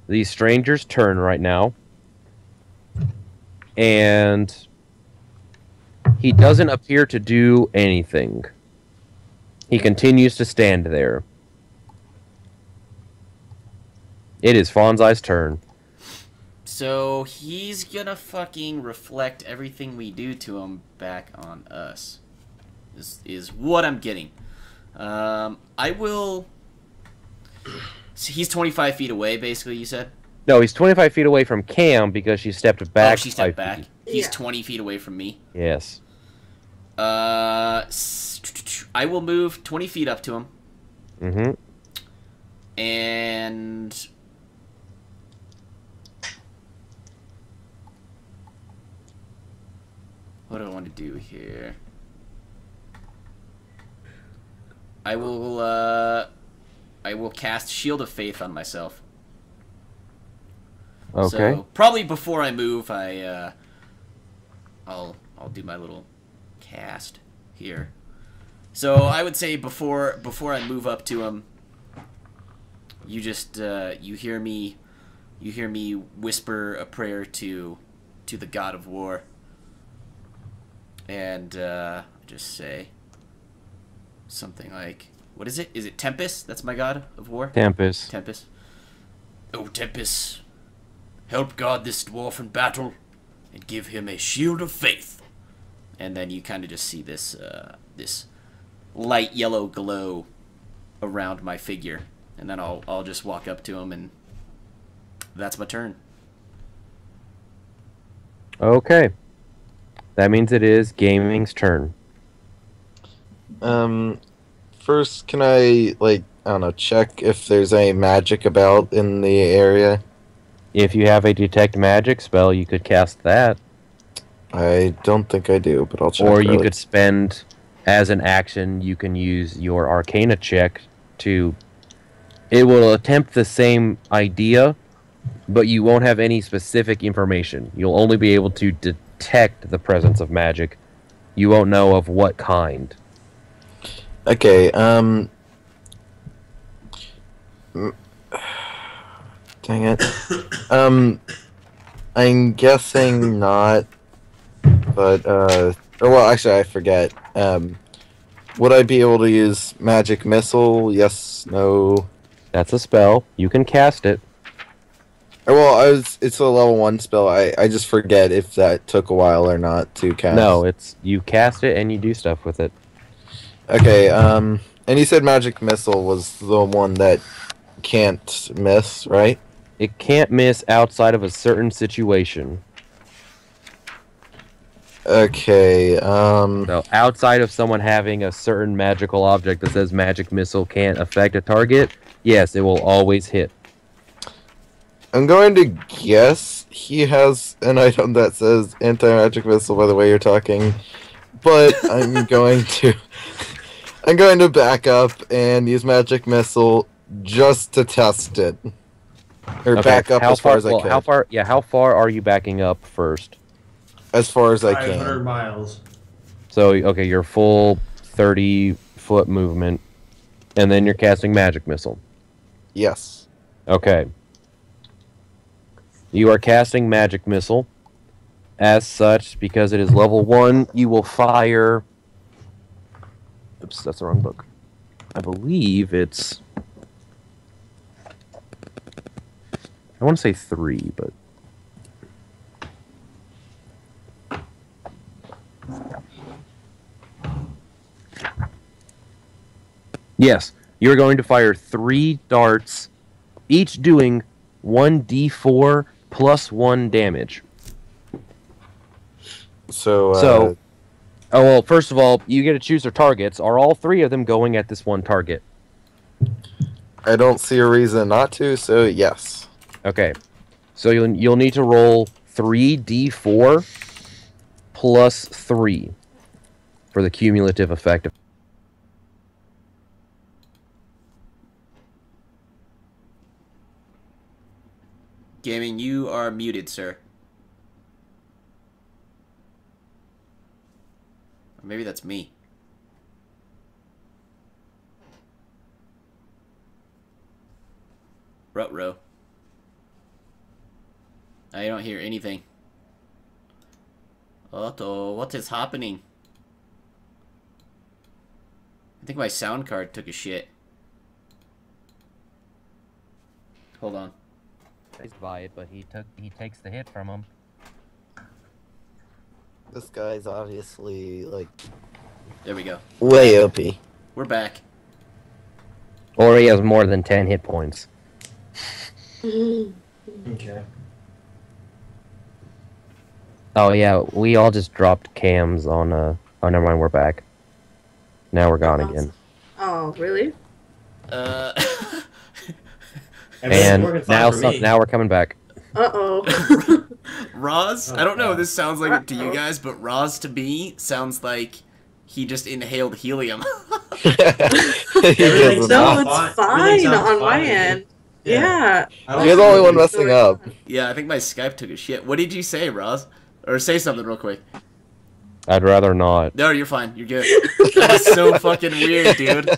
the stranger's turn right now, and he doesn't appear to do anything. He continues to stand there. It is Fonzai's turn. So he's gonna fucking reflect everything we do to him back on us. Is what I'm getting. I will. So he's 25 feet away, basically. You said. No, he's 25 feet away from Cam because she stepped back. Oh, she stepped 5 back. feet. He's Yeah. 20 feet away from me. Yes. I will move 20 feet up to him, Mm-hmm. and what do I want to do here? I will cast Shield of Faith on myself. Okay. So probably before I move, I'll do my little cast here. So I would say before I move up to him, you just you hear me whisper a prayer to the God of War, and just say something like, what is it? Is it Tempest? That's my God of War. Tempest. Tempest. Oh, Tempest, help guard this dwarf in battle, and give him a shield of faith. And then you kind of just see this this light yellow glow around my figure, and then I'll just walk up to him, and that's my turn. Okay. That means it is Gaming's turn. First, can I, I don't know, check if there's any magic about in the area? If you have a detect magic spell, you could cast that. I don't think I do, but I'll check. Or you really. could spend, as an action, you can use your Arcana check to... It will attempt the same idea, but you won't have any specific information. You'll only be able to detect the presence of magic. You won't know of what kind. Okay, dang it. I'm guessing not, but, or well, actually, I forget. Would I be able to use Magic Missile? Yes, no. That's a spell. You can cast it. Well, it's a level 1 spell. I just forget if that took a while or not to cast. No, it's you cast it and you do stuff with it. Okay, and you said Magic Missile was the one that can't miss, right? It can't miss outside of a certain situation. Okay, So outside of someone having a certain magical object that says Magic Missile can't affect a target, yes, it will always hit. I'm going to guess he has an item that says Anti-Magic Missile by the way you're talking, but I'm going to back up and use Magic Missile just to test it. Or Okay, back up as far as I can. How far are you backing up first? As far as I 500 can. miles. So, okay, your full 30-foot movement, and then you're casting Magic Missile. Yes. Okay. You are casting Magic Missile. As such, because it is level 1, you will fire... Oops, that's the wrong book. I believe it's... I want to say 3, but... Yes, you're going to fire 3 darts, each doing 1d4 plus 1 damage. So, Oh, well, first of all, you get to choose their targets. Are all 3 of them going at this one target? I don't see a reason not to, so yes. Okay. So you'll need to roll 3d4 plus 3 for the cumulative effect. Gaming, you are muted, sir. Or maybe that's me. Ruh-roh. I don't hear anything. Otto, what is happening? I think my sound card took a shit. Hold on. By it, but he takes the hit from him. This guy's obviously, like, There we go. way OP. We're back. Or he has more than 10 hit points. Okay. Oh yeah, we all just dropped cams on oh never mind, we're back. Now we're gone again. Oh, really? And working fine for me. now we're coming back. Uh-oh. Roz, Oh, I don't know if God. this sounds like it to you guys, but Roz to me sounds like he just inhaled helium. He Everything's doesn't No, know. it's Fine. Everything fine sounds on my fine. end. Yeah. Yeah. I don't You're the only one What's messing going up. on? Yeah, I think my Skype took a shit. What did you say, Roz? Or say something real quick. I'd rather not. No, you're fine. You're good. That was so fucking weird, dude.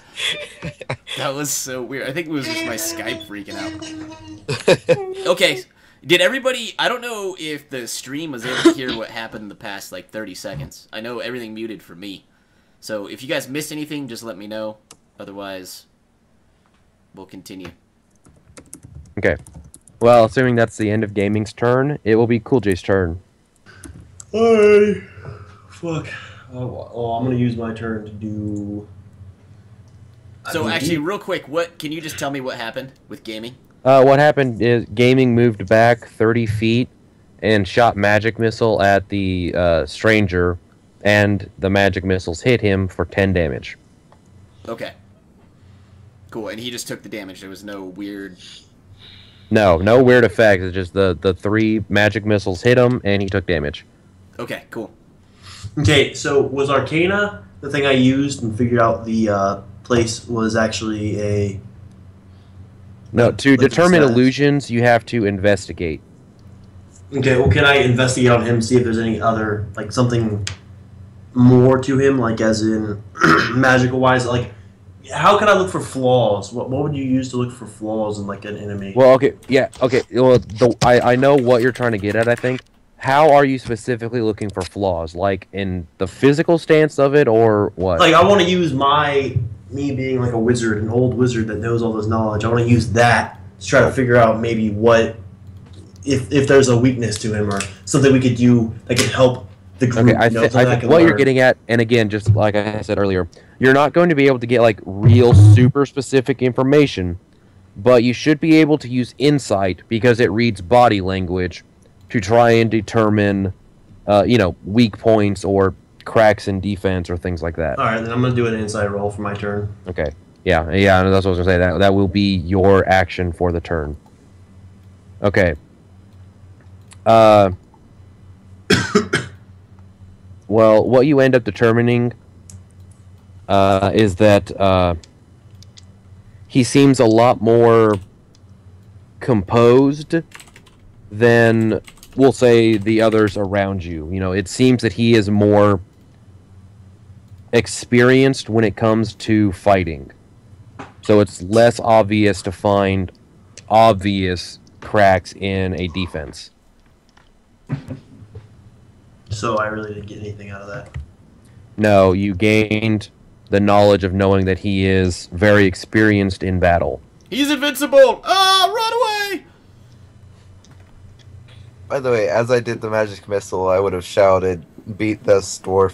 That was so weird. I think it was just my Skype freaking out. Okay, did everybody... I don't know if the stream was able to hear what happened in the past, like, 30 seconds. I know everything muted for me. So if you guys missed anything, just let me know. Otherwise, we'll continue. Okay. Well, assuming that's the end of gaming's turn, it will be Cool J's turn. Hey. Fuck. Oh, I'm gonna use my turn to do. So actually, real quick, can you just tell me what happened with gaming? What happened is gaming moved back 30 feet and shot magic missile at the stranger, and the magic missiles hit him for 10 damage. Okay. Cool, and he just took the damage. There was no weird... No weird effects. It's just the 3 magic missiles hit him, and he took damage. Okay, cool. Okay, so was Arcana the thing I used and figured out the place was actually a... No, to Like the determine status. illusions, you have to investigate. Okay, well, can I investigate on him, see if there's any other, like, something more to him, like, as in, magical-wise? Like, how can I look for flaws? What would you use to look for flaws in, like, an enemy? Well, okay, yeah, okay. Well, I know what you're trying to get at, I think. How are you specifically looking for flaws? Like, in the physical stance of it, or what? Like, I want to use me being, like, a wizard, an old wizard that knows all this knowledge. I want to use that to try to figure out maybe what if there's a weakness to him or something we could do that could help the group. Okay, I think what you're getting at, and again, just like I said earlier, you're not going to be able to get like real super specific information, but you should be able to use insight because it reads body language to try and determine, weak points or cracks in defense or things like that. All right, then I'm gonna do an insight roll for my turn. Okay. Yeah, that's what I was gonna say. That will be your action for the turn. Okay. Well, what you end up determining is that he seems a lot more composed than, we'll say, the others around you. It seems that he is more experienced when it comes to fighting. So it's less obvious to find obvious cracks in a defense. So I really didn't get anything out of that. No, you gained the knowledge of knowing that he is very experienced in battle. He's invincible! Ah, run away! By the way, as I did the magic missile, I would have shouted, "Beat this dwarf."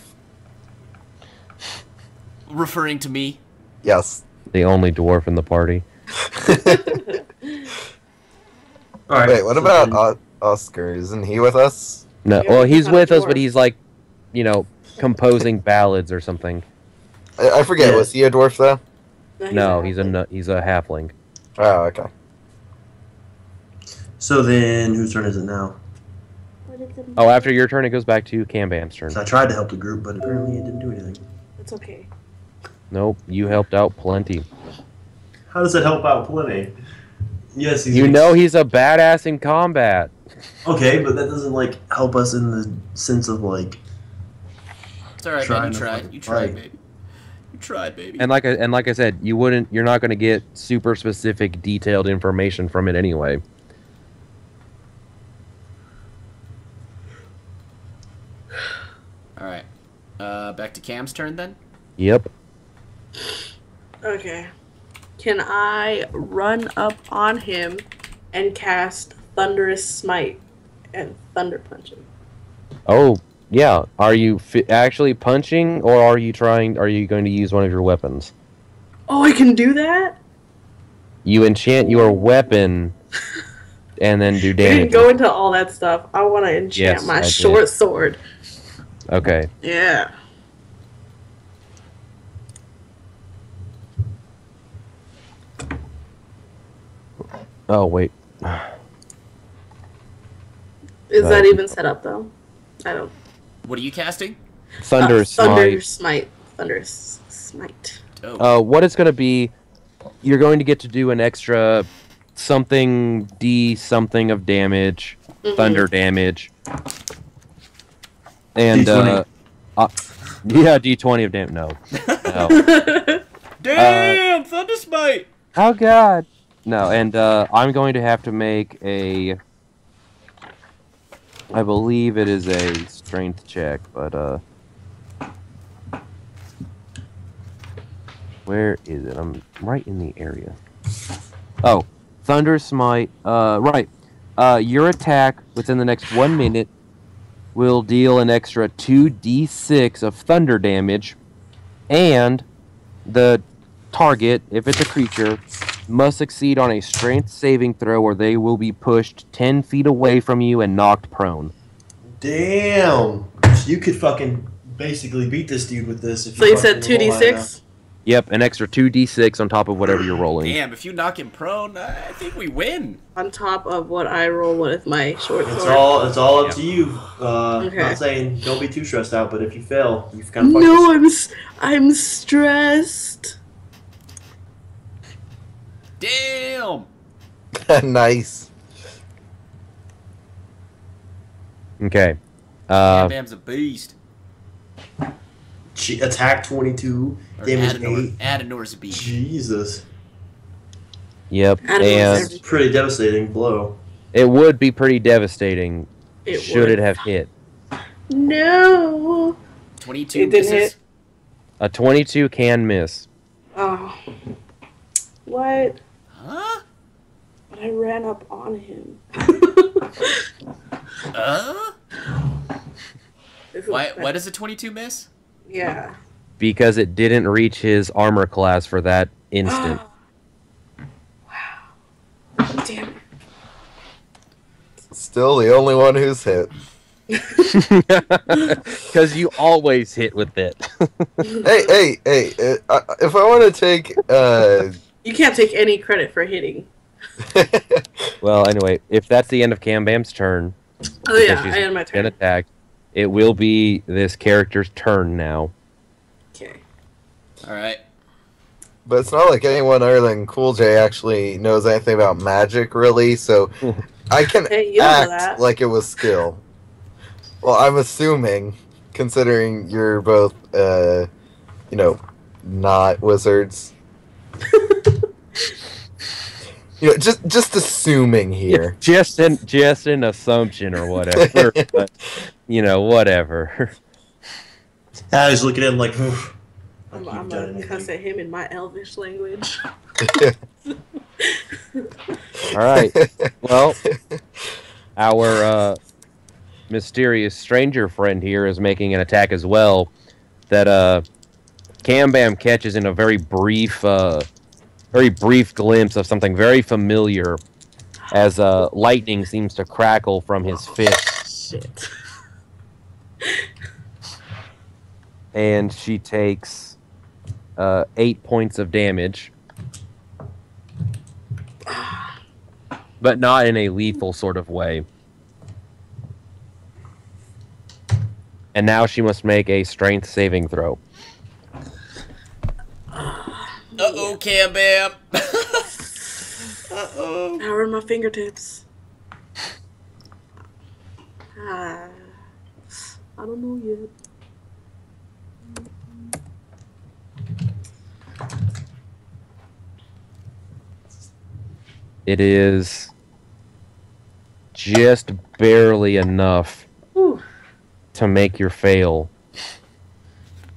Referring to me. Yes. The only dwarf in the party. All right. Wait, what about Oscar? Isn't he with us? No, Yeah, well, he's he's not a with us, dwarf. but he's like, composing ballads or something. I forget. Yeah. Was he a dwarf though? No, he's a halfling. Oh, okay. So then, whose turn is it now? Oh, after your turn, it goes back to Cambam's turn. So I tried to help the group, but apparently it didn't do anything. It's okay. Nope, you helped out plenty. How does that help out plenty? Yes, he's He's a badass in combat. Okay, but that doesn't help us in the sense of It's alright, man. You tried. You tried, baby. You tried, baby. And like I said, you're not going to get super specific, detailed information from it anyway. Alright. Back to Cam's turn then? Yep. Okay. Can I run up on him and cast Thunderous Smite and Thunder Punch him? Oh, yeah. Are you actually punching, or are you going to use one of your weapons? Oh, I can do that? You enchant your weapon and then do We damage. didn't go into all that stuff. I want to enchant Yes, my I did. short sword. Okay. Yeah. Oh, wait. Is that even set up, though? I don't... What are you casting? Thunder Thunder Smite. Smite. Thunder Smite. Oh. What it's going to be, you're going to get to do an extra something D something of damage, thunder damage. And, D20. yeah, D20 of damage. No. Damn! Thunder Smite! Oh, God. No, and I'm going to have to make a... I believe it is a strength check, but, where is it? I'm right in the area. Oh, Thunder Smite. Right. Your attack within the next 1 minute will deal an extra 2d6 of thunder damage, and the target, if it's a creature, must succeed on a strength saving throw or they will be pushed 10 feet away from you and knocked prone. Damn! So you could fucking basically beat this dude with this. If So you said fucking roll high enough. 2d6? Yep, an extra 2d6 on top of whatever you're rolling. Damn, if you knock him prone, I think we win. On top of what I roll with my short sword. It's all up to you. Okay. Not saying don't be too stressed out, but if you fail, you've kind of fucked No, this. I'm stressed. Damn! Nice. Okay. Bam's a beast. Attack 22, Or damage Adenor, 8. Adenor's a beast. Jesus. Yep, Adenor's and everything. Pretty devastating blow. it would be pretty devastating It should would. it have hit. No. 22 It didn't misses. hit. A 22 can miss. Oh. What? Huh? But I ran up on him. Why does a 22 miss? Yeah. Because it didn't reach his armor class for that instant. Damn it. Still the only one who's hit. Because you always hit with it. Hey! If I want to take, You can't take any credit for hitting. Well, anyway, if that's the end of Cam Bam's turn, Oh yeah, because she's I had my been turn. attacked, it will be this character's turn now. Okay. All right. But it's not like anyone other than Cool J actually knows anything about magic, really, so I can Hey, you don't know act that. like it was skill. Well, I'm assuming, considering you're both, not wizards. Just assuming here. Just an assumption or whatever. But, whatever. I was looking at him like, I'm gonna cuss at him in my Elvish language. All right. Well, our mysterious stranger friend here is making an attack as well. That Cam Bam catches in a very brief glimpse of something very familiar, as lightning seems to crackle from his fist, Shit. and she takes 8 points of damage, but not in a lethal sort of way. And now she must make a strength saving throw. Uh-oh, Cam Bam. Uh-oh. Power in my fingertips. I don't know yet. It is just barely enough Whew. to make your fail.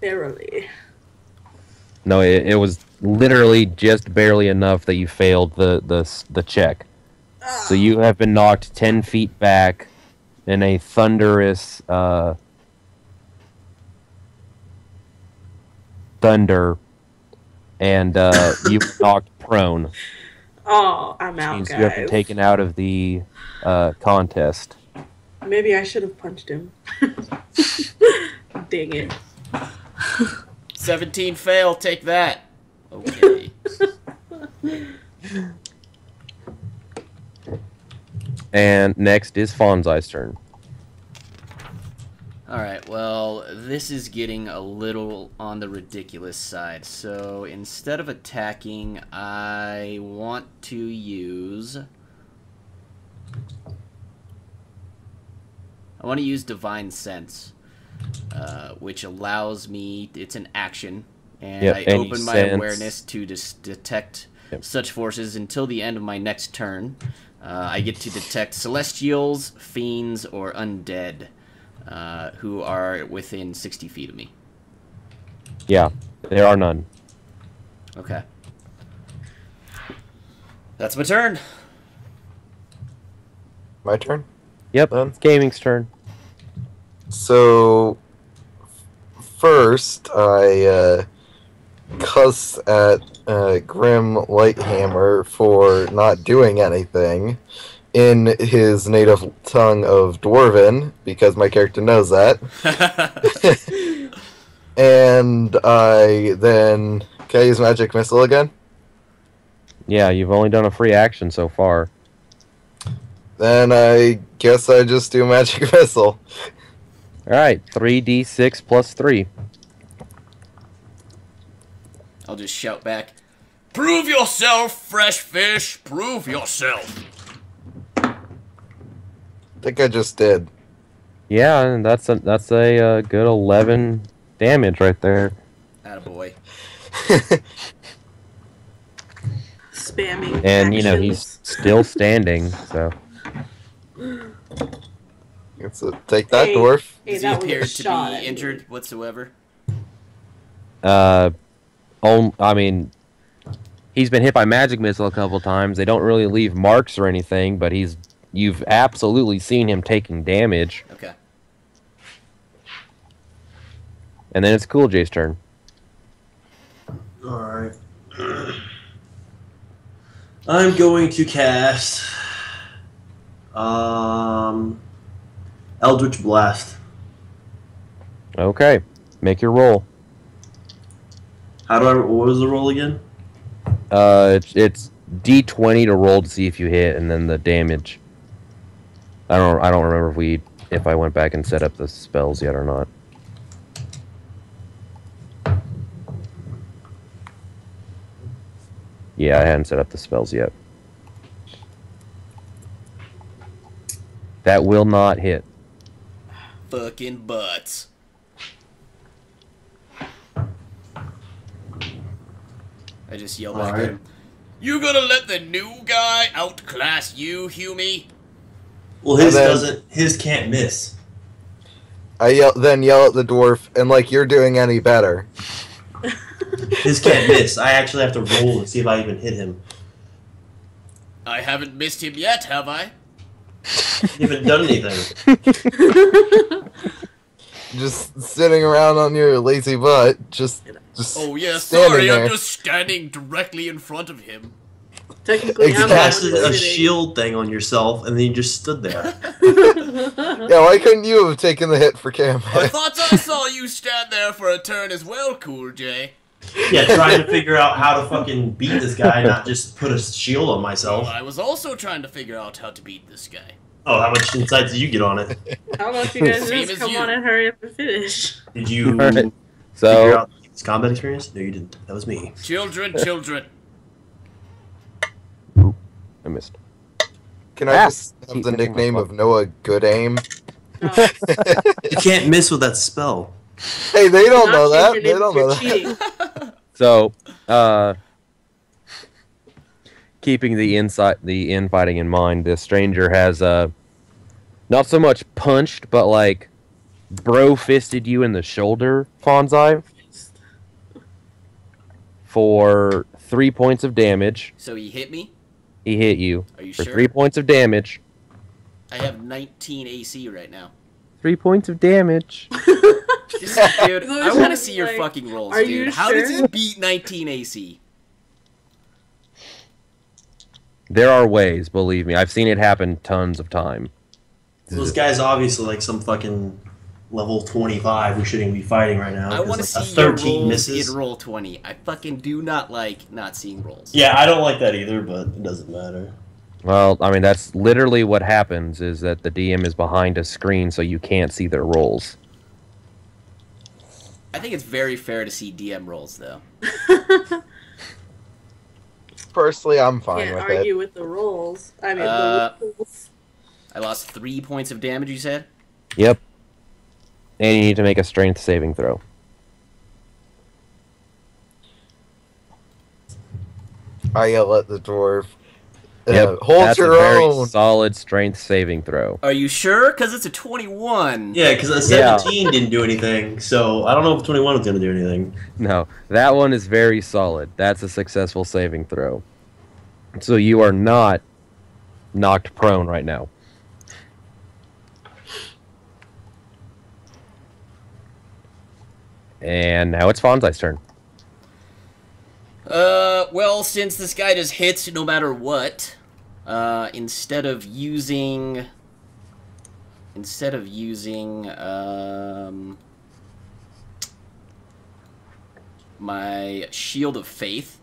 Barely. No, it was literally just barely enough that you failed the check. So you have been knocked 10 feet back in a thunderous thunder, and you were knocked prone. Oh, I'm Which out, means guys. you have been taken out of the contest. Maybe I should have punched him. Dang it. 17 fail, take that. Okay. And next is Fonzai's turn. Alright, well, this is getting a little on the ridiculous side. So instead of attacking, I want to use... Divine Sense, which allows me... It's an action, and Yep, I any open my sense. awareness to detect Yep. such forces until the end of my next turn. I get to detect Celestials, Fiends, or Undead. Who are within 60 feet of me. Yeah, there are none. Okay. That's my turn. My turn? Yep, Then? it's Gaming's turn. So, first, I cuss at Grim Lighthammer for not doing anything in his native tongue of Dwarven, because my character knows that. And I then... Can I use Magic Missile again? Yeah, you've only done a free action so far. Then I guess I just do Magic Missile. Alright, 3d6 plus 3. I'll just shout back, "Prove yourself, fresh fish! Prove yourself!" I think I just did. Yeah, and that's a good 11 damage right there. Attaboy. Spamming. And, actions. he's still standing, so... Take that, Hey. dwarf. Hey, Does he that was a appear to shot at be me. injured whatsoever? I mean, he's been hit by magic missile a couple times. They don't really leave marks or anything, but he's you've absolutely seen him taking damage. Okay. And then it's Cool J's turn. Alright. I'm going to cast Eldritch Blast. Okay, make your roll. What was the roll again? It's D20 to roll to see if you hit, and then the damage. I don't remember if I went back and set up the spells yet or not. Yeah, I hadn't set up the spells yet. That will not hit. Fucking butts. I just yelled back at him. You gonna let the new guy outclass you, Hughie? Well, his can't miss. I then yell at the dwarf, and like you're doing any better. His can't miss. I actually have to roll to see if I even hit him. I haven't missed him yet, have I? You haven't done anything. Just sitting around on your lazy butt, just Oh yeah, standing sorry, there. I'm just standing directly in front of him. Technically, You I'm casted not a sitting. shield thing on yourself, and then you just stood there. Yeah, why couldn't you have taken the hit for Cam? I thought I saw you stand there for a turn as well, Cool J. Yeah, trying to figure out how to fucking beat this guy, not just put a shield on Well, myself. I was also trying to figure out how to beat this guy. Oh, how much insight did you get on it? How about you guys Same just as come you. on and hurry up and finish? Did you Alright. figure So, out his combat experience? No, you didn't. That was me. Children. I missed. Can I just have the nickname of Noah Good Aim? No, You can't miss with that spell. Hey, they don't not know that. changing They it, don't you're know that. cheating. So, keeping the infighting in mind, this stranger has not so much punched, but like bro-fisted you in the shoulder, Fonzai, for 3 points of damage. So he hit me? He hit you Are you for sure? 3 points of damage. I have 19 AC right now. 3 points of damage. Dude, Those I want to are see your like, fucking rolls, are dude. you How does sure? he beat 19 AC? There are ways, believe me. I've seen it happen tons of time. So this guy's obviously like some fucking level 25 who shouldn't be fighting right now. I 'cause, want to like, a see your 13 rolls misses. in roll 20. I fucking do not like not seeing rolls. Yeah, I don't like that either, but it doesn't matter. Well, I mean, that's literally what happens, is that the DM is behind a screen so you can't see their rolls. I think it's very fair to see DM rolls, though. Personally, I'm fine Can't with argue it. with the rolls. I mean, Uh, the rules. I lost 3 points of damage, you said? Yep. And you need to make a strength saving throw. I yell at the dwarf. Yep. Hold That's your a very own. solid strength saving throw. Are you sure? Because it's a 21. Yeah, because a 17 didn't do anything, so I don't know if 21 was going to do anything. No, that one is very solid. That's a successful saving throw. So you are not knocked prone right now. And now it's Fonzai's turn. Well, since this guy just hits no matter what, instead of using, my Shield of Faith,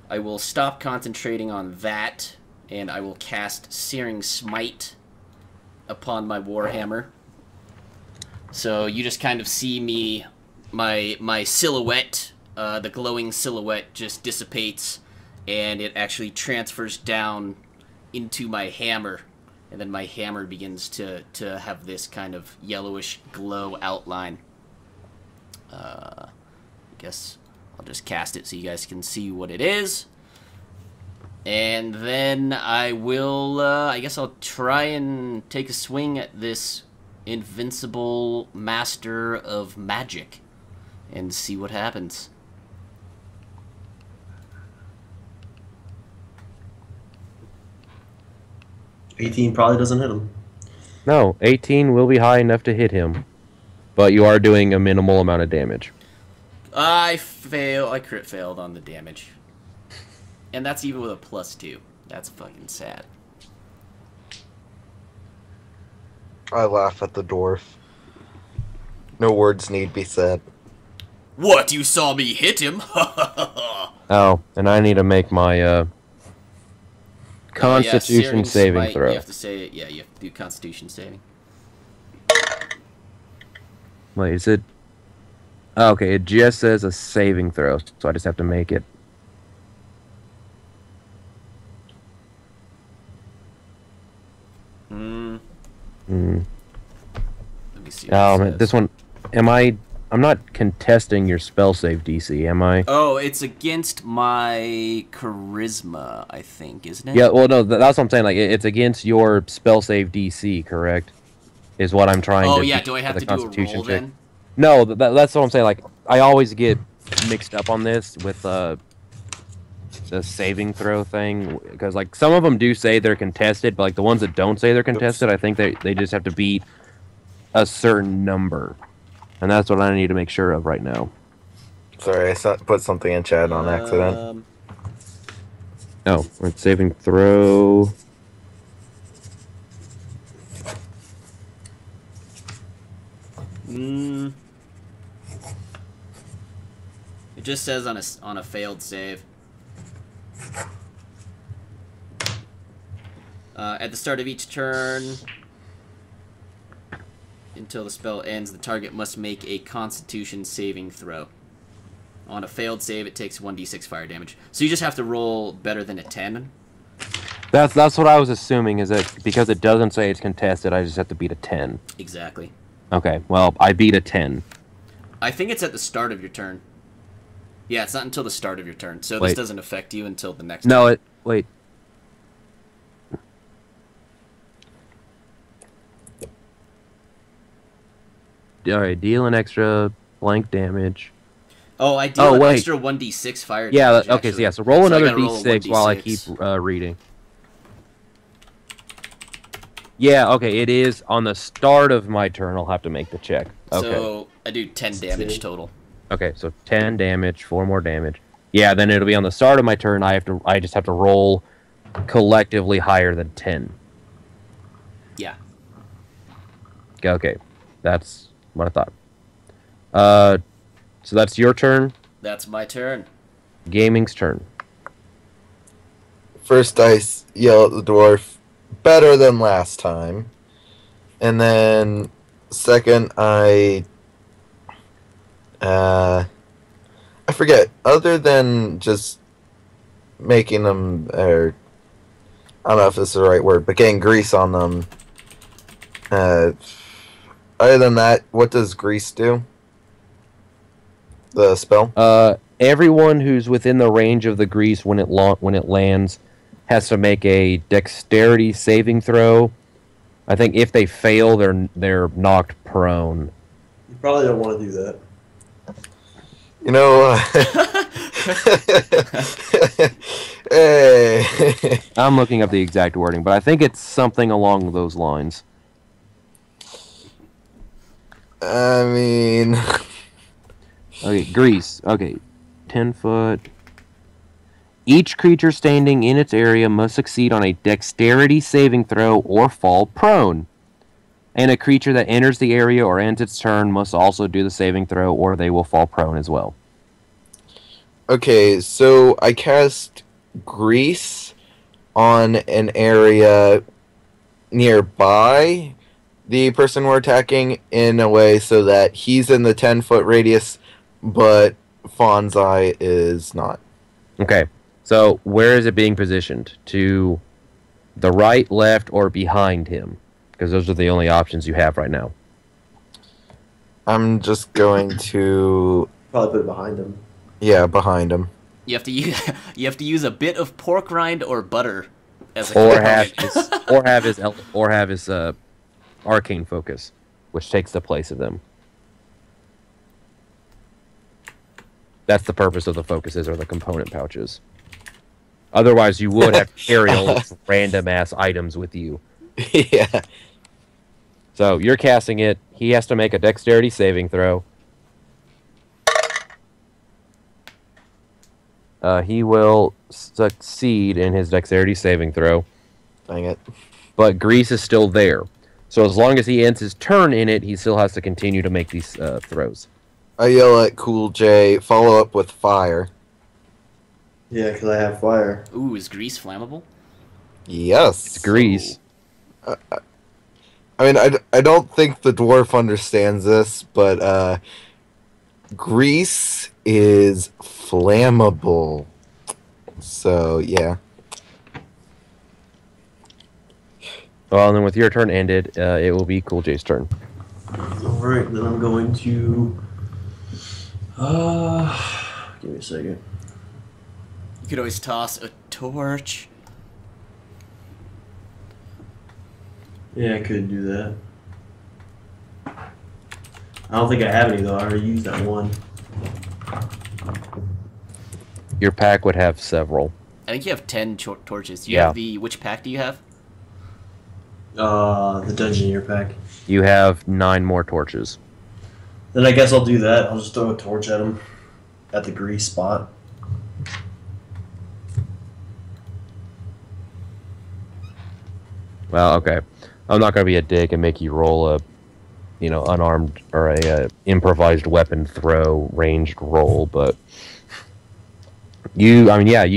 I will stop concentrating on that, and I will cast Searing Smite upon my Warhammer. So you just kind of see me, my silhouette, the glowing silhouette just dissipates, and it actually transfers down into my hammer, and then my hammer begins to have this kind of yellowish glow outline. I guess I'll just cast it so you guys can see what it is. And then I will, I guess I'll try and take a swing at this invincible master of magic and see what happens. 18 probably doesn't hit him. No, 18 will be high enough to hit him, but you are doing a minimal amount of damage. I crit failed on the damage. And that's even with a +2. That's fucking sad. I laugh at the dwarf. No words need be said. What? You saw me hit him? Oh, and I need to make my Constitution saving smite, throw. You have to say, yeah, you have to do Constitution saving. Wait, is it? Oh, okay, it just says a saving throw, so I just have to make it. Hmm. Hmm. Let me see. What Oh, it man, says. this one. I'm not contesting your spell save DC, am I? Oh, it's against my charisma, I think, isn't it? Yeah, well, no, that's what I'm saying. Like, it's against your spell save DC, correct? Is what I'm trying to. Oh yeah, beat do I for have the to do a Constitution roll check. then? No, that's what I'm saying. Like, I always get mixed up on this with the saving throw thing, because like some of them do say they're contested, but like the ones that don't say they're contested, I think they just have to beat a certain number, and that's what I need to make sure of right now. Sorry, I put something in chat on accident. Oh, it's saving throw. It just says on a failed save. At the start of each turn, until the spell ends, the target must make a Constitution saving throw. On a failed save, it takes 1d6 fire damage. So you just have to roll better than a 10. That's what I was assuming, is that because it doesn't say it's contested, I just have to beat a 10. Exactly. Okay, well, I beat a 10. I think it's at the start of your turn. Yeah, it's not until the start of your turn, so Wait. this doesn't affect you until the next No, turn. wait. Alright, deal an extra blank damage. Oh, I deal an wait. extra 1d6 fire Yeah, damage, okay, so actually. yeah, so roll I another gotta roll a d6 while I keep 1d6. reading. Yeah, okay, it is on the start of my turn. I'll have to make the check. Okay. So I do 10 damage total. Okay, so 10 damage, 4 more damage. Yeah, then it'll be on the start of my turn. I just have to roll collectively higher than 10. Yeah. Okay, that's what I thought. So that's your turn. That's my turn. Gaming's turn. First, I yell at the dwarf, better than last time. And then, second, I forget. Other than just making them, or I don't know if this is the right word, but getting grease on them. Other than that, what does grease do? The spell? Everyone who's within the range of the grease when it lands has to make a dexterity saving throw. I think if they fail, they're knocked prone. You probably don't want to do that. You know, hey. I'm looking up the exact wording, but I think it's something along those lines. I mean, Okay, grease. Okay, 10 foot. Each creature standing in its area must succeed on a dexterity saving throw or fall prone. And a creature that enters the area or ends its turn must also do the saving throw or they will fall prone as well. okay, so I cast grease on an eye nearby the person we're attacking in a way so that he's in the 10-foot radius, but Fawn's eye is not. Okay, so where is it being positioned? To the right, left, or behind him? Because those are the only options you have right now. I'm just going to, Probably put it behind him. yeah, behind him. You have to use a bit of pork rind or butter as a Or have component. his arcane focus, which takes the place of them. That's the purpose of the focuses or the component pouches. Otherwise, you would have to carry all these random-ass items with you. Yeah. So, you're casting it. He has to make a dexterity saving throw. He will succeed in his dexterity saving throw. Dang it. But Grease is still there. So as long as he ends his turn in it, he still has to continue to make these throws. I yell at Cool J, follow up with fire. Yeah, because I have fire. Ooh, is grease flammable? Yes. It's Grease. I mean, I don't think the dwarf understands this, but grease is flammable. So, yeah. Well, and then with your turn ended, it will be Cool J's turn. Alright, then I'm going to... give me a second. You could always toss a torch. Yeah, I could do that. I don't think I have any, though. I already used that one. Your pack would have several. I think you have 10 torches. Do you Yeah. have the... Which pack do you have? The Dungeoneer pack. You have 9 more torches. Then I guess I'll do that. I'll just throw a torch at him. At the grease spot. Well, okay. I'm not going to be a dick and make you roll a, unarmed or a improvised weapon throw, ranged roll, but you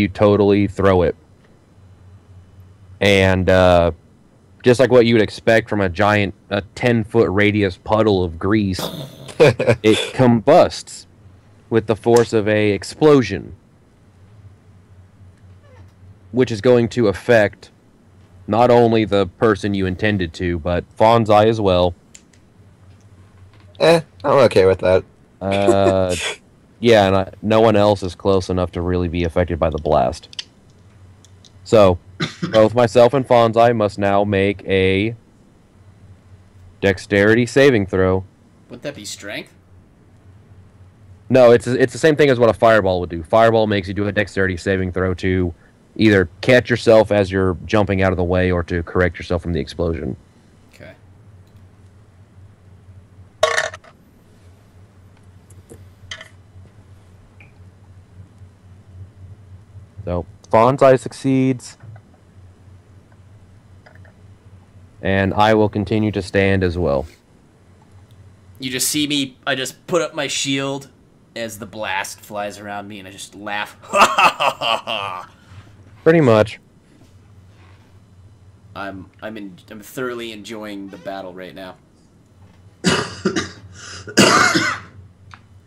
totally throw it. And just like what you would expect from a 10-foot radius puddle of grease, it combusts with the force of a explosion, which is going to affect not only the person you intended to, but Fonzai as well. I'm okay with that. Yeah, and no one else is close enough to really be affected by the blast. So, both myself and Fonzai must now make a dexterity saving throw. Wouldn't that be strength? No, it's the same thing as what a fireball would do. Fireball makes you do a dexterity saving throw to either catch yourself as you're jumping out of the way or to correct yourself from the explosion. Okay. So, Fonzai succeeds. And I will continue to stand as well. You just see me, I just put up my shield as the blast flies around me and I just laugh. Ha ha ha ha ha! Pretty much. I'm thoroughly enjoying the battle right now.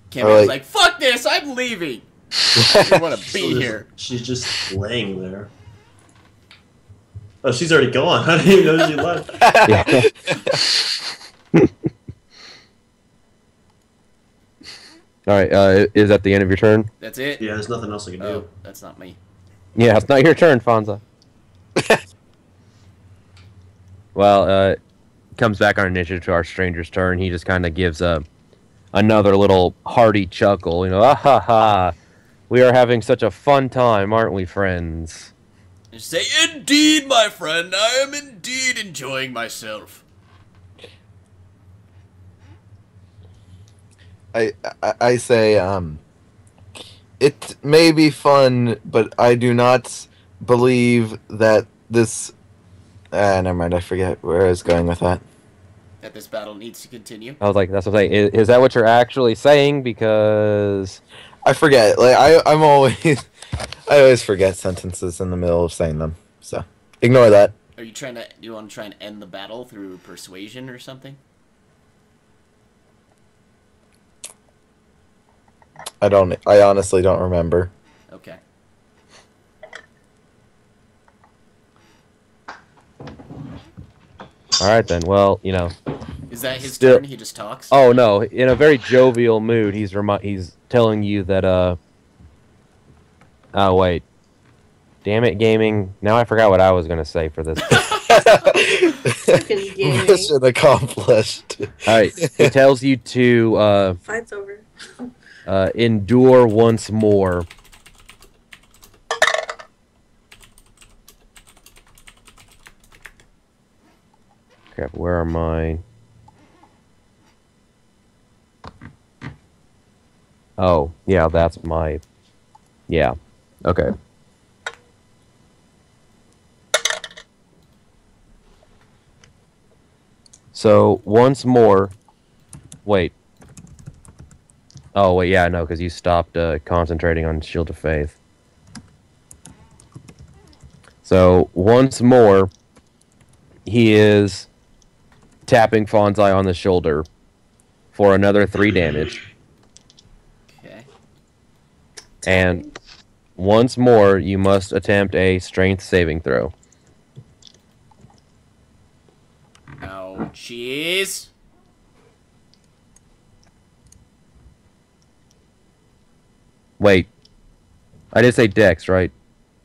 Cameron's like, fuck this, I'm leaving! I don't want to be here. She's just laying there. Oh, she's already gone. I didn't even know she left. Yeah. Alright, is that the end of your turn? That's it? Yeah, there's nothing else I can Oh, do. that's not me. Yeah, it's not your turn, Fonza. Well, comes back on initiative to our stranger's turn. He just kind of gives another little hearty chuckle. Ah ha ha. We are having such a fun time, aren't we, friends? And say, indeed, my friend, I am indeed enjoying myself. I say, it may be fun, but I do not believe that this... never mind, I forget where I was going with that. That this battle needs to continue. I was like, that's what I'm saying. Is that what you're actually saying? Because... I forget. Like, I'm always... I always forget sentences in the middle of saying them, so ignore that. Are you trying to... Do you want to try and end the battle through persuasion or something? I honestly don't remember. Okay. Alright then, well, Is that his Still- turn? He just talks? Oh no, in a very jovial mood, he's telling you that, oh wait. Damn it, gaming. Now I forgot what I was gonna say for this. Fucking gaming. Mission accomplished. Alright, he tells you to, Fight's over. endure once more. Crap, where are my... Oh, yeah, that's my... Yeah. Okay. So, once more... Wait. Oh, wait, yeah, no, because you stopped concentrating on Shield of Faith. So, once more, he is tapping Fonzai on the shoulder for another 3 damage. Okay. And once more, you must attempt a strength saving throw. Oh, jeez. Wait. I did say dex, right?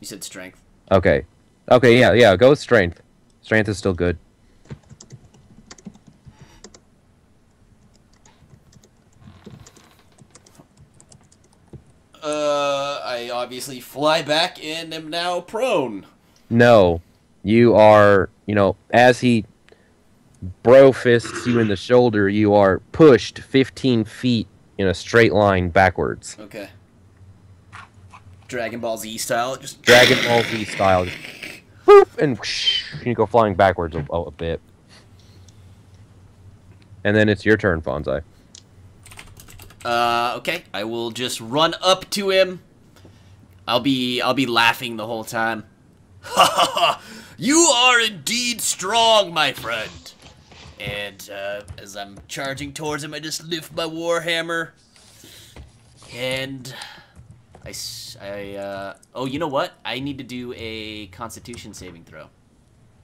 You said strength. Okay. Okay, yeah, go with strength. Strength is still good. I obviously fly back and am now prone. No. You are, as he bro fists you in the shoulder, you are pushed 15 feet in a straight line backwards. Okay. Dragon Ball Z style, just Dragon Ball Z style. Just whoop, and whoosh, you go flying backwards a bit. And then it's your turn, Fonzai. Okay. I will just run up to him. I'll be laughing the whole time. Ha ha ha! You are indeed strong, my friend. And as I'm charging towards him, I just lift my warhammer, and oh, you know what? I need to do a Constitution saving throw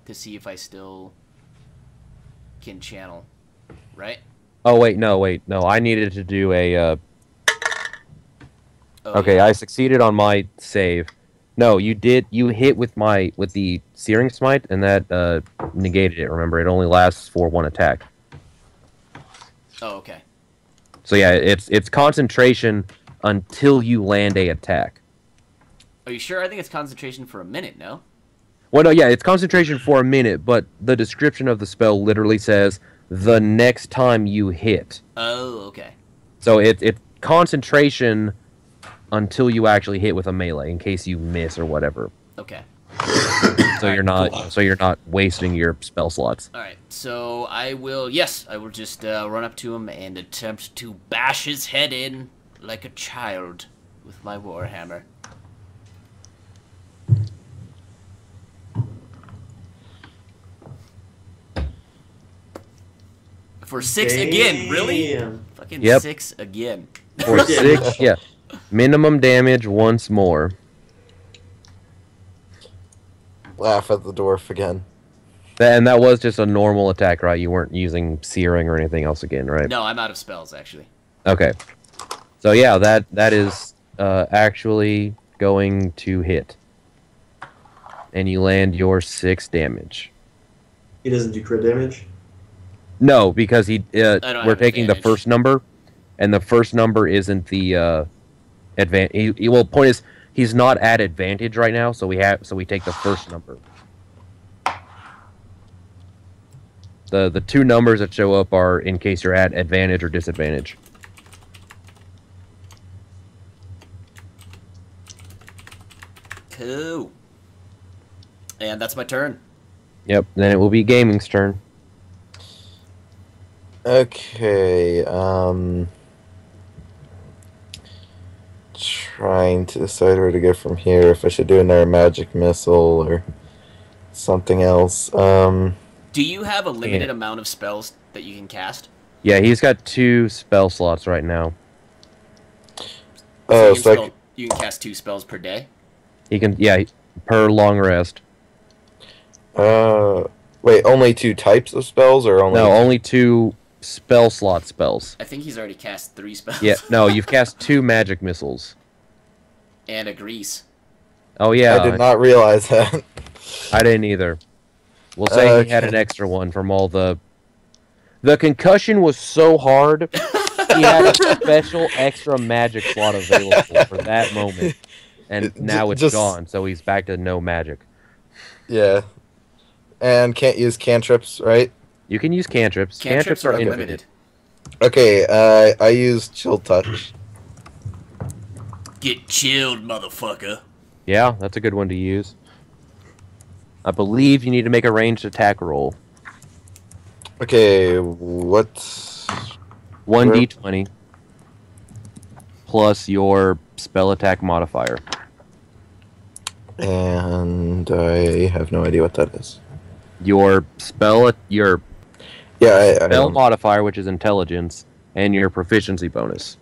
to see if I still can channel, right? Oh, wait, no. I needed to do a... Oh, Okay, yeah. I succeeded on my save. No, you did. You hit with the Searing Smite, and that negated it. Remember, it only lasts for 1 attack. Oh, okay. So yeah, it's concentration until you land a attack. Are you sure? I think it's concentration for a minute. No. Well, no, yeah, it's concentration for a minute, but the description of the spell literally says the next time you hit. Oh, okay. So it's concentration until you actually hit with a melee, in case you miss or whatever. Okay. So you're not wasting your spell slots. All right. So I will just run up to him and attempt to bash his head in like a child with my warhammer. For 6 again, really? Damn. Fucking Yep. 6 again. For 6, yeah. Minimum damage once more. Laugh at the dwarf again. And that was just a normal attack, right? You weren't using searing or anything else again, right? No, I'm out of spells, actually. Okay. So yeah, that is actually going to hit. And you land your 6 damage. He doesn't do crit damage. No, because don't we're have taking the advantage. first number, and the first number isn't the advantage. Well, point is, he's not at advantage right now, so we take the first number. The 2 numbers that show up are in case you're at advantage or disadvantage. Cool. And that's my turn. Yep. Then it will be Gaming's turn. Okay, trying to decide where to go from here, if I should do another magic missile or something else. Do you have a limited amount of spells that you can cast? Yeah, he's got 2 spell slots right now. Oh, You can cast 2 spells per day? He can, yeah, per long rest. wait, only 2 types of spells, or only? No, only 2 spell slot spells. I think he's already cast 3 spells. Yeah, no, you've cast 2 magic missiles. And a grease. Oh yeah, I did not realize that. I didn't either. We'll say he had an extra one from all the... The concussion was so hard, he had a special extra magic slot available for that moment. And now it's gone, so he's back to no magic. Yeah. And can't use cantrips, right? You can use cantrips. Cantrips are infinite. Okay, I use chill touch. Get chilled, motherfucker. Yeah, that's a good one to use. I believe you need to make a ranged attack roll. Okay, what's 1d20 plus your spell attack modifier. And I have no idea what that is. Your spell Yeah, I spell don't. modifier, which is intelligence, and your proficiency bonus.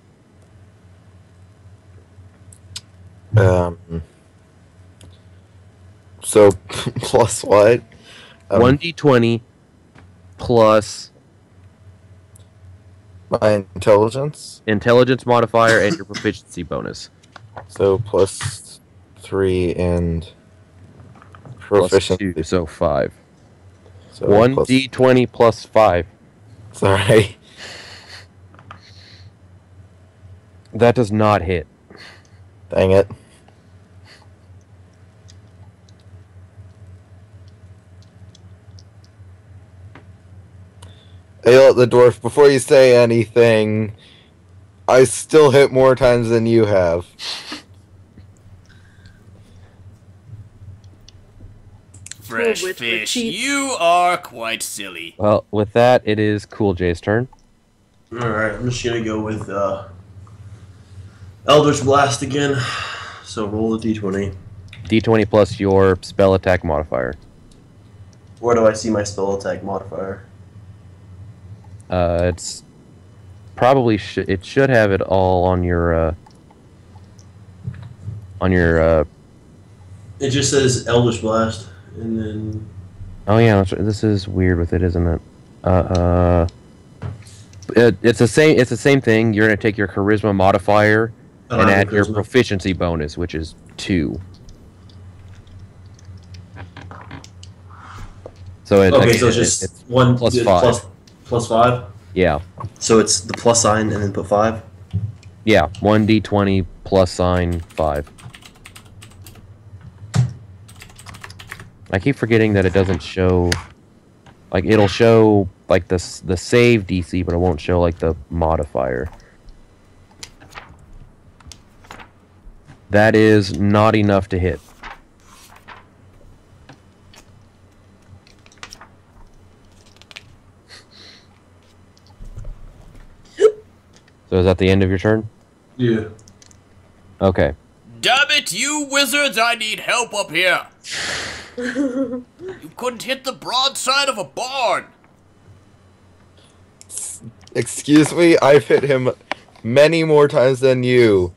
So plus what? 1d20 plus My intelligence. intelligence modifier and your proficiency bonus. So plus 3 and Plus proficiency. 2, so 5. So 1d20 plus 5. Sorry. That does not hit. Dang it. Hey, the dwarf, before you say anything, I still hit more times than you have. Fresh Which fish, cheats. you are quite silly. Well, with that, it is Cool J's turn. Alright, I'm just gonna go with Eldritch Blast again. So roll the d20. d20 plus your spell attack modifier. Where do I see my spell attack modifier? It's probably it should have it all on your It just says Eldritch Blast, and then Oh yeah, that's right. This is weird with it, isn't it? It's the same. It's the same thing. You're gonna take your charisma modifier and add your proficiency bonus, which is 2. So okay, so it's just it's one plus 5. Plus 5. Yeah, So it's the plus sign and then put 5. yeah. 1d20 plus sign 5. I keep forgetting that it doesn't show. Like it'll show like the save DC, but it won't show like the modifier. That is not enough to hit. So is that the end of your turn? Yeah. Okay. Damn it, you wizards, I need help up here. You couldn't hit the broadside of a barn. Excuse me, I've hit him many more times than you.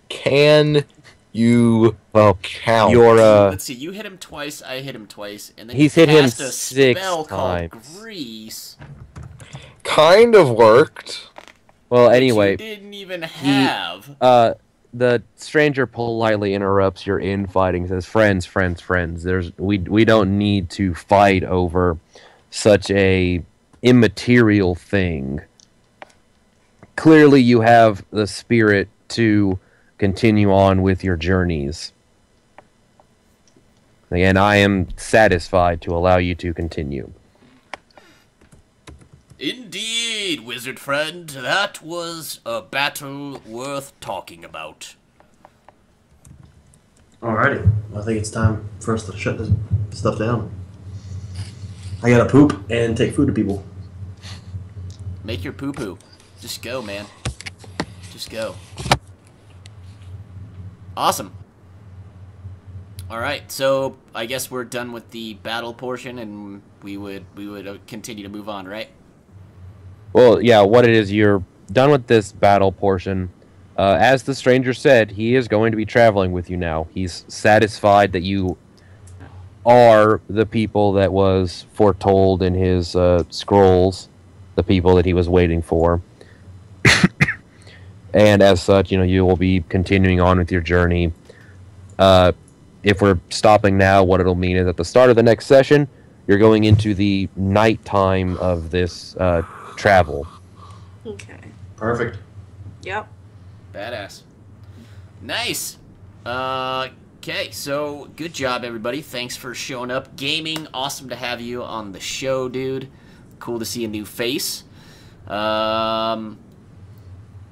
Can you count? Your Let's see, you hit him twice, I hit him twice, and then He's you hit him cast a 6 spell called times. Grease. Kind of worked. well, Which anyway, you didn't even have. the stranger politely interrupts your infighting. Says, "Friends, friends, friends. We don't need to fight over such a immaterial thing. Clearly, you have the spirit to continue on with your journeys. And I am satisfied to allow you to continue." Indeed, wizard friend, that was a battle worth talking about. Alrighty. I think it's time for us to shut this stuff down. I gotta poop and take food to people. Make your poo-poo. Just go, man. Just go. Awesome. Alright, so I guess we're done with the battle portion, and we would continue to move on, right? Well, yeah, what it is, you're done with this battle portion. As the stranger said, he is going to be traveling with you now. He's satisfied that you are the people that was foretold in his scrolls, the people that he was waiting for. And as such, you will be continuing on with your journey. If we're stopping now, what it'll mean is at the start of the next session, you're going into the nighttime of this travel. Okay. Perfect. Yep. Badass. Nice. Okay, so good job, everybody. Thanks for showing up. Gaming, awesome to have you on the show, dude. cool to see a new face.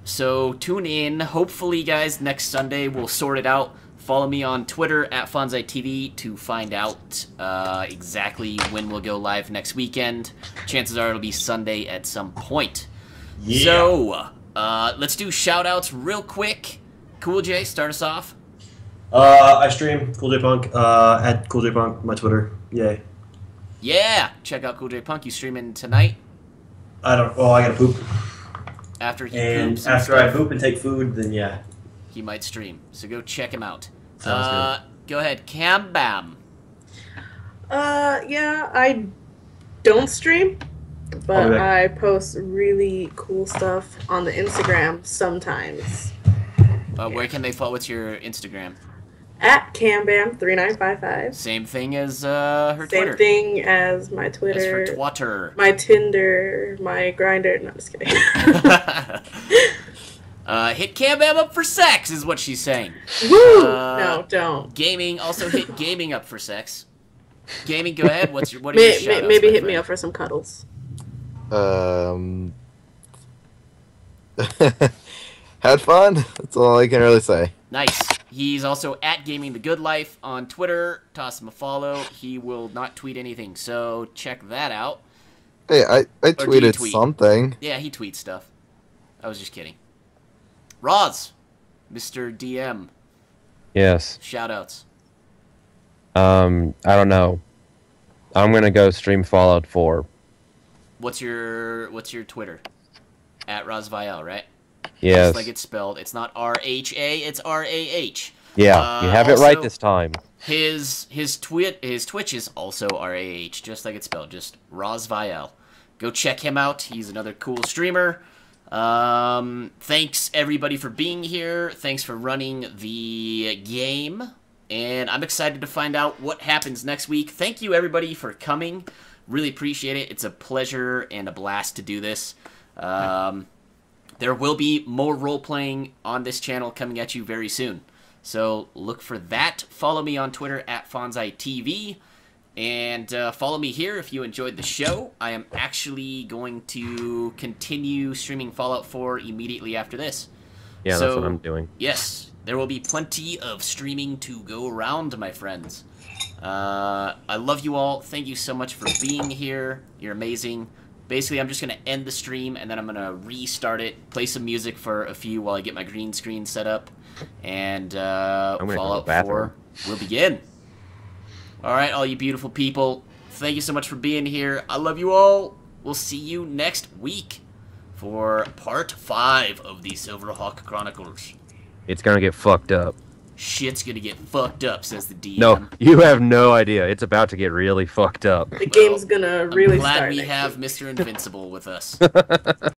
So tune in. Hopefully, guys, next Sunday we'll sort it out. Follow me on Twitter at FonzaiTV to find out exactly when we'll go live next weekend. Chances are it'll be Sunday at some point. Yeah. So, let's do shout-outs real quick. Cool J, start us off. I stream Cool J Punk at Cool J Punk, my Twitter. Yay. Yeah, check out Cool J Punk. You streaming tonight? I gotta poop. After he And poops and after I stuff, poop and take food, then yeah. he might stream. So go check him out. Sounds Go ahead, Cam Bam. Yeah, I don't stream, but Okay. I post really cool stuff on the Instagram sometimes. Where can they follow? What's your Instagram? At CamBam3955. Same thing as her Same Twitter. thing as my Twitter, As for Twatter. my Tinder, my Grinder. No, I'm just kidding. Hit Cam Bam up for sex is what she's saying. Woo! No, don't. Gaming, also hit gaming up for sex. Gaming, go ahead. What are your shout-outs, Maybe my hit me friend? up for some cuddles. Had fun. That's all I can really say. Nice. He's also at Gaming the Good Life on Twitter. Toss him a follow. He will not tweet anything, so check that out. Hey, I do you tweeted tweet? something. Yeah, he tweets stuff. I was just kidding. Roz, Mr. DM, Yes. shout-outs. I don't know. I'm gonna go stream Fallout 4. What's your Twitter? At Rozviel, right? Yes. Just like it's spelled. It's not R-H-A, it's R-A-H. Yeah, you have it right also, this time. His Twitch is also R-A-H, just like it's spelled, just Rozviel. Go check him out. He's another cool streamer. Thanks everybody for being here. Thanks for running the game. And I'm excited to find out what happens next week. Thank you everybody for coming. Really appreciate it. It's a pleasure and a blast to do this. There will be more role-playing on this channel coming at you very soon. So look for that. Follow me on Twitter at FonzaiTV. And follow me here if you enjoyed the show. I am actually going to continue streaming Fallout 4 immediately after this. Yeah, So, that's what I'm doing. Yes, there will be plenty of streaming to go around, my friends. I love you all. Thank you so much for being here. You're amazing. Basically, I'm just going to end the stream, and then I'm going to restart it, play some music for a few while I get my green screen set up, and gonna go to the Fallout bathroom. 4 will begin. All right, all you beautiful people, thank you so much for being here. I love you all. We'll see you next week for Part 5 of the Silverhawk Chronicles. It's gonna get fucked up. Shit's gonna get fucked up, says the DM. No, you have no idea. It's about to get really fucked up. The game's gonna really I'm glad start. we next have week. Mr. Invincible with us.